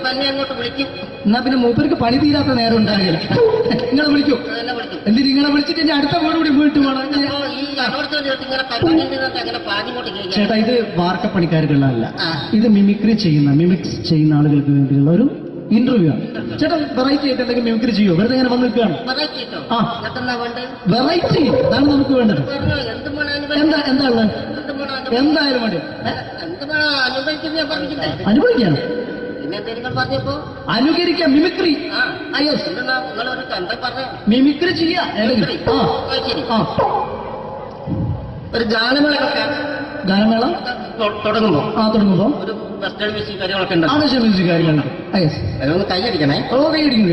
തന്നെ അങ്ങോട്ട് വിളിക്കും. എന്നാ പിന്നെ മൂപ്പർക്ക് പണി തീരാത്ത നേരം ഉണ്ടാകില്ല. നിങ്ങളെ വിളിക്കും. എന്തിന് നിങ്ങളെ വിളിച്ചിട്ട് ഇനി അടുത്ത വീട് കൂടി വീട്ടു വേണം. ചേട്ടാ ഇത് വാർക്കപ്പണിക്കാർക്കുള്ളതല്ല. ഇത് മിമിക്സ് ചെയ്യുന്ന ആളുകൾക്ക് വേണ്ടിയുള്ള ഒരു ഇന്റർവ്യൂ ആണ്. ചേട്ടാ വെറൈറ്റി ആയിട്ട് എന്തെങ്കിലും മിമിക്രി ചെയ്യോ? വെറുതെ ഇങ്ങനെ വന്ന് നിൽക്കുകയാണ്. വെറൈറ്റി അതാണ് നമുക്ക് വേണ്ടത്. എന്താ ഉള്ളത്? എന്തായാലും വേണ്ടി അനുഭവിക്കാം. അനുകരിക്കാം. മിമിക്രി മിമിക്രി ചെയ്യാ. ഒരു ഗാനമേള തുടങ്ങുമ്പോ ഒരു വെസ്റ്റേൺ മ്യൂസിക് കാര്യങ്ങളൊക്കെ ഉണ്ട്. മ്യൂസിക് കാര്യങ്ങളുണ്ട്. അതൊന്ന് കൈയടിക്കണേ. കൈയടിക്കും.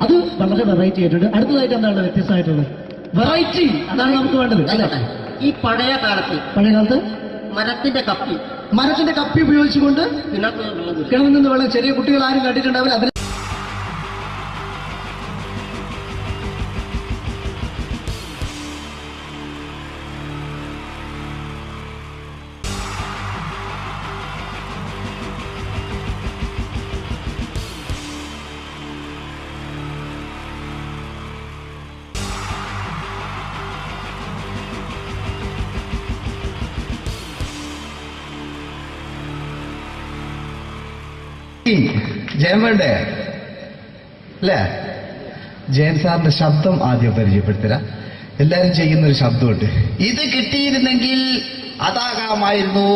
അത് വളരെ വെറൈറ്റി ആയിട്ടുണ്ട്. അടുത്തതായിട്ട് എന്താണ് വ്യത്യസ്തമായിട്ടുള്ളത്? വെറൈറ്റി അതാണ് നമുക്ക് വേണ്ടത്. ഈ പഴയ കാലത്ത് മരത്തിന്റെ കപ്പി ഉപയോഗിച്ചുകൊണ്ട് കിണറിൽ നിന്ന് വെള്ളം ചെറിയ കുട്ടികൾ ആരും കണ്ടിട്ടുണ്ടാവില്ല. അതിന് ജയം വേണ്ടേ അല്ലേ? ജയൻ സാറിന്റെ ശബ്ദം ആദ്യം പരിചയപ്പെടുത്തരാ. എല്ലാരും ചെയ്യുന്ന ഒരു ശബ്ദമുണ്ട്, ഇത് കിട്ടിയിരുന്നെങ്കിൽ അതാകാമായിരുന്നു.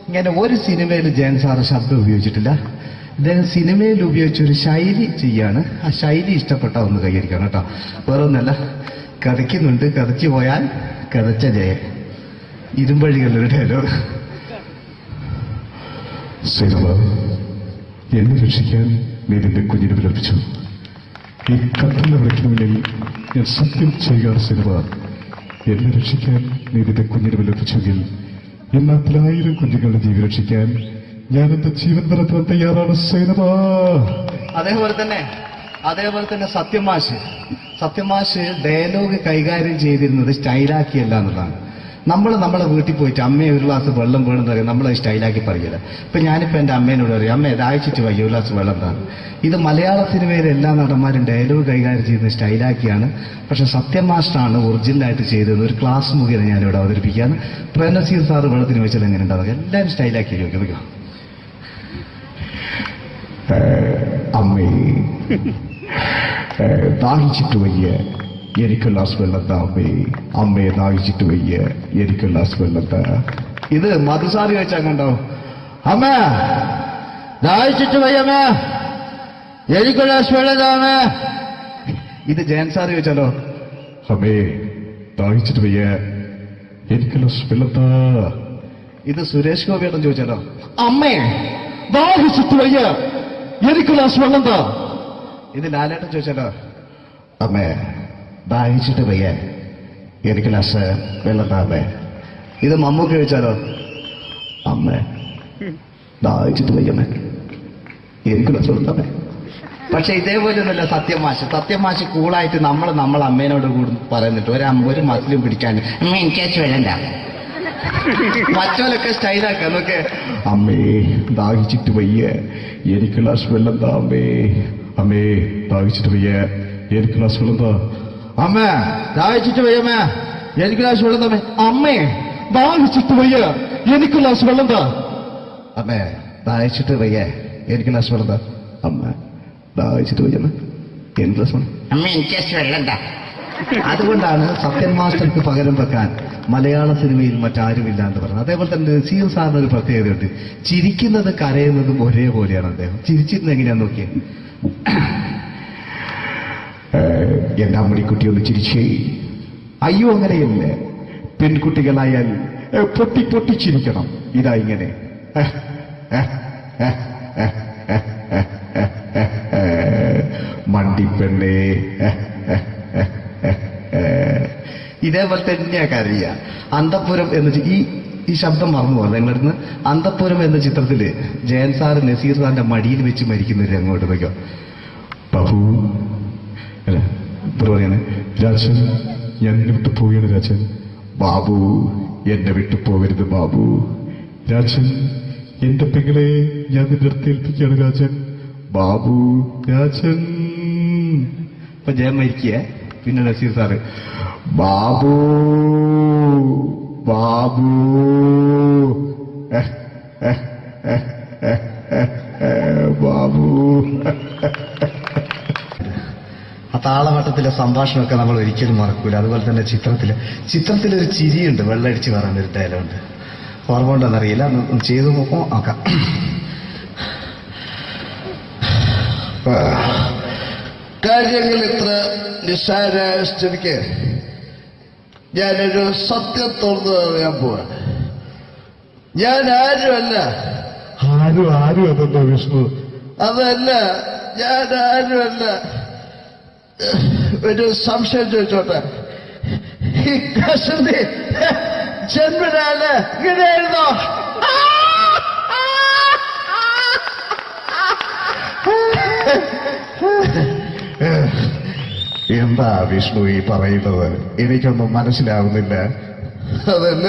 ഇങ്ങനെ ഒരു സിനിമയിൽ ജയൻ സാറ് ശബ്ദം ഉപയോഗിച്ചിട്ടില്ല. ഇദ്ദേഹം സിനിമയിൽ ഉപയോഗിച്ച ഒരു ശൈലി ചെയ്യാണ്. ആ ശൈലി ഇഷ്ടപ്പെട്ട ഒന്ന് കൈകരിക്കണം കേട്ടോ. വേറെ ഒന്നല്ല, കഥയ്ക്കുന്നുണ്ട്, കഥച്ചു പോയാൽ കഥച്ച ജയൻ. ഇരുമ്പഴികളുടെ ഡയലോഗ്. എന്നെ രക്ഷിക്കാൻ നീ നിന്റെ കുഞ്ഞിനെ വിലപിച്ചു. ഈ കത്തുന്ന വിളക്കിനുള്ളിൽ ഞാൻ സത്യം ചെയ്യുകയാണ് സിനിമ. എന്നെ രക്ഷിക്കാൻ നീ നിന്റെ കുഞ്ഞിനെ വിലപിച്ചെങ്കിൽ ഈ നാട്ടിലെ 1000 കുഞ്ഞുങ്ങളുടെ ജീവൻ രക്ഷിക്കാൻ ഞാൻ എന്റെ ജീവൻ നടത്താൻ തയ്യാറാണ് സിനിമ. അതേപോലെ തന്നെ സത്യമാഷ് ഡയലോഗ് കൈകാര്യം ചെയ്തിരുന്നത് സ്റ്റൈലാക്കിയല്ല എന്നുള്ളതാണ്. നമ്മളെ വീട്ടിൽ പോയിട്ട് അമ്മയെ ഒരു ഗ്ലാസ് വെള്ളം വേണമെന്ന് പറയും, നമ്മളത് സ്റ്റൈലാക്കി പറയില്ല. ഇപ്പൊ ഞാനിപ്പോ എന്റെ അമ്മേനോട് പറയും, അമ്മ ദാഹിച്ചിട്ട് വയ്യ ഒരു ഗ്ലാസ് വെള്ളം എന്താണ്. ഇത് മലയാള സിനിമയിലെ എല്ലാ നടന്മാരും ഡയലോഗ് കൈകാര്യം ചെയ്യുന്നത് സ്റ്റൈലാക്കിയാണ്. പക്ഷെ സത്യമാഷ്ടാണ് ഒറിജിനലായിട്ട് ചെയ്തത്. ഒരു ക്ലാസ് മുഖേന ഞാനിവിടെ അവതരിപ്പിക്കുകയാണ്. പ്രേംനസീർ സാറ് വെള്ളത്തിന് വെച്ചാൽ എങ്ങനെ ഉണ്ടാവുക, എല്ലാവരും സ്റ്റൈലാക്കി ചോദിക്കും. അമ്മേ ദാഹിച്ചിട്ട് വയ്യ എനിക്ക് ഗ്ലാസ് വെള്ളം താ അമ്മേ. അമ്മയെ ദാഹിച്ചിട്ട് വയ്യ എനിക്ക് ഗ്ലാസ് വെള്ളം താ. ഇത് മധുസാറി വെച്ചാൽ കണ്ടോ, അമ്മ ദാഹിച്ചിട്ട് വയ്യമ്മ എനിക്ക് ഗ്ലാസ് വെള്ളം താ അമ്മ. ഇത് ജയൻ സാറി വെച്ചാലോ, അമ്മേ ദാഹിച്ചിട്ട് വയ്യ എനിക്ക് ഗ്ലാസ് വെള്ളം താ. ഇത് സുരേഷ് ഗോപിയോടും ചോദിച്ചാലോ, അമ്മേ ദാഹിച്ചിട്ട് വയ്യ എനിക്ക് ഗ്ലാസ് വെള്ളം താ. ഇത് ലാലേട്ടൻ ചോദിച്ചാലോ, അമ്മേ ദാഹിച്ചിട്ട് വയ്യ എനിക്ക് ഗ്ലാസ് വെള്ളം താ അമ്മേ. ഇത് മമ്മൂക്ക് ചോദിച്ചാലോ, അമ്മേ ദാഹിച്ചിട്ട് വയ്യമ്മേ എനിക്ക് ഗ്ലാസ് വെള്ളം താ അമ്മേ. പക്ഷെ ഇതേപോലെ ഒന്നുമല്ല സത്യമാഷ് കൂളായിട്ട് നമ്മളെ അമ്മേനോട് കൂടി പറയുന്നിട്ട് ഒരു മസിലും പിടിക്കാൻ അമ്മ എനിക്ക് വേണ്ട. മറ്റോലൊക്കെ സ്റ്റൈലാക്കാം നോക്കെ. അമ്മേ ദാഹിച്ചിട്ട് വയ്യ എനിക്ക് ഗ്ലാസ് വെള്ളം താ അമ്മേ. അമ്മേ ദാഹിച്ചിട്ട് വയ്യ എനിക്ക് ഗ്ലാസ് വെള്ളം താ. അമ്മ ദാഹിച്ചിട്ട് വയ്യമ്മ എനിക്ക് ഗ്ലാസ് വെള്ളം തമ്മേ. അമ്മേ ദാഹിച്ചിട്ട് വയ്യ എനിക്ക് ഗ്ലാസ് വെള്ളം താ. അമ്മേ ദാഹിച്ചിട്ട് വയ്യ എനിക്ക് ഗ്ലാസ് വെള്ളം താ. അമ്മ ദാഹിച്ചിട്ട് വയ്യമ്മ എനിക്ക് ഗ്ലാസ് വെള്ളം. അമ്മ എനിക്ക് വെള്ളം താ. അതുകൊണ്ടാണ് സത്യൻ മാസ്റ്റർക്ക് പകരം വെക്കാൻ മലയാള സിനിമയിൽ മറ്റാരുമില്ല എന്ന് പറഞ്ഞത്. അതേപോലെ തന്നെ നസീർ സാറിന് ഒരു പ്രത്യേകതയുണ്ട്, ചിരിക്കുന്നത് കരയുന്നതും ഒരേപോലെയാണ് അദ്ദേഹം. ചിരിച്ചിരുന്നത് എങ്ങനെയാന്ന് നോക്കിയേ. എന്റെ അമ്മണിക്കുട്ടി ഒന്ന് ചിരിച്ചേ. അയ്യോ അങ്ങനെയല്ല, പെൺകുട്ടികളായാൽ പൊട്ടി പൊട്ടി ചിരിക്കണം. ഇതാ ഇങ്ങനെ മണ്ടിപ്പെണ്ണേ. ഇതേപോലെ തന്നെയാ കരയ. അന്തപ്പുരം എന്ന ഈ ശബ്ദം മറന്നു പോകുന്നത് നിങ്ങളടുന്ന്. അന്തപ്പുരം എന്ന ചിത്രത്തില് ജയൻ സാറ് നസീർ സാറിന്റെ മടിയിൽ വെച്ച് മരിക്കുന്ന ഒരു അങ്ങോട്ട് നോക്കിയോ. ബാബു അല്ല പറയാണ്, രാജൻ ഞാൻ എന്നെ വിട്ടു പോവുകയാണ് രാജൻ. ബാബു എന്നെ വിട്ടു പോകരുത് ബാബു. രാജൻ എന്റെ പെങ്ങളെ ഞാൻ നിന്റെ അടുത്ത് ഏൽപ്പിക്കുകയാണ് രാജൻ. ബാബു രാജൻ. ഇപ്പൊ ജയൻ മരിക്കുക, പിന്നെ നസീർ സാറ് ബാബു ബാബു ബാബു. ആ താളവട്ടത്തിലെ സംഭാഷണമൊക്കെ നമ്മൾ ഒരിക്കലും മറക്കൂല. അതുപോലെ തന്നെ ചിത്രത്തിലൊരു ചിരിയുണ്ട്, വെള്ളടിച്ച് പറയാനൊരു ഡയലോഗുണ്ട്. ഓർമ്മ ഉണ്ടോന്നറിയില്ല, ഒന്ന് ചെയ്തു നോക്കാം. കാര്യങ്ങൾ ഇത്ര നിസ്സാരമായ സ്ഥിതിക്ക് ഞാനൊരു സത്യം തുറന്നു പറയാൻ പോവാ. ഞാൻ ആരുമല്ല. ആരും അതെന്താ വിഷ്ണു? അതല്ല, ഞാൻ ആരുമല്ല. ഒരു സംശയം ചോദിച്ചോട്ടെ, ഈ കസന്തി ജന്മനാല് ഇങ്ങനെയായിരുന്നോ? എന്താ വിഷ്ണു ഈ പറയുന്നത്? എനിക്കൊന്നും മനസ്സിലാവുന്നില്ല. അതല്ല,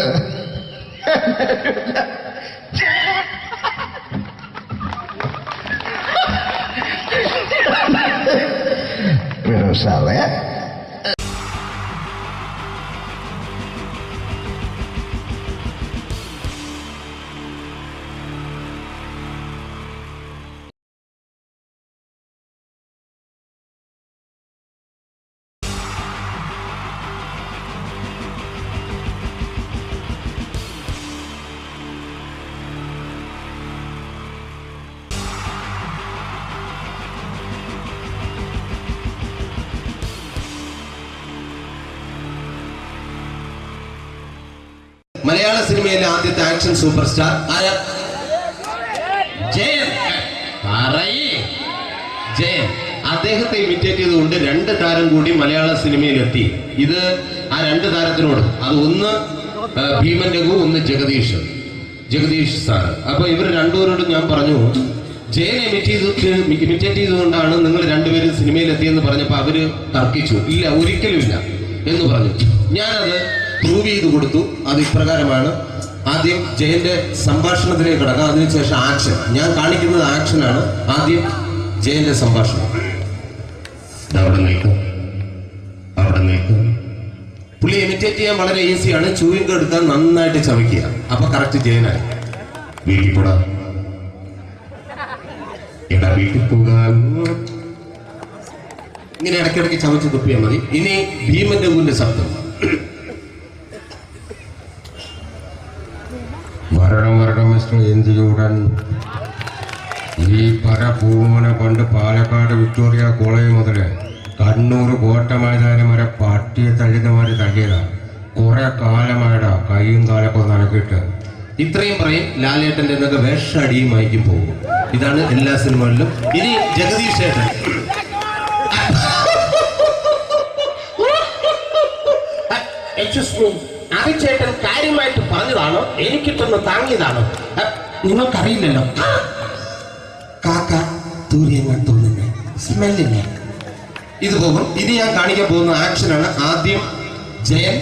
സാറേ മലയാള സിനിമയിലെ ആദ്യത്തെ ആക്ഷൻ സൂപ്പർ സ്റ്റാർ ആരാ? ജയൻ. ജയൻ. അദ്ദേഹത്തെ ഇമിറ്റേറ്റ് ചെയ്തുകൊണ്ട് 2 താരം കൂടി മലയാള സിനിമയിലെത്തി. ഇത് ആ 2 താരത്തിനോട്, അത് ഒന്ന് ഭീമൻ രഘു, ഒന്ന് ജഗദീഷ് സാറ്. അപ്പൊ ഇവർ രണ്ടുപേരോടും ഞാൻ പറഞ്ഞു, ജയനെ ഇമിറ്റേറ്റ് ചെയ്തുകൊണ്ടാണ് നിങ്ങൾ രണ്ടുപേരും സിനിമയിലെത്തിയെന്ന് പറഞ്ഞപ്പോൾ അവര് തർക്കിച്ചു. ഇല്ല, ഒരിക്കലും ഇല്ല എന്ന് പറഞ്ഞു. ഞാനത് പ്രൂവ് ചെയ്ത് കൊടുത്തു. അത് ഇപ്രകാരമാണ്. ആദ്യം ജയന്റെ സംഭാഷണത്തിലേക്ക് കിടക്കാം, അതിനുശേഷം ആക്ഷൻ. ഞാൻ കാണിക്കുന്നത് ആക്ഷനാണ്. ആദ്യം ജയന്റെ സംഭാഷണം. അവിടെ നിൽക്കും. പുള്ളി ഇമിറ്റേറ്റ് ചെയ്യാൻ വളരെ ഈസിയാണ്. ചൂയിങ് എടുക്കാൻ നന്നായിട്ട് ചവയ്ക്കുക. അപ്പൊ കറക്റ്റ് ജയനായി. വീട്ടിൽ പോടാ, എടാ വീട്ടിൽ പോകാൻ. ഇങ്ങനെ ഇടയ്ക്കിടയ്ക്ക് ചവച്ച് തുപ്പിയാൽ മതി. ഇനി ഭീമൻ രഘുവിന്റെ ശബ്ദം. വരണം മിസ്റ്റർ എന്ത് ചൂടൻ. ഈ പരപൂമനെ പണ്ട് പാലക്കാട് വിക്ടോറിയ കോളേജ് മുതല് കണ്ണൂർ കോട്ട മൈതാനം വരെ പട്ടിയെ തള്ളിയമാര് തള്ളിയതാ. കുറെ കാലമായടാ കൈയും കാലൊക്കെ നനക്കിട്ട്. ഇത്രയും പറയും. ലാലേട്ടന്റെ എന്നൊക്കെ വേഷടിയുമായിരിക്കും പോകും. ഇതാണ് എല്ലാ സിനിമകളിലും. ഇനി ജഗദീഷ് ഏട്ടൻ. ചേട്ടൻ കാര്യമായിട്ട് പറഞ്ഞതാണോ എനിക്കിട്ടൊന്ന് താങ്ങിയതാണോ? നിങ്ങൾക്കറിയില്ലല്ലോ. കാക്ക തൂര്യങ്ങൾ തോന്നുന്നു, സ്മെല്ലില്ലേ? ഇത് പോകും. ഇനി ഞാൻ കാണിക്കാൻ പോകുന്ന ആക്ഷനാണ്. ആദ്യം ജയൻ,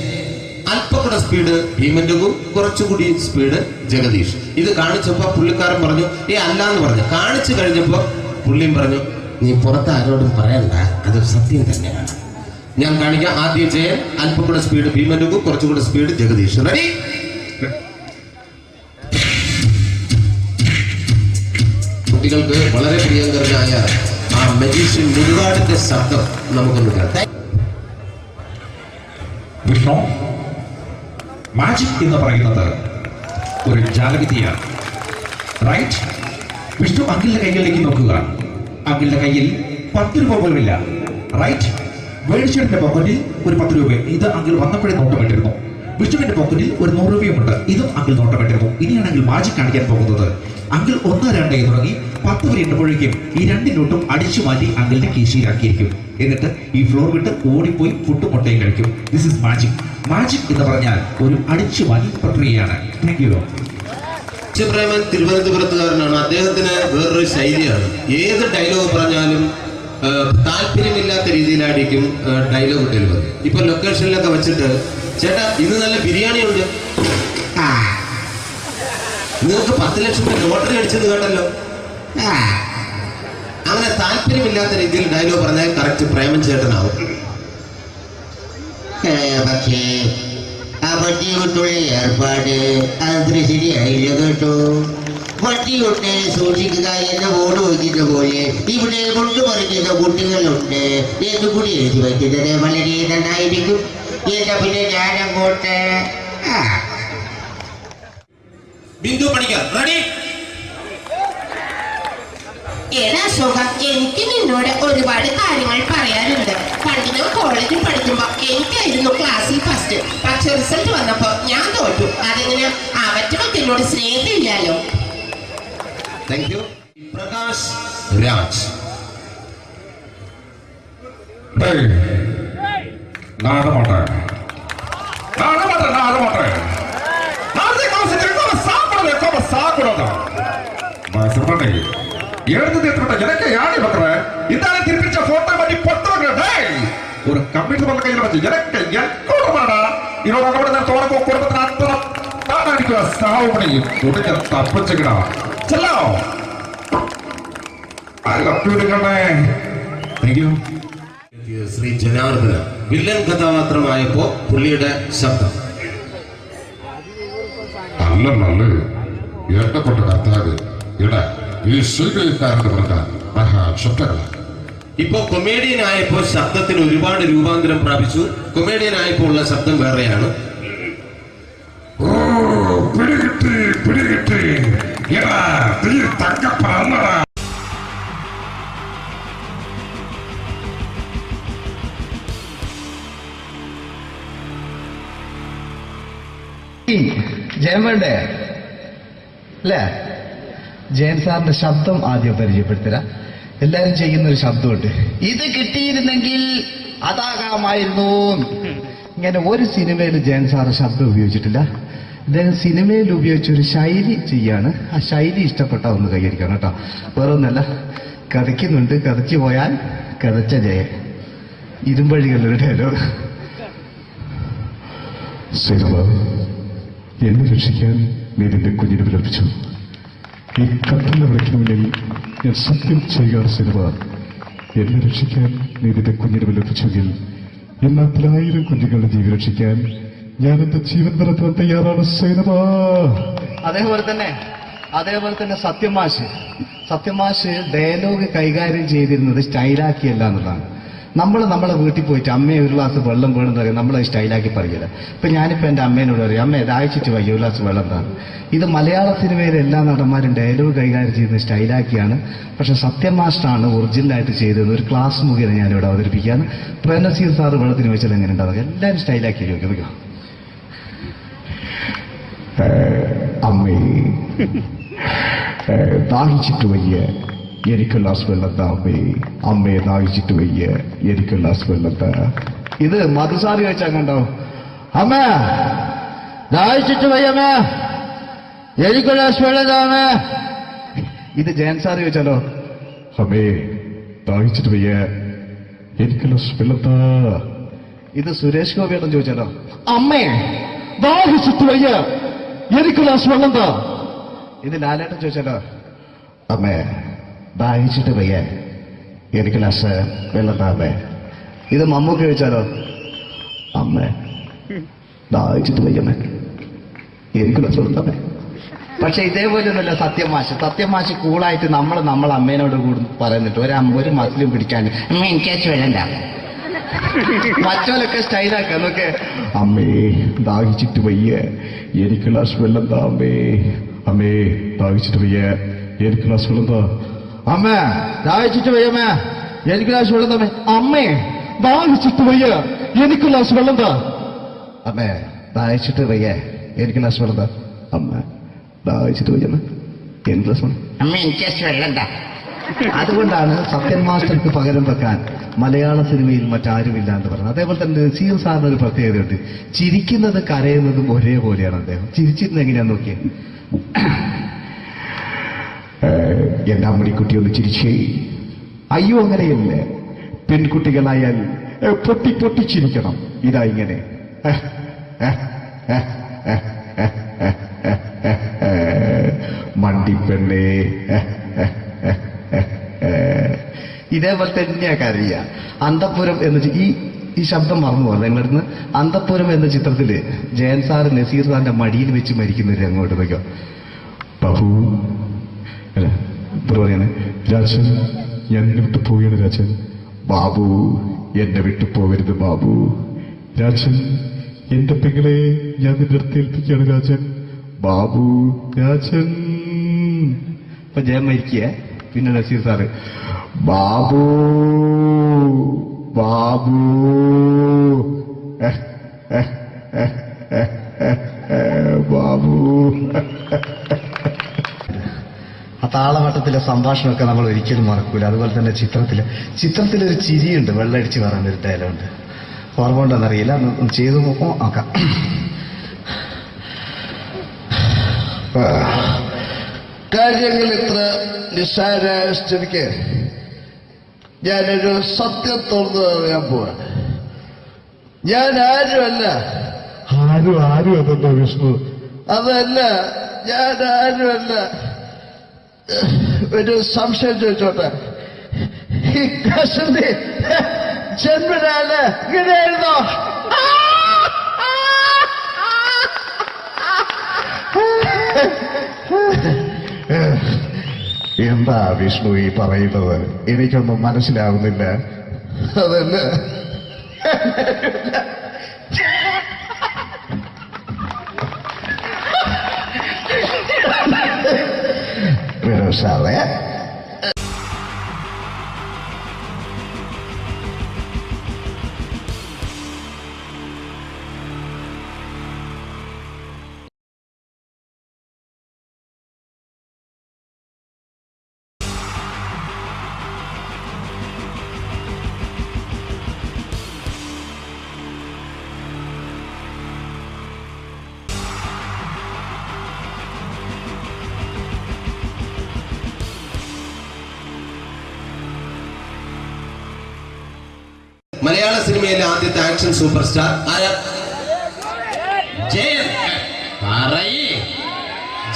അല്പം കൂടെ സ്പീഡ് ഭീമൻ രഘു, കുറച്ചുകൂടി സ്പീഡ് ജഗദീഷ്. ഇത് കാണിച്ചപ്പോ പുള്ളിക്കാരൻ പറഞ്ഞു അല്ലാന്ന് പറഞ്ഞു. കാണിച്ചു കഴിഞ്ഞപ്പോ പുള്ളിയും പറഞ്ഞു നീ പുറത്ത് ആരോടും പറയണ്ട, അത് സത്യം തന്നെയാണ്. ഞാൻ കാണിക്കാം. ആദ്യം ജയൻ, അല്പം കൂടെ സ്പീഡ് ഭീമൻ രഘു, കുറച്ചുകൂടെ സ്പീഡ് ജഗദീഷ്. റെഡി? കുട്ടികൾക്ക് വളരെ പ്രിയങ്കരനായ ആ മജീഷ്യൻ മുരുകാടിന്റെ ശബ്ദം നമുക്കൊന്ന് കേൾക്കാം. വിഷ്ണു, മാജിക് എന്ന് പറയുന്നത് ഒരു ജാലവിദ്യയാണ്. റൈറ്റ്? വിഷ്ണു അങ്കിളിന്റെ കൈകളിലേക്ക് നോക്കുക. അങ്കിളിന്റെ കയ്യിൽ 10 രൂപ പോലുമില്ല. റൈറ്റ്? വേണിച്ചേട്ടന്റെ പോക്കറ്റിൽ ഒരു 10 രൂപ. ഇത് അങ്കിൾ വന്നപ്പോഴേ നോട്ടമിട്ടിരുന്നു. വിഷ്ണുവിന്റെ പോക്കറ്റിൽ ഒരു 100 രൂപയുമുണ്ട്. ഇതും അങ്കിൾ നോട്ടമിട്ടിരുന്നു. ഇനിയാണ് അങ്കിൾ മാജിക് കാണിക്കാൻ പോകുന്നത്. അങ്കിൾ 1, 2 തുടങ്ങി 10 വരെ എണ്ണുമ്പോഴേക്കും ഈ 2 നോട്ടും അടിച്ചു മാറ്റി അങ്കിളിന്റെ കീശയിലാക്കിയിരിക്കും. എന്നിട്ട് ഈ ഫ്ലോർ വിട്ട് ഓടിപ്പോയി ഫുഡ് മുട്ടയും കഴിക്കും. This is magic. മാജിക് എന്ന് പറഞ്ഞാൽ ഒരു അടിച്ചു മാറ്റി പ്രക്രിയയാണ്. Thank you. പ്രേമൻ തിരുവനന്തപുരത്തുകാരനാണ്. അദ്ദേഹത്തിന് വേറൊരു ശൈലിയാണ്. ഏത് ഡയലോഗ് പറഞ്ഞാലും താല്പര്യമില്ലാത്ത രീതിയിലായിരിക്കും ഡയലോഗ് ഡെലിവറി. ഇപ്പൊ ലൊക്കേഷനിലൊക്കെ വെച്ചിട്ട് ചേട്ടാ ഇന്ന് നല്ല ബിരിയാണി ഉണ്ട്, നിങ്ങൾക്ക് 10 ലക്ഷം രൂപ ലോട്ടറി അടിച്ചെന്ന് കേട്ടല്ലോ. അങ്ങനെ താല്പര്യമില്ലാത്ത രീതിയിൽ ഡയലോഗ് പറഞ്ഞാൽ കറക്റ്റ് പ്രേമൻ ചേട്ടനാവും. പക്ഷേ ആ വണ്ടി കൊണ്ടുള്ള ഏർപ്പാട് അത്ര ശരിയായില്ല കേട്ടോ. വണ്ടി കൊണ്ട് സൂക്ഷിക്കുക എന്ന ബോർഡ് വയ്ക്കുന്ന പോലെ ഇവിടെ കൊണ്ടുപറിക്കുന്ന കുട്ടികളുണ്ട് എന്ന് കൂടി എഴുതി വയ്ക്കുന്നത് വളരെ നന്നായിരിക്കും. എന്നാ പിന്നെ ഞാനങ്ങോട്ട് ബിന്ദു പണിക്കർ. റെഡി? എനിക്ക് നിന്നോട് ഒരുപാട് കാര്യങ്ങൾ പറയാനുണ്ട്. പണ്ട് ഞാൻ കോളേജിൽ പഠിക്കുമ്പോ എനിക്കായിരുന്നു ക്ലാസ്സിൽ ഫസ്റ്റ്. പക്ഷെ റിസൾട്ട് വന്നപ്പോ ഞാൻ തോറ്റു. അതെങ്ങനെ അവറ്റൊക്കെ എന്നോട് സ്നേഹമില്ലല്ലോ. Thank you. പ്രകാശ് രാജ്. எனக்கு யாரு பக்கற இதான திருப்பிச்ச போட்டோ பத்தி பொட்டோங்க. ஒரு கம்ப்யூட்டர் பண்ண கையில வச்சு எனக்கு எக்கோடமாடா இன்னொரு கூட நான் தோற குடும்பத்துல அத்தனை நான் அடிக்கிற சாவு பண்ணி உடக்க தப்பிச்சுக்கடா. செல்லோ I love you നിങ്ങളെ. Thank you. Shri Janardhana villain കഥാപാത്രമായപ്പോ പുള്ളിയുടെ ശബ്ദം. നല്ല നല്ല എന്നെ കൊണ്ട് കർത്താവ് ഇടാ ഈ സ്വീകരിക്കാരെന്ന് പറഞ്ഞാൽ മഹാശബ്ദങ്ങളാണ്. ഇപ്പൊ കൊമേഡിയൻ ആയപ്പോ ശബ്ദത്തിന് ഒരുപാട് രൂപാന്തരം പ്രാപിച്ചു. കൊമേഡിയൻ ആയപ്പോ ഉള്ള ശബ്ദം വേറെയാണ്. ഓ പിടികിട്ടി എടാ തീ തങ്ക പറന്നടാ. ജയൻ വേണ്ടേ അല്ലേ? ജയൻ സാറിന്റെ ശബ്ദം ആദ്യം പരിചയപ്പെടുത്തരാ. എല്ലാരും ചെയ്യുന്ന ഒരു ശബ്ദമുണ്ട്, ഇത് കിട്ടിയിരുന്നെങ്കിൽ അതാകാമായിരുന്നു. ഇങ്ങനെ ഒരു സിനിമയിൽ ജയൻ സാറ് ശബ്ദം ഉപയോഗിച്ചിട്ടില്ല. ഇദ്ദേഹം സിനിമയിൽ ഉപയോഗിച്ച ഒരു ശൈലി ചെയ്യാണ്. ആ ശൈലി ഇഷ്ടപ്പെട്ട ഒന്ന് കൈകരിക്കണം കേട്ടോ. വേറെ ഒന്നല്ല, കഥയ്ക്കുന്നുണ്ട്, കഥച്ചു പോയാൽ കഥച്ച ജയൻ. ഇരുമ്പഴികളുടെ ഡയലോഗ്. സൈനബ, എന്നെ രക്ഷിക്കാൻ നീ നിന്റെ കുഞ്ഞിനെ വിലപിച്ചു. ഈ കത്തുന്ന വിളക്കിന് മുന്നിൽ ഞാൻ സത്യം ചെയ്യുകയാണ് സൈനബ. എന്നെ രക്ഷിക്കാൻ നീ നിന്റെ കുഞ്ഞിനെ വിലപിച്ചെങ്കിൽ ഈ നാട്ടിലെ 1000 കുഞ്ഞുങ്ങളുടെ ജീവൻ രക്ഷിക്കാൻ ഞാൻ എന്റെ ജീവൻ നടത്താൻ തയ്യാറാണ് സൈനബ. അതേപോലെ തന്നെ സത്യമാഷ് ഡയലോഗ് കൈകാര്യം ചെയ്തിരുന്നത് സ്റ്റൈലാക്കിയല്ല എന്നുള്ളതാണ്. നമ്മളെ വീട്ടിൽ പോയിട്ട് അമ്മയെ ഒരു ഗ്ലാസ് വെള്ളം വേണമെന്ന് പറയും, നമ്മളത് സ്റ്റൈലാക്കി പറയില്ല. ഇപ്പൊ ഞാനിപ്പോ എന്റെ അമ്മേനോട് പറയും, അമ്മ ദാഹിച്ചിട്ട് വയ്യ ഒരു ഗ്ലാസ് വെള്ളം എന്താണ്. ഇത് മലയാള സിനിമയിലെ എല്ലാ നടന്മാരും ഡയലോഗ് കൈകാര്യം ചെയ്യുന്നത് സ്റ്റൈലാക്കിയാണ്. പക്ഷെ സത്യമാഷ്ടാണ് ഒറിജിനലായിട്ട് ചെയ്തത്. ഒരു ക്ലാസ് മുഖേന ഞാനിവിടെ അവതരിപ്പിക്കുകയാണ്. പ്രേംനസീർ സാറ് വെള്ളത്തിന് വെച്ചാൽ എങ്ങനെ ഉണ്ടാവുക? എല്ലാവരും സ്റ്റൈലാക്കി ചോദിക്കും. അമ്മേ, ദാഹിച്ചിട്ട് വയ്യ, എനിക്ക് ഗ്ലാസ് വെള്ളം താ അമ്മേ. അമ്മയെ ദാഹിച്ചിട്ട് വയ്യ, എനിക്ക് ഗ്ലാസ് വെള്ളം താ. ഇത് മധുസാറി ചോദിച്ചാൽ കണ്ടോ, അമ്മ ദാഹിച്ചിട്ട് വയ്യമ്മേ, എനിക്ക് ഗ്ലാസ് വെള്ളം താ അമ്മേ. ഇത് ജയൻ സാറി ചോദിച്ചാലോ, അമ്മേ ദാഹിച്ചിട്ട് വയ്യ, എനിക്ക് ഗ്ലാസ് വെള്ളം താ. ഇത് സുരേഷ് ഗോപിയേട്ടൻ ചോദിച്ചാലോ, അമ്മേ ദാഹിച്ചിട്ട് വയ്യ, എനിക്ക് ഗ്ലാസ് വെള്ളം താ. ഇത് ലാലേട്ടൻ ചോദിച്ചാലോ, അമ്മേ ദാഹിച്ചിട്ട് വയ്യ, എനിക്ക് ഗ്ലാസ് വെള്ളം താ അമ്മേ. ഇത് മമ്മൂക്ക് ചോദിച്ചാലോ, അമ്മേ ദാഹിച്ചിട്ട് വയ്യമ്മേ, എനിക്ക് ഗ്ലാസ് വെള്ളം താ അമ്മേ. പക്ഷെ ഇതേപോലെ ഒന്നുമല്ല സത്യമാഷ് കൂളായിട്ട് നമ്മളെ അമ്മേനോട് കൂടി പറയുന്നിട്ട് ഒരു മസിലും പിടിക്കാൻ അമ്മ എനിക്ക് വേണ്ട. മറ്റോലൊക്കെ സ്റ്റൈലാക്കാം നോക്കെ. അമ്മേ ദാഹിച്ചിട്ട് വയ്യ, എനിക്ക് ഗ്ലാസ് വെള്ളം താ അമ്മേ. അമ്മേ ദാഹിച്ചിട്ട് വയ്യ, എനിക്ക് ഗ്ലാസ് വെള്ളം താ. അമ്മ ദാഹിച്ചിട്ട് വയ്യമ്മ, എനിക്ക് ഗ്ലാസ് വെള്ളം തമ്മേ. അമ്മേ ദാഹിച്ചിട്ട് വയ്യ, എനിക്ക് ഗ്ലാസ് വെള്ളം താ. അമ്മേ ദാഹിച്ചിട്ട് വയ്യ, എനിക്ക് ഗ്ലാസ് വെള്ളം താ. അമ്മ ദാഹിച്ചിട്ട് വയ്യമ്മ, എനിക്ക് ഗ്ലാസ് വെള്ളം. അമ്മ എനിക്ക് വെള്ളം താ. അതുകൊണ്ടാണ് സത്യൻ മാസ്റ്റർക്ക് പകരം വെക്കാൻ മലയാള സിനിമയിൽ മറ്റാരുമില്ല എന്ന് പറയുന്നത്. അതേപോലെ തന്നെ നസീർ സാറിന് ഒരു പ്രത്യേകതയുണ്ട്, ചിരിക്കുന്നത് കരയുന്നതും ഒരേപോലെയാണ് അദ്ദേഹം. ചിരിച്ചിരുന്നത് എങ്ങനെയാന്ന് നോക്കിയേ. എന്റെ അമ്മണിക്കുട്ടി ഒന്ന് ചിരിച്ചേ. അയ്യോ അങ്ങനെയല്ല, പെൺകുട്ടികളായാൽ പൊട്ടി പൊട്ടി ചിരിക്കണം. ഇതാ ഇങ്ങനെ മണ്ടിപ്പെണ്ണേ. ഇതേപോലെ തന്നെയാ കരയ. അന്തപ്പുരം എന്ന ഈ ശബ്ദം മറന്നു പോലെ നിങ്ങളടുന്ന്. അന്തപ്പുരം എന്ന ചിത്രത്തില് ജയൻ സാറ് നസീർ സാറിന്റെ മടിയിൽ വെച്ച് മരിക്കുന്നവര് അങ്ങോട്ട് നോക്കോ. ബാബു അല്ല പറയാണ്, രാജൻ ഞാൻ എന്നെ വിട്ടു പോവുകയാണ് രാജൻ. ബാബു എന്നെ വിട്ടു പോകരുത് ബാബു. രാജൻ എന്റെ പെങ്ങളെ ഞാൻ നിന്റെ അടുത്ത് ഏൽപ്പിക്കുകയാണ് രാജൻ. ബാബു രാജൻ. ഇപ്പൊ ജയൻ മരിക്കുക, പിന്നെ നസീർ സാറ് ബാബു ബാബു ബാബു. ആ താളവട്ടത്തിലെ സംഭാഷണമൊക്കെ നമ്മൾ ഒരിക്കലും മറക്കൂല. അതുപോലെ തന്നെ ചിത്രത്തിലൊരു ചിരിയുണ്ട്, വെള്ളടിച്ച് പറയുന്നൊരു ഡയലോഗുണ്ട്. ഓർമ്മ ഉണ്ടോന്നറിയില്ല, ഒന്ന് ചെയ്തു നോക്കാം. കാര്യങ്ങൾ ഇത്ര നിസ്സാരമായ സ്ഥിതിക്ക് ഞാനൊരു സത്യം തുറന്നു പറയാൻ പോവാ. ഞാൻ ആരുമല്ല. ആരും അതെന്താ വിഷ്ണു? അതല്ല, ഞാൻ ആരുമല്ല. ഒരു സംശയം ചോദിച്ചോട്ടെ, ഈ കസന്തി ജന്മനാണ് ഇങ്ങനെയായിരുന്നോ? എന്താ വിഷ്ണു ഈ പറയുന്നത്? എനിക്കൊന്നും മനസ്സിലാവുന്നില്ല. അതല്ല, സാറേ മലയാള സിനിമയിലെ ആദ്യത്തെ ആക്ഷൻ സൂപ്പർ സ്റ്റാർ ആരാ? ജയൻ.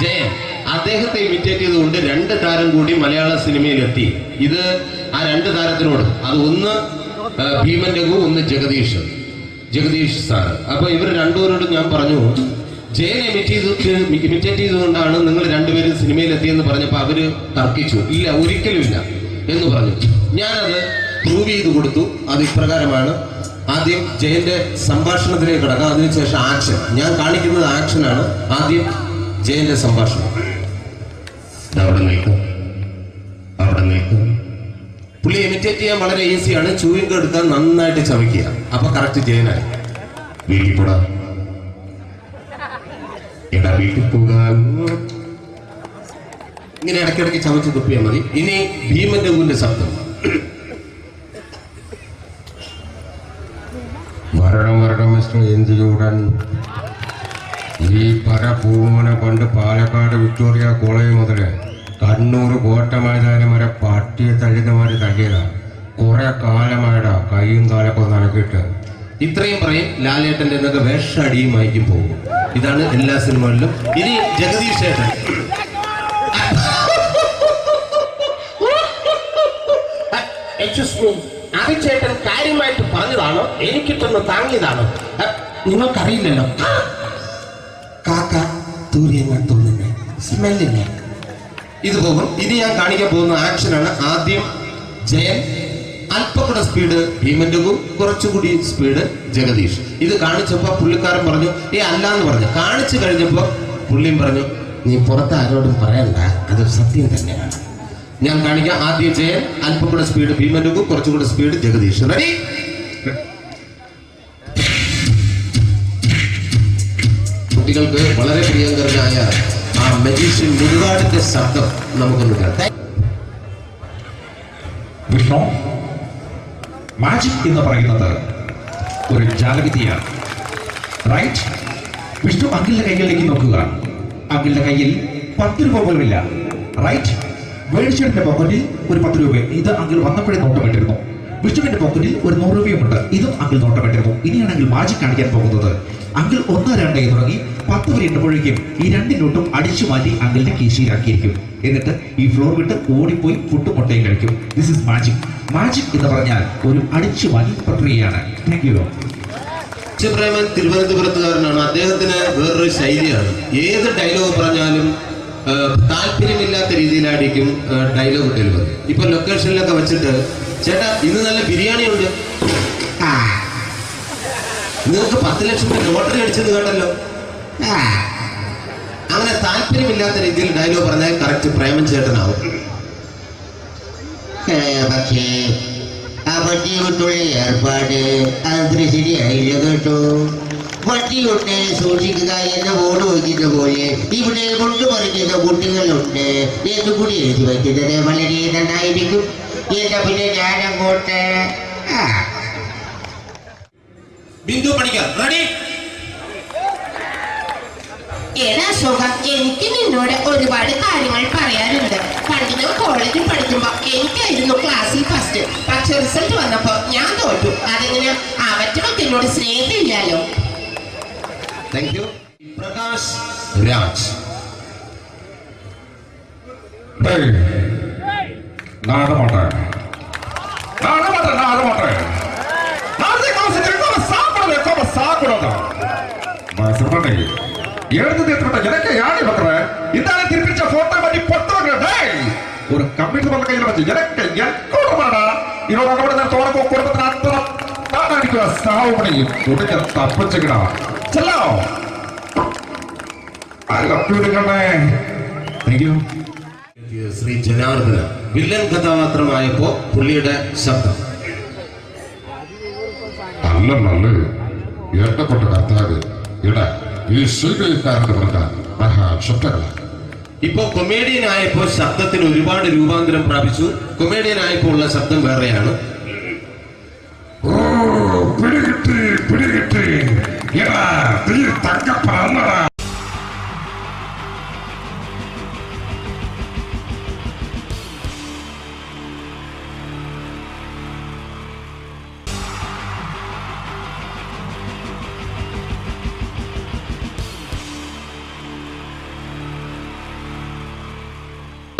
ജയൻ. അദ്ദേഹത്തെ ഇമിറ്റേറ്റ് ചെയ്തുകൊണ്ട് 2 താരം കൂടി മലയാള സിനിമയിലെത്തി. ഇത് ആ 2 താരത്തിനോട്, അത് ഒന്ന് ഭീമൻ രഘു, ഒന്ന് ജഗദീഷ് സാറ്. അപ്പൊ ഇവർ രണ്ടുപേരോട് ഞാൻ പറഞ്ഞു, ജയനെ ഇമിറ്റേറ്റ് ചെയ്തുകൊണ്ടാണ് നിങ്ങൾ രണ്ടുപേരും സിനിമയിലെത്തിയെന്ന് പറഞ്ഞപ്പോൾ അവര് തർക്കിച്ചു. ഇല്ല, ഒരിക്കലും ഇല്ല എന്ന് പറഞ്ഞു. ഞാനത് പ്രൂവ് ചെയ്ത് കൊടുത്തു. അത് ഇപ്രകാരമാണ്. ആദ്യം ജയന്റെ സംഭാഷണത്തിലേക്ക് കിടക്കാം, അതിനുശേഷം ആക്ഷൻ. ഞാൻ കാണിക്കുന്നത് ആക്ഷനാണ്. ആദ്യം ജയന്റെ സംഭാഷണം. അവിടെ നിൽക്കും. പുള്ളി ഇമിറ്റേറ്റ് ചെയ്യാൻ വളരെ ഈസിയാണ്. ചൂയിങ് എടുക്കാൻ നന്നായിട്ട് ചവയ്ക്കുക. അപ്പൊ കറക്റ്റ് ജയനായി. വീട്ടിൽ പോടാ, എടാ വീട്ടിൽ പോകാൻ. ഇങ്ങനെ ഇടയ്ക്കിടയ്ക്ക് ചവച്ച് തുപ്പിയാൽ മതി. ഇനി ഭീമൻ രഘുവിന്റെ ശബ്ദം. വരണം മിസ്റ്റർ ഇന്ദുചൂടൻ. ഈ പരപൂമനെ പണ്ട് പാലക്കാട് വിക്ടോറിയ കോളേജ് മുതല് കണ്ണൂർ കോട്ട മൈതാനം വരെ പട്ടിയെ തള്ളിതമാര് തള്ളിയതാ. കുറെ കാലമായിടാ കൈയും കാലൊക്കെ നടക്കിയിട്ട്. ഇത്രയും പറയും. ലാലേട്ടന്റെ എന്നൊക്കെ വേഷടിയുമായിരിക്കും പോകും. ഇതാണ് എല്ലാ സിനിമകളിലും. ഇനി ജഗദീഷ് ചേട്ടൻ. ചേട്ടൻ കാര്യമായിട്ട് പറഞ്ഞതാണോ എനിക്കിട്ടൊന്ന് താങ്ങിയതാണോ? നിങ്ങൾക്കറിയില്ലല്ലോ. കാക്ക തൂര്യങ്ങൾ തോന്നുന്നു, സ്മെല്ലില്ലേ? ഇത് പോകും. ഇനി ഞാൻ കാണിക്കാൻ പോകുന്ന ആക്ഷനാണ്. ആദ്യം ജയൻ, അല്പം കൂടെ സ്പീഡ് ഭീമൻ രഘു, കുറച്ചുകൂടി സ്പീഡ് ജഗദീഷ്. ഇത് കാണിച്ചപ്പോ പുള്ളിക്കാരൻ പറഞ്ഞു അല്ലാന്ന് പറഞ്ഞു. കാണിച്ചു കഴിഞ്ഞപ്പോ പുള്ളിയും പറഞ്ഞു നീ പുറത്ത് ആരോടും പറയണ്ട, അത് സത്യം തന്നെയാണ്. ഞാൻ കാണിക്കാം. ആദ്യം ജയൻ, അല്പം കൂടെ സ്പീഡ് ഭീമൻ രഘു, കുറച്ചുകൂടെ സ്പീഡ് ജഗദീഷ്. റെഡി? കുട്ടികൾക്ക് വളരെ പ്രിയങ്കരനായ ആ മജീഷ്യൻ മുരുകാടിന്റെ ശബ്ദം നമുക്കൊന്ന് കേൾക്കാം. വിഷ്ണു, മാജിക് എന്ന് പറയുന്നത് ഒരു ജാലവിദ്യയാണ്. റൈറ്റ്? വിഷ്ണു അങ്കിളിന്റെ കൈകളിലേക്ക് നോക്കുക. അങ്കിളിന്റെ കയ്യിൽ 10 രൂപ പോലുമില്ല. റൈറ്റ്? വേണിച്ചേട്ടന്റെ പോക്കറ്റിൽ ഒരു 10 രൂപ. ഇത് അങ്കിൾ വന്നപ്പോഴേ നോട്ടമിട്ടിരുന്നു. വിഷ്ണുവിന്റെ പോക്കറ്റിൽ ഒരു 100 രൂപയുമുണ്ട്. ഇതും അങ്കിൾ നോട്ടമിട്ടിരുന്നു. ഇനിയാണ് അങ്കിൾ മാജിക് കാണിക്കാൻ പോകുന്നത്. അങ്കിൾ 1, 2 തുടങ്ങി 10 വരെ എണ്ണുമ്പോഴേക്കും ഈ 2 നോട്ടും അടിച്ചു മാറ്റി അങ്കിളിന്റെ കീശയിലാക്കിയിരിക്കും. എന്നിട്ട് ഈ ഫ്ലോർ വിട്ട് ഓടിപ്പോയി ഫുഡ് മുട്ടയും കഴിക്കും. This is magic. മാജിക് എന്ന് പറഞ്ഞാൽ ഒരു അടിച്ചു മാറ്റി പ്രക്രിയയാണ്. Thank you. പ്രേമൻ തിരുവനന്തപുരത്തുകാരനാണ്. അദ്ദേഹത്തിന് വേറൊരു ശൈലിയാണ്. ഏത് ഡയലോഗ് പറഞ്ഞാലും താല്പര്യമില്ലാത്ത രീതിയിലായിരിക്കും ഡയലോഗ് ഡെലിവറി. ഇപ്പൊ ലൊക്കേഷനിലൊക്കെ വെച്ചിട്ട് ചേട്ടാ ഇന്ന് നല്ല ബിരിയാണി ഉണ്ട്, നിങ്ങൾക്ക് 10 ലക്ഷം രൂപ ലോട്ടറി അടിച്ചെന്ന് കേട്ടല്ലോ. അങ്ങനെ താല്പര്യമില്ലാത്ത രീതിയിൽ ഡയലോഗ് പറഞ്ഞാൽ കറക്റ്റ് പ്രേമൻ ചേട്ടനാവും. പക്ഷേ ആ വണ്ടി കൊണ്ടുള്ള ഏർപ്പാട് അത്ര ശരിയായില്ല കേട്ടോ. വണ്ടി കൊണ്ട് സൂക്ഷിക്കുക എന്ന ബോർഡ് വയ്ക്കുന്ന പോലെ ഇവിടെ കൊണ്ടുപറിക്കുന്ന കുട്ടികളുണ്ട് എന്ന് കൂടി എഴുതി വയ്ക്കുന്നത് വളരെ നന്നായിരിക്കും. എന്നാ പിന്നെ ഞാനങ്ങോട്ട് ബിന്ദു പണിക്കർ റെഡി? ഏതാ അശോക, എനിക്ക് നിന്നോട് ഒരുപാട് കാര്യങ്ങൾ പറയാനുണ്ട്. പണ്ട് ഞാൻ കോളേജിൽ പഠിക്കുമ്പോ എനിക്കായിരുന്നു ക്ലാസ്സിൽ ഫസ്റ്റ്. പക്ഷെ റിസൾട്ട് വന്നപ്പോ ഞാൻ തോറ്റു. അതെങ്ങനെ അവറ്റൊക്കെ എന്നോട് സ്നേഹമില്ലല്ലോ. Thank you. പ്രകാശ് രാജ്. ஒரு கம்ப்யூட்டர் பண்ண கையில் வச்சு எனக்கு எக்கோடமாடா இதோட நான் தோற குடும்பത്തിന് അത്ര താടിക്കുക സാവ് പണിയും ഉടനെ തപ്പിച്ചുകിടാ ചെല്ലോ ശ്രീ ജനാർദ്ദന വില്ലൻ കഥാപാത്രമായപ്പോ പുള്ളിയുടെ ശബ്ദം. നല്ല നല്ല എണ്ണപ്പെട്ട കർത്താവ് ഇടാ ഈ സ്വീകരിക്കാരെന്ന് പറഞ്ഞാൽ മഹാശബ്ദങ്ങളാണ്. ഇപ്പൊ കൊമേഡിയൻ ആയപ്പോ ശബ്ദത്തിന് ഒരുപാട് രൂപാന്തരം പ്രാപിച്ചു. കൊമേഡിയൻ ആയപ്പോ ഉള്ള ശബ്ദം വേറെയാണ്. ഓ പിടികിട്ടി പിടികിട്ടി എടാ തീ തങ്കപ്പറന്നടാ.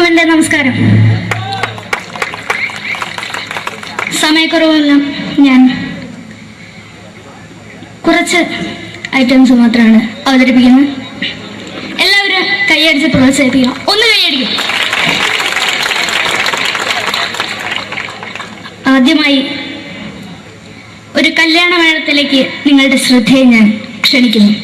എൻ്റെ നമസ്കാരം. സമയക്കുറവെല്ലാം ഞാൻ കുറച്ച് ഐറ്റംസ് മാത്രമാണ് അവതരിപ്പിക്കുന്നത്. എല്ലാവരും കൈയടിച്ച് പ്രോത്സാഹിപ്പിക്കണം. ഒന്ന് കൈയടിക്കും. ആദ്യമായി ഒരു കല്യാണ മേളത്തിലേക്ക് നിങ്ങളുടെ ശ്രദ്ധയെ ഞാൻ ക്ഷണിക്കുന്നു.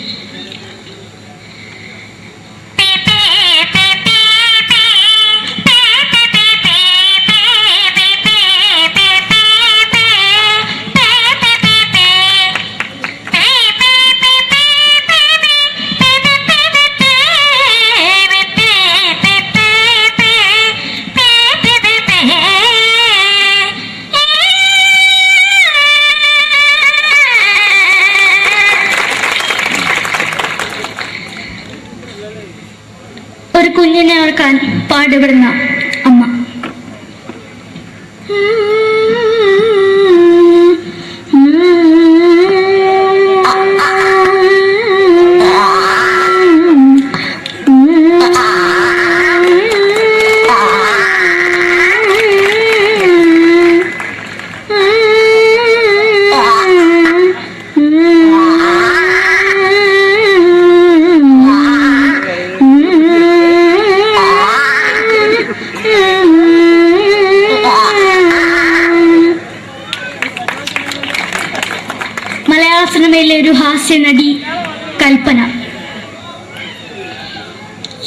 ഒരു കുഞ്ഞിനെ ഓർക്കാൻ പാടുപെടുന്ന അമ്മ. മലയാള സിനിമയിലെ ഒരു ഹാസ്യ നടി കൽപ്പന.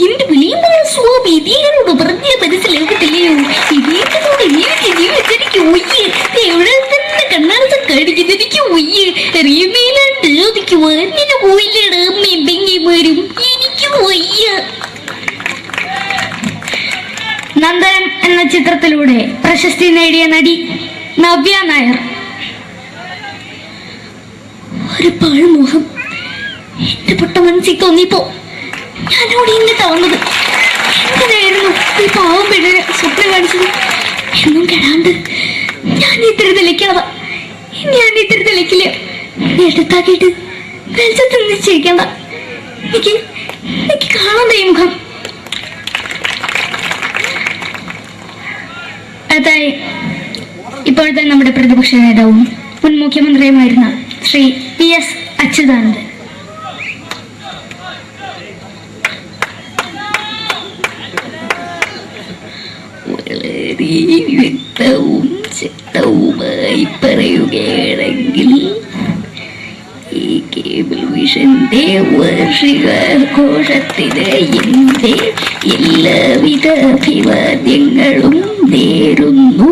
എന്റെ വിളിയുമ്പോൾ സ്വാമി ഇതിനോട് പറഞ്ഞ മനസ്സിലാക്കത്തില്ലയോ? ഇതിനോട് ജീവിതത്തിലേക്ക് ഒയ്യ് എവിടെ തന്നെ കണ്ണാടത്ത് കടിക്കുന്നത് എനിക്ക് ഒയ്യ് അറിയുമേലാണ്ട് എനിക്ക് വന്നിട്ട് പോയില്ലേടാ മെമ്പെങ്കിമാരും എനിക്ക് ഒയ്യ. നന്ദനം എന്ന ചിത്രത്തിലൂടെ പ്രശസ്തി നേടിയ നടി നവ്യ നായർ. ഒരു പാഴ്മോഹം എന്റെ പൊട്ട മനസ്സിൽ തോന്നിയപ്പോ ഞാനവിടെ ഇങ്ങോട്ടാ വന്നത്. എന്തിനായിരുന്നു ഈ പാവം പെണ്ണിന് സ്വപ്നം കാണിച്ചത്? എന്നും കെടാണ്ട് ഞാൻ ഇത്തിരി തെളിക്കാതെ ഞാൻ ഇത്തിരി തെളിക്കില്ല. എടുത്താക്കിയിട്ട് വെളിച്ചത്ത് നിശ്ചയിക്കണ്ട. എനിക്ക് കാണാൻ ഈ മുഖം. അതായി ഇപ്പോഴത്തെ നമ്മുടെ പ്രതിപക്ഷ നേതാവും മുൻ മുഖ്യമന്ത്രിയുമായിരുന്ന ശ്രീ PS അച്യുതാനന്ദൻ. വളരെ വ്യക്തവും ശക്തവുമായി പറയുകയാണെങ്കിൽ ഈ കേബിൾ വിഷന്റെ വാർഷികാഘോഷത്തിന് എന്റെ എല്ലാവിധ അഭിവാദ്യങ്ങളും നേരുന്നു.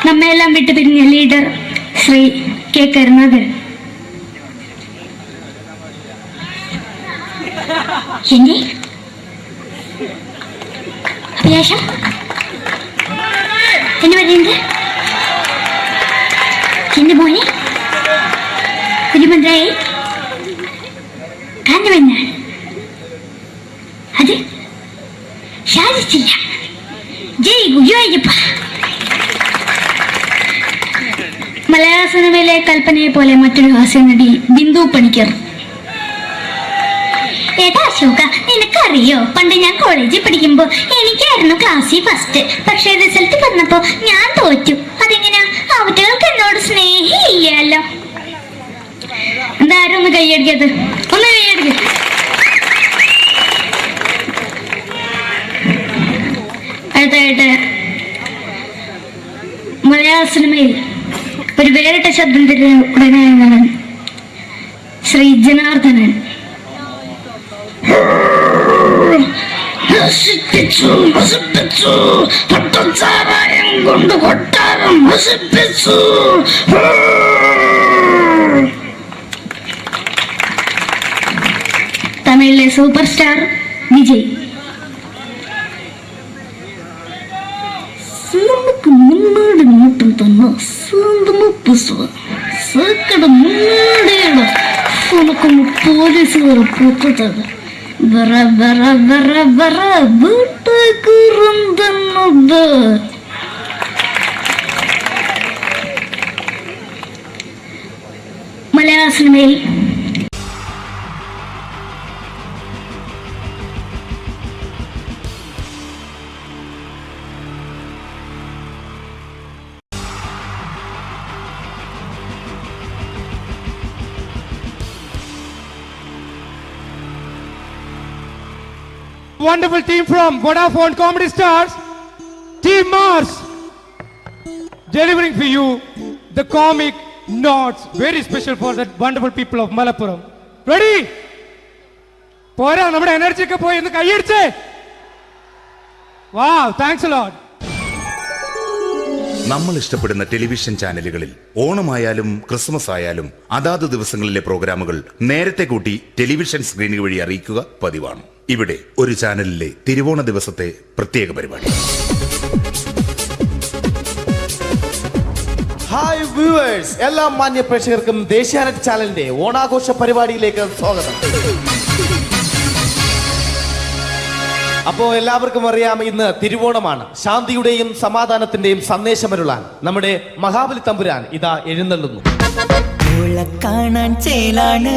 നമ്മയെല്ലാം വിട്ടുപിരിഞ്ഞ ലീഡർ ശ്രീ K. കരുണാകരൻ. എന്റെ അഭിലാഷം എന്ന് പറയുന്നത് എന്റെ മോനെ തിരുമന്ത്രായി കാണുമെന്നാണ്. അത് സാധിച്ചില്ല. ജയ് ഗുരുവായൂരപ്പ. മലയാള സിനിമയിലെ കൽപ്പനയെ പോലെ മറ്റൊരു ഹാസ്യ നടി ബിന്ദു പണിക്കർ. ഏട്ടാ അശോക, നിനക്കറിയോ പണ്ട് ഞാൻ കോളേജിൽ പഠിക്കുമ്പോ എനിക്കായിരുന്നു ക്ലാസ്സിൽ ഫസ്റ്റ്. പക്ഷെ റിസൾട്ട് വന്നപ്പോ ഞാൻ തോറ്റു. അതെങ്ങനെയാ? അവറ്റകൾക്ക് എന്നോട് സ്നേഹമില്ലല്ലോ. എന്താരും ഒന്ന് കൈയടിക്കത്? ഒന്ന് കൈയടിക്ക. അടുത്തായിട്ട് മലയാള സിനിമയിൽ ഒരു വേറിട്ട ശബ്ദത്തിന്റെ ഉടനെയാണ് ശ്രീ ജനാർദ്ദനൻ. കൊണ്ട് കൊട്ടാരം നശിപ്പിച്ചു. തമിഴിലെ സൂപ്പർ സ്റ്റാർ വിജയ്. നമുക്ക് മുന്നോടി നോട്ടം തന്നെ സ്വന്തമോ പുസ്തക സക്കട മുന്നോടിയാണ് നമുക്ക് പോലീസുകാർ പൊത്തത് വറ വറ വറ വറ വീട്ടുകുറുന്നത്. മലയാള സിനിമയിൽ wonderful team from Vodafone Comedy Stars, Team Mars, delivering for you the comic notes, very special for the wonderful people of Malappuram. Ready? പോരാ, നമ്മുടെ എനർജി ഒക്കെ പോയി ഒന്ന് കൈയടിച്ചേ. Wow, thanks a lot. നമ്മൾ ഇഷ്ടപ്പെടുന്ന ടെലിവിഷൻ ചാനലുകളിൽ ഓണമായാലും ക്രിസ്മസ് ആയാലും അതാത് ദിവസങ്ങളിലെ പ്രോഗ്രാമുകൾ നേരത്തെ കൂട്ടി ടെലിവിഷൻ സ്ക്രീനുകൾ വഴി അറിയിക്കുക പതിവാണ്. ഇവിടെ ഒരു ചാനലിലെ തിരുവോണ ദിവസത്തെ പ്രത്യേക പരിപാടി. ഹായ് വ്യൂവേഴ്സ്, എല്ലാ മാന്യ പ്രേക്ഷകർക്കും ദേശീയാനെറ്റ് ചാനലിന്റെ ഓണാഘോഷ പരിപാടിയിലേക്ക് സ്വാഗതം. അപ്പോ എല്ലാവർക്കും അറിയാം, ഇന്ന് തിരുവോണമാണ്. ശാന്തിയുടെയും സമാധാനത്തിന്റെയും സന്ദേശമരുളാൻ നമ്മുടെ മഹാബലി തമ്പുരാൻ ഇതാ എഴുന്നള്ളുന്നു. കാണാൻ ചേലാണ്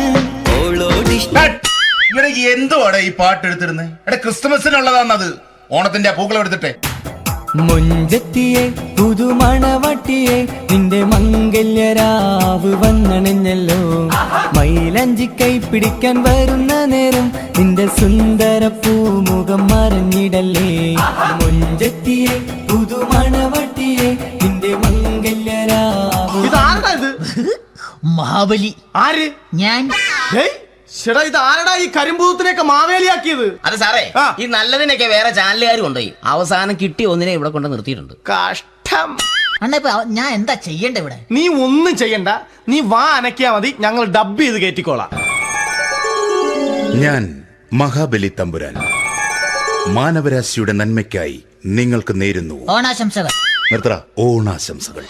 എന്തുവാടെ ഈ പാട്ട് എടുത്തിരുന്നത്? ക്രിസ്മസിനുള്ളതാണത്. ഓണത്തിന്റെ പൂക്കളം എടുത്തിട്ടെ. മുഞ്ചത്തിയെ പുതുമണവട്ടിയെ നിന്റെ മംഗല്യരാവ് വന്നണഞ്ഞല്ലോ. മൈലഞ്ചി കൈ പിടിക്കാൻ വരുന്ന നേരം നിന്റെ സുന്ദര പൂമുഖം മറിഞ്ഞിടല്ലേ. മുഞ്ചത്തിയെ പുതുമണവട്ടിയെ നിന്റെ മംഗല്യരാവ്. ഇതാരടാ ഇത്? മഹാബലി. ആര്? ഞാൻ. ചേട്ടാ, ഇത് ആരടാ ഈ കരിമ്പൂത്തിനെയൊക്കെ മാവേലിയാക്കിയത്? അത് സാറേ, ഈ നല്ലതിനൊക്കെ വേറെ ചാനലുകാർ കൊണ്ടുപോയി അവസാനം കിട്ടി ഒന്നിനെ ഇവിടെ കൊണ്ട് നിർത്തിയിട്ടുണ്ട്. കഷ്ടം. അണ്ണ ഇപ്പൊ ഞാൻ എന്താ ചെയ്യണ്ട ഇവിടെ? നീ ഒന്നും ചെയ്യണ്ട, നീ വാ അനക്കിയാ മതി, ഞങ്ങൾ ഡബ് ചെയ്ത് കയറ്റിക്കോളാം. ഞാൻ മഹാബലി തമ്പുരാൻ മാനവരാശിയുടെ നന്മയ്ക്കായി നിങ്ങൾക്ക് നേരുന്നു ഓണാശംസകൾ. നിർത്തറ ഓണാശംസകൾ.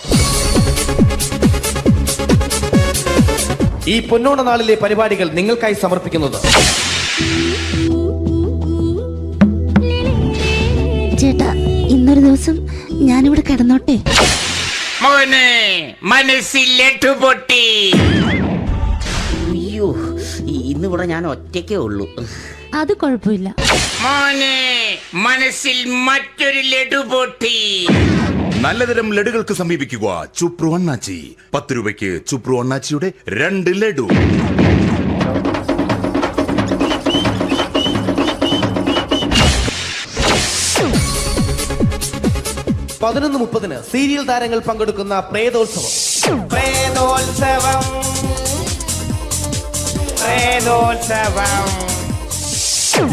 ഈ പൊന്നോണ നാളിലെ പരിപാടികൾ നിങ്ങൾക്കായി സമർപ്പിക്കുന്നത് ചേട്ടാ, ഇന്നൊരു ദിവസം ഞാനിവിടെ കിടന്നോട്ടെ. മോനെ മനസ്സിലെട്ടു പൊട്ടി. അയ്യോ, ഇന്നിവിടെ ഞാൻ ഒറ്റയ്ക്കേ ഉള്ളൂ. അത് കുഴപ്പമില്ല. മോനെ മനസ്സിൽ മറ്റൊരു ലഡു പൊട്ടി. നല്ലതരം ലഡുകൾക്ക് സമീപിക്കുക ചുപ്രു അണ്ണാച്ചി. 10 രൂപയ്ക്ക് ചുപ്രു അണ്ണാച്ചിയുടെ 2 ലഡു. പതിനൊന്ന് 30 സീരിയൽ താരങ്ങൾ പങ്കെടുക്കുന്ന പ്രേതോത്സവം. പ്രേതോത്സവം, പ്രേതോത്സവം.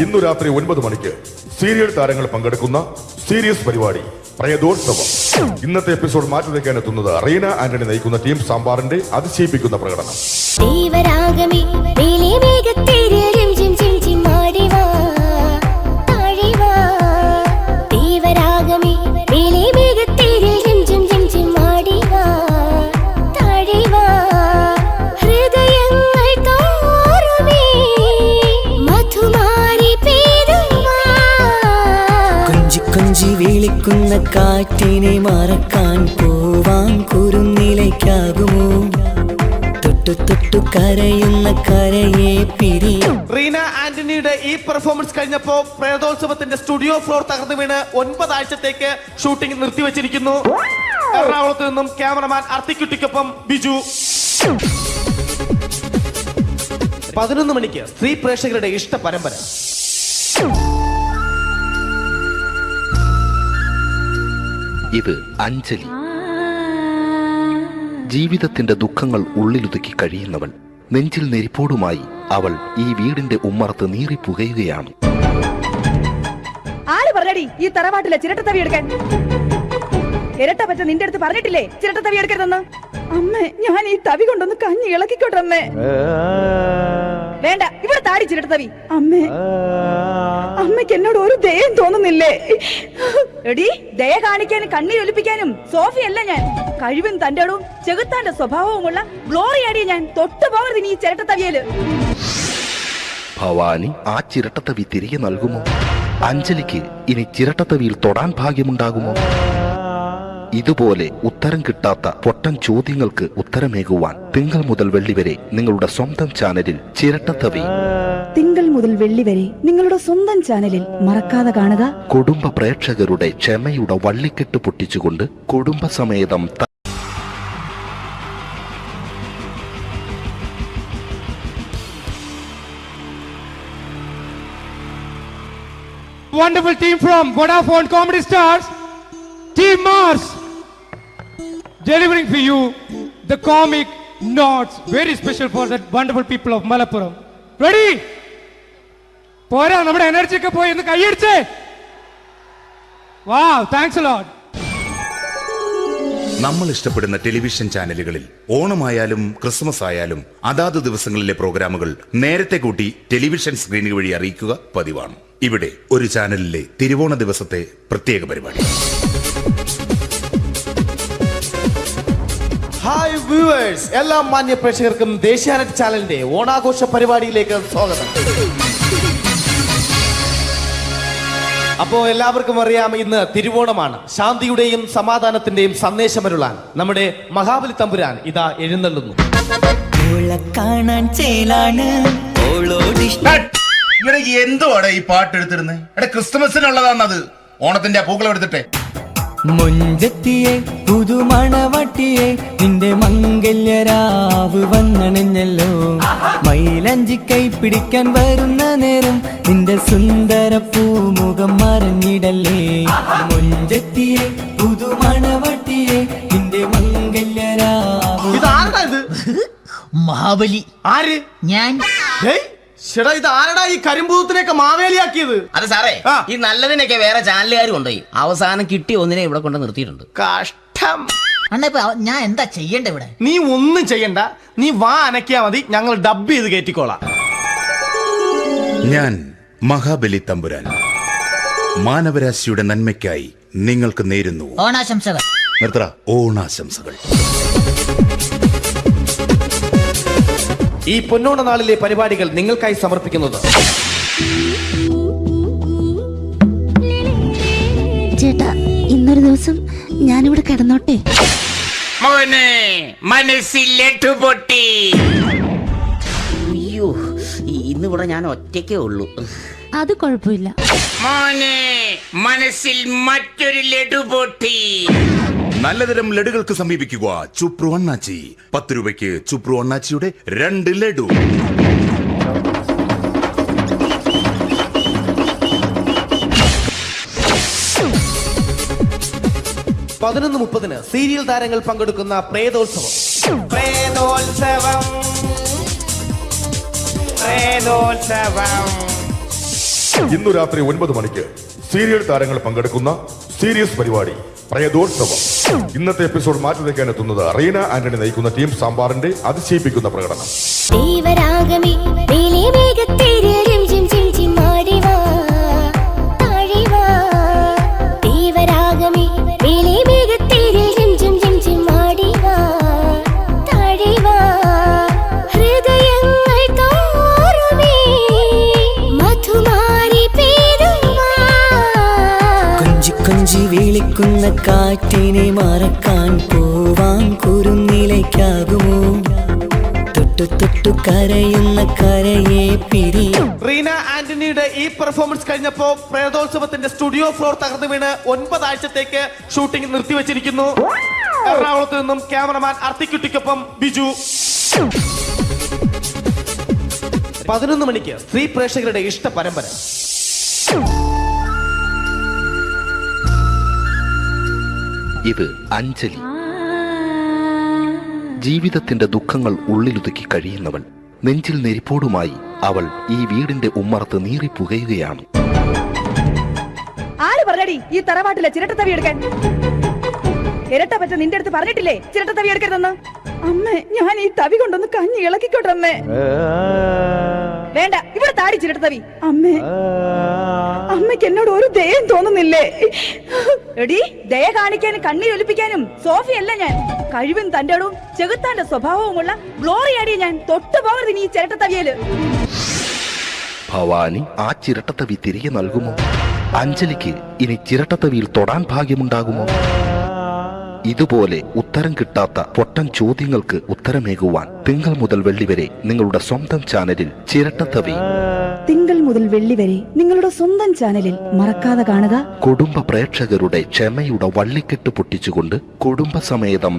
ഇന്നു രാത്രി 9 മണിക്ക് സീരിയൽ താരങ്ങൾ പങ്കെടുക്കുന്ന സീരിയസ് പരിപാടി പ്രേതോത്സവം. ഇന്നത്തെ എപ്പിസോഡ് മാറ്റി വയ്ക്കാൻ എത്തുന്നത് റീന ആന്റണി നയിക്കുന്ന ടീം സാമ്പാറിന്റെ അതിശയിപ്പിക്കുന്ന പ്രകടനം. കൊഞ്ചി വിളിക്കുന്ന കാറ്റിനെ മറക്കാൻ പോവാൻ കുറുനിലയ്ക്കാകുമോ? തൊട്ടു തൊട്ടു കരയുന്ന കരയെ പിരിയും. റീന ആന്റണിയുടെ ഈ പെർഫോമൻസ് കഴിഞ്ഞപ്പോ പ്രേതോത്സവത്തിന്റെ സ്റ്റുഡിയോ ഫ്ലോർ തകർന്നു വീണ് 9 ആഴ്ചത്തേക്ക് ഷൂട്ടിംഗ് നിർത്തിവെച്ചിരിക്കുന്നു. എറണാകുളത്ത് നിന്നും ക്യാമറമാൻ അർത്തിക്കുട്ടിക്കൊപ്പം ബിജു. 11 മണിക്ക് സ്ത്രീ പ്രേക്ഷകരുടെ ഇഷ്ട പരമ്പര. ഇത് അഞ്ജലി. ജീവിതത്തിന്റെ ദുഃഖങ്ങൾ ഉള്ളിലുതുക്കി കഴിയുന്നവൾ. നെഞ്ചിൽ നെരിപ്പോടുമായി അവൾ ഈ വീടിന്റെ ഉമ്മറത്ത് നീറിപ്പുകയുകയാണ്. ആര് പറഞ്ഞടി ഈ തറവാട്ടിലെ ചിരട്ടത്തവി എടുക്കാൻ? ഇരട്ട പറ്റ നിന്റെ അടുത്ത് പറഞ്ഞിട്ടില്ലേ ചിരട്ടത്തവി എടുക്കരുതെന്ന്? അമ്മേ, ഞാൻ ഈ തവി കൊണ്ടൊന്ന് കഞ്ഞി ഇളക്കിക്കോട്ടെ അമ്മേ. വേണ്ട, ഇവിടെ താടി ചിരട്ടത്തവി. അമ്മേ, അമ്മയ്ക്ക് എന്നോട് ഒരു ദയം തോന്നുന്നില്ലേ? എടി, ദയ കാണിക്കാനും കണ്ണീരൊലിപ്പിക്കാനും സോഫിയല്ല ഞാൻ. കഴിവും തന്റെ ഇടവും ചെകുത്താന്റെ സ്വഭാവവുമുള്ള ഗ്ലോറിയാടിയ ഞാൻ. തൊട്ടു പോകരുത് നീ ചിരട്ടത്തവിയല്. ഭവാനി ആ ചിരട്ടത്തവി തിരികെ നൽകുമോ? അഞ്ജലിക്ക് ഇനി ചിരട്ടത്തവിയിൽ തൊടാൻ ഭാഗ്യമുണ്ടാകുമോ? ഇതുപോലെ ഉത്തരം കിട്ടാത്ത പൊട്ടൻ ചോദ്യങ്ങൾക്ക് ഉത്തരമേകുവാൻ തിങ്കൾ മുതൽ വെള്ളി വരെ നിങ്ങളുടെ സ്വന്തം ചാനലിൽ ചിരട്ടത്തവി. തിങ്കൾ മുതൽ വെള്ളി വരെ നിങ്ങളുടെ സ്വന്തം ചാനലിൽ മറക്കാതെ കാണുക. കുടുംബ പ്രേക്ഷകരുടെ ക്ഷമയുടെ വള്ളിക്കെട്ട് പൊട്ടിച്ചുകൊണ്ട് കുടുംബസമേതം wonderful team from Vodafone Comedy Stars, Team Mars, delivering for you the comic notes, very special for that wonderful people of Malappuram. Ready? പോരാ, നമ്മുടെ എനർജി ഒക്കെ പോയി ഒന്ന് കൈയടിച്ചേ. Wow, thanks a lot. നമ്മൾ ഇഷ്ടപ്പെടുന്ന ടെലിവിഷൻ ചാനലുകളിൽ ഓണമായാലും ക്രിസ്മസ് ആയാലും അതാത് ദിവസങ്ങളിലെ പ്രോഗ്രാമുകൾ നേരത്തെ കൂട്ടി ടെലിവിഷൻ സ്ക്രീനുകൾ വഴി അറിയിക്കുക പതിവാണ്. ഇവിടെ ഒരു ചാനലിലെ തിരുവോണ ദിവസത്തെ പ്രത്യേക പരിപാടി. ഹായ് വ്യൂവേഴ്സ്, എല്ലാ മാന്യ പ്രേക്ഷകർക്കും ദേശീയാനെറ്റ് ചാനലിന്റെ ഓണാഘോഷ പരിപാടിയിലേക്ക് സ്വാഗതം. അപ്പോ എല്ലാവർക്കും അറിയാം, ഇന്ന് തിരുവോണമാണ്. ശാന്തിയുടെയും സമാധാനത്തിന്റെയും സന്ദേശമരുളാൻ നമ്മുടെ മഹാബലി തമ്പുരാൻ ഇതാ എഴുന്നള്ളുന്നു. കാണാൻ ചേലാണ് എന്തുവാടെ ഈ പാട്ട് എടുത്തിരുന്നത്? എടാ, ക്രിസ്മസിനുള്ളതാണത്. ഓണത്തിന്റെ പൂക്കളം എടുത്തിട്ടെ. മുഞ്ചത്തിയെ പുതുമണവട്ടിയെ നിന്റെ മംഗല്യരാവ് വന്നണഞ്ഞല്ലോ. മൈലഞ്ചി കൈ പിടിക്കാൻ വരുന്ന നേരം നിന്റെ സുന്ദര പൂമുഖം മറഞ്ഞിടല്ലേ. മുഞ്ചത്തിയെ പുതുമണവട്ടിയെ നിന്റെ മംഗല്യരാവ്. ഇതാരടാ ഇത്? മഹാബലി. ആര്? ഞാൻ. ചേട്ടാ, ഇത് ആരടാ ഈ കരിമ്പൂത്തിനെയൊക്കെ മാവേലിയാക്കിയത്? അത് സാറേ, ഈ നല്ലതിനൊക്കെ വേറെ ചാനലുകാർ കൊണ്ടുപോയി അവസാനം കിട്ടി ഒന്നിനെ ഇവിടെ കൊണ്ട് നിർത്തിയിട്ടുണ്ട്. കഷ്ടം. അണ്ണാ ഞാൻ എന്താ ചെയ്യണ്ട ഇവിടെ? നീ ഒന്നും ചെയ്യണ്ട, നീ വാ അനക്കിയാ മതി, ഞങ്ങൾ ഡബ് ചെയ്ത് കയറ്റിക്കോളാം. ഞാൻ മഹാബലി തമ്പുരാൻ മാനവരാശിയുടെ നന്മയ്ക്കായി നിങ്ങൾക്ക് നേരുന്നു ഓണാശംസകൾ. നിർത്തറ, ഓണാശംസകൾ. ഈ പൊന്നോണ നാളിലെ പരിപാടികൾ നിങ്ങൾക്കായി സമർപ്പിക്കുന്നത് ചേട്ടാ, ഇന്നൊരു ദിവസം ഞാനിവിടെ കിടന്നോട്ടെ. അയ്യോ, ഇന്നിവിടെ ഞാൻ ഒറ്റയ്ക്കേ ഉള്ളൂ. അത് കുഴപ്പമില്ല. മനസ്സിൽ മറ്റൊരു ലഡു പൊട്ടി. നല്ലതരം ലഡുകൾക്ക് സമീപിക്കുക ചുപ്രു അണ്ണാച്ചി. 10 രൂപയ്ക്ക് ചുപ്രു അണ്ണാച്ചിയുടെ 2 ലഡു. (11:30) സീരിയൽ താരങ്ങൾ പങ്കെടുക്കുന്ന പ്രേതോത്സവം. ഇന്നു രാത്രി 9 മണിക്ക് സീരിയൽ താരങ്ങൾ പങ്കെടുക്കുന്ന സീരിയസ് പരിപാടി പ്രേതോത്സവം. ഇന്നത്തെ എപ്പിസോഡ് മാറ്റി വയ്ക്കാൻ എത്തുന്നത് റീന ആന്റണി നയിക്കുന്ന ടീം സാമ്പാറിന്റെ അതിശയിപ്പിക്കുന്ന പ്രകടനം. കൊഞ്ചി വിളിക്കുന്ന കാറ്റിനെ മറക്കാൻ പോവാൻ കുറുനിലയ്ക്കാകുമോ? തൊട്ടു തൊട്ടു കരയുന്ന കരയെ പിരിയും. റീന ആന്റണിയുടെ ഈ പെർഫോമൻസ് കഴിഞ്ഞപ്പോ പ്രേതോത്സവത്തിന്റെ സ്റ്റുഡിയോ ഫ്ലോർ തകർന്നു വീണ് 9 ആഴ്ചത്തേക്ക് ഷൂട്ടിംഗ് നിർത്തിവെച്ചിരിക്കുന്നു. എറണാകുളത്ത് നിന്നും ക്യാമറമാൻ അർത്തിക്കുട്ടിക്കൊപ്പം ബിജു. 11 മണിക്ക് സ്ത്രീ പ്രേക്ഷകരുടെ ഇഷ്ട പരമ്പര. ഇത് അഞ്ജലി. ജീവിതത്തിന്റെ ദുഃഖങ്ങൾ ഉള്ളിലൊതുക്കി കഴിയുന്നവൾ. നെഞ്ചിൽ നെരിപ്പോടുമായി അവൾ ഈ വീടിന്റെ ഉമ്മറത്ത് നീറിപ്പുകയുകയാണ്. ആര് പറഞ്ഞടി ഈ തറവാട്ടിലെ ചിരട്ടത്തവി എടുക്കാൻ? ഇരട്ട പറ്റ നിന്റെ അടുത്ത് പറഞ്ഞിട്ടില്ലേ ചിരട്ടത്തവി എടുക്കരുതെന്ന്? അമ്മേ, ഞാൻ ഈ തവി കൊണ്ടൊന്ന് കഞ്ഞി ഇളക്കിക്കോട്ടെ അമ്മേ. വേണ്ട, ഇവിടെ താടി ചിരട്ടത്തവി. അമ്മേ, അമ്മയ്ക്ക് എന്നോട് ഒരു ദയം തോന്നുന്നില്ലേ? എടി, ദയ കാണിക്കാനും കണ്ണീരൊലിപ്പിക്കാനും സോഫിയല്ല ഞാൻ. കഴിവും തന്റെടും ചെകുത്താന്റെ സ്വഭാവവുമുള്ള ഗ്ലോറിയാടിയ ഞാൻ. തൊട്ടു പോകരുത് നീ ചിരട്ടത്തവിയല്. ഭവാനി ആ ചിരട്ടത്തവി തിരികെ നൽകുമോ? അഞ്ജലിക്ക് ഇനി ചിരട്ടത്തവിയിൽ തൊടാൻ ഭാഗ്യമുണ്ടാകുമോ? ഇതുപോലെ ഉത്തരം കിട്ടാത്ത പൊട്ടൻ ചോദ്യങ്ങൾക്ക് ഉത്തരമേകുവാൻ തിങ്കൾ മുതൽ വെള്ളി വരെ നിങ്ങളുടെ സ്വന്തം ചാനലിൽ ചിരട്ടത്തവി. തിങ്കൾ മുതൽ വെള്ളി വരെ നിങ്ങളുടെ സ്വന്തം ചാനലിൽ മറക്കാതെ കാണുക. കുടുംബ പ്രേക്ഷകരുടെ ക്ഷമയുടെ വള്ളിക്കെട്ട് പൊട്ടിച്ചുകൊണ്ട് കുടുംബസമേതം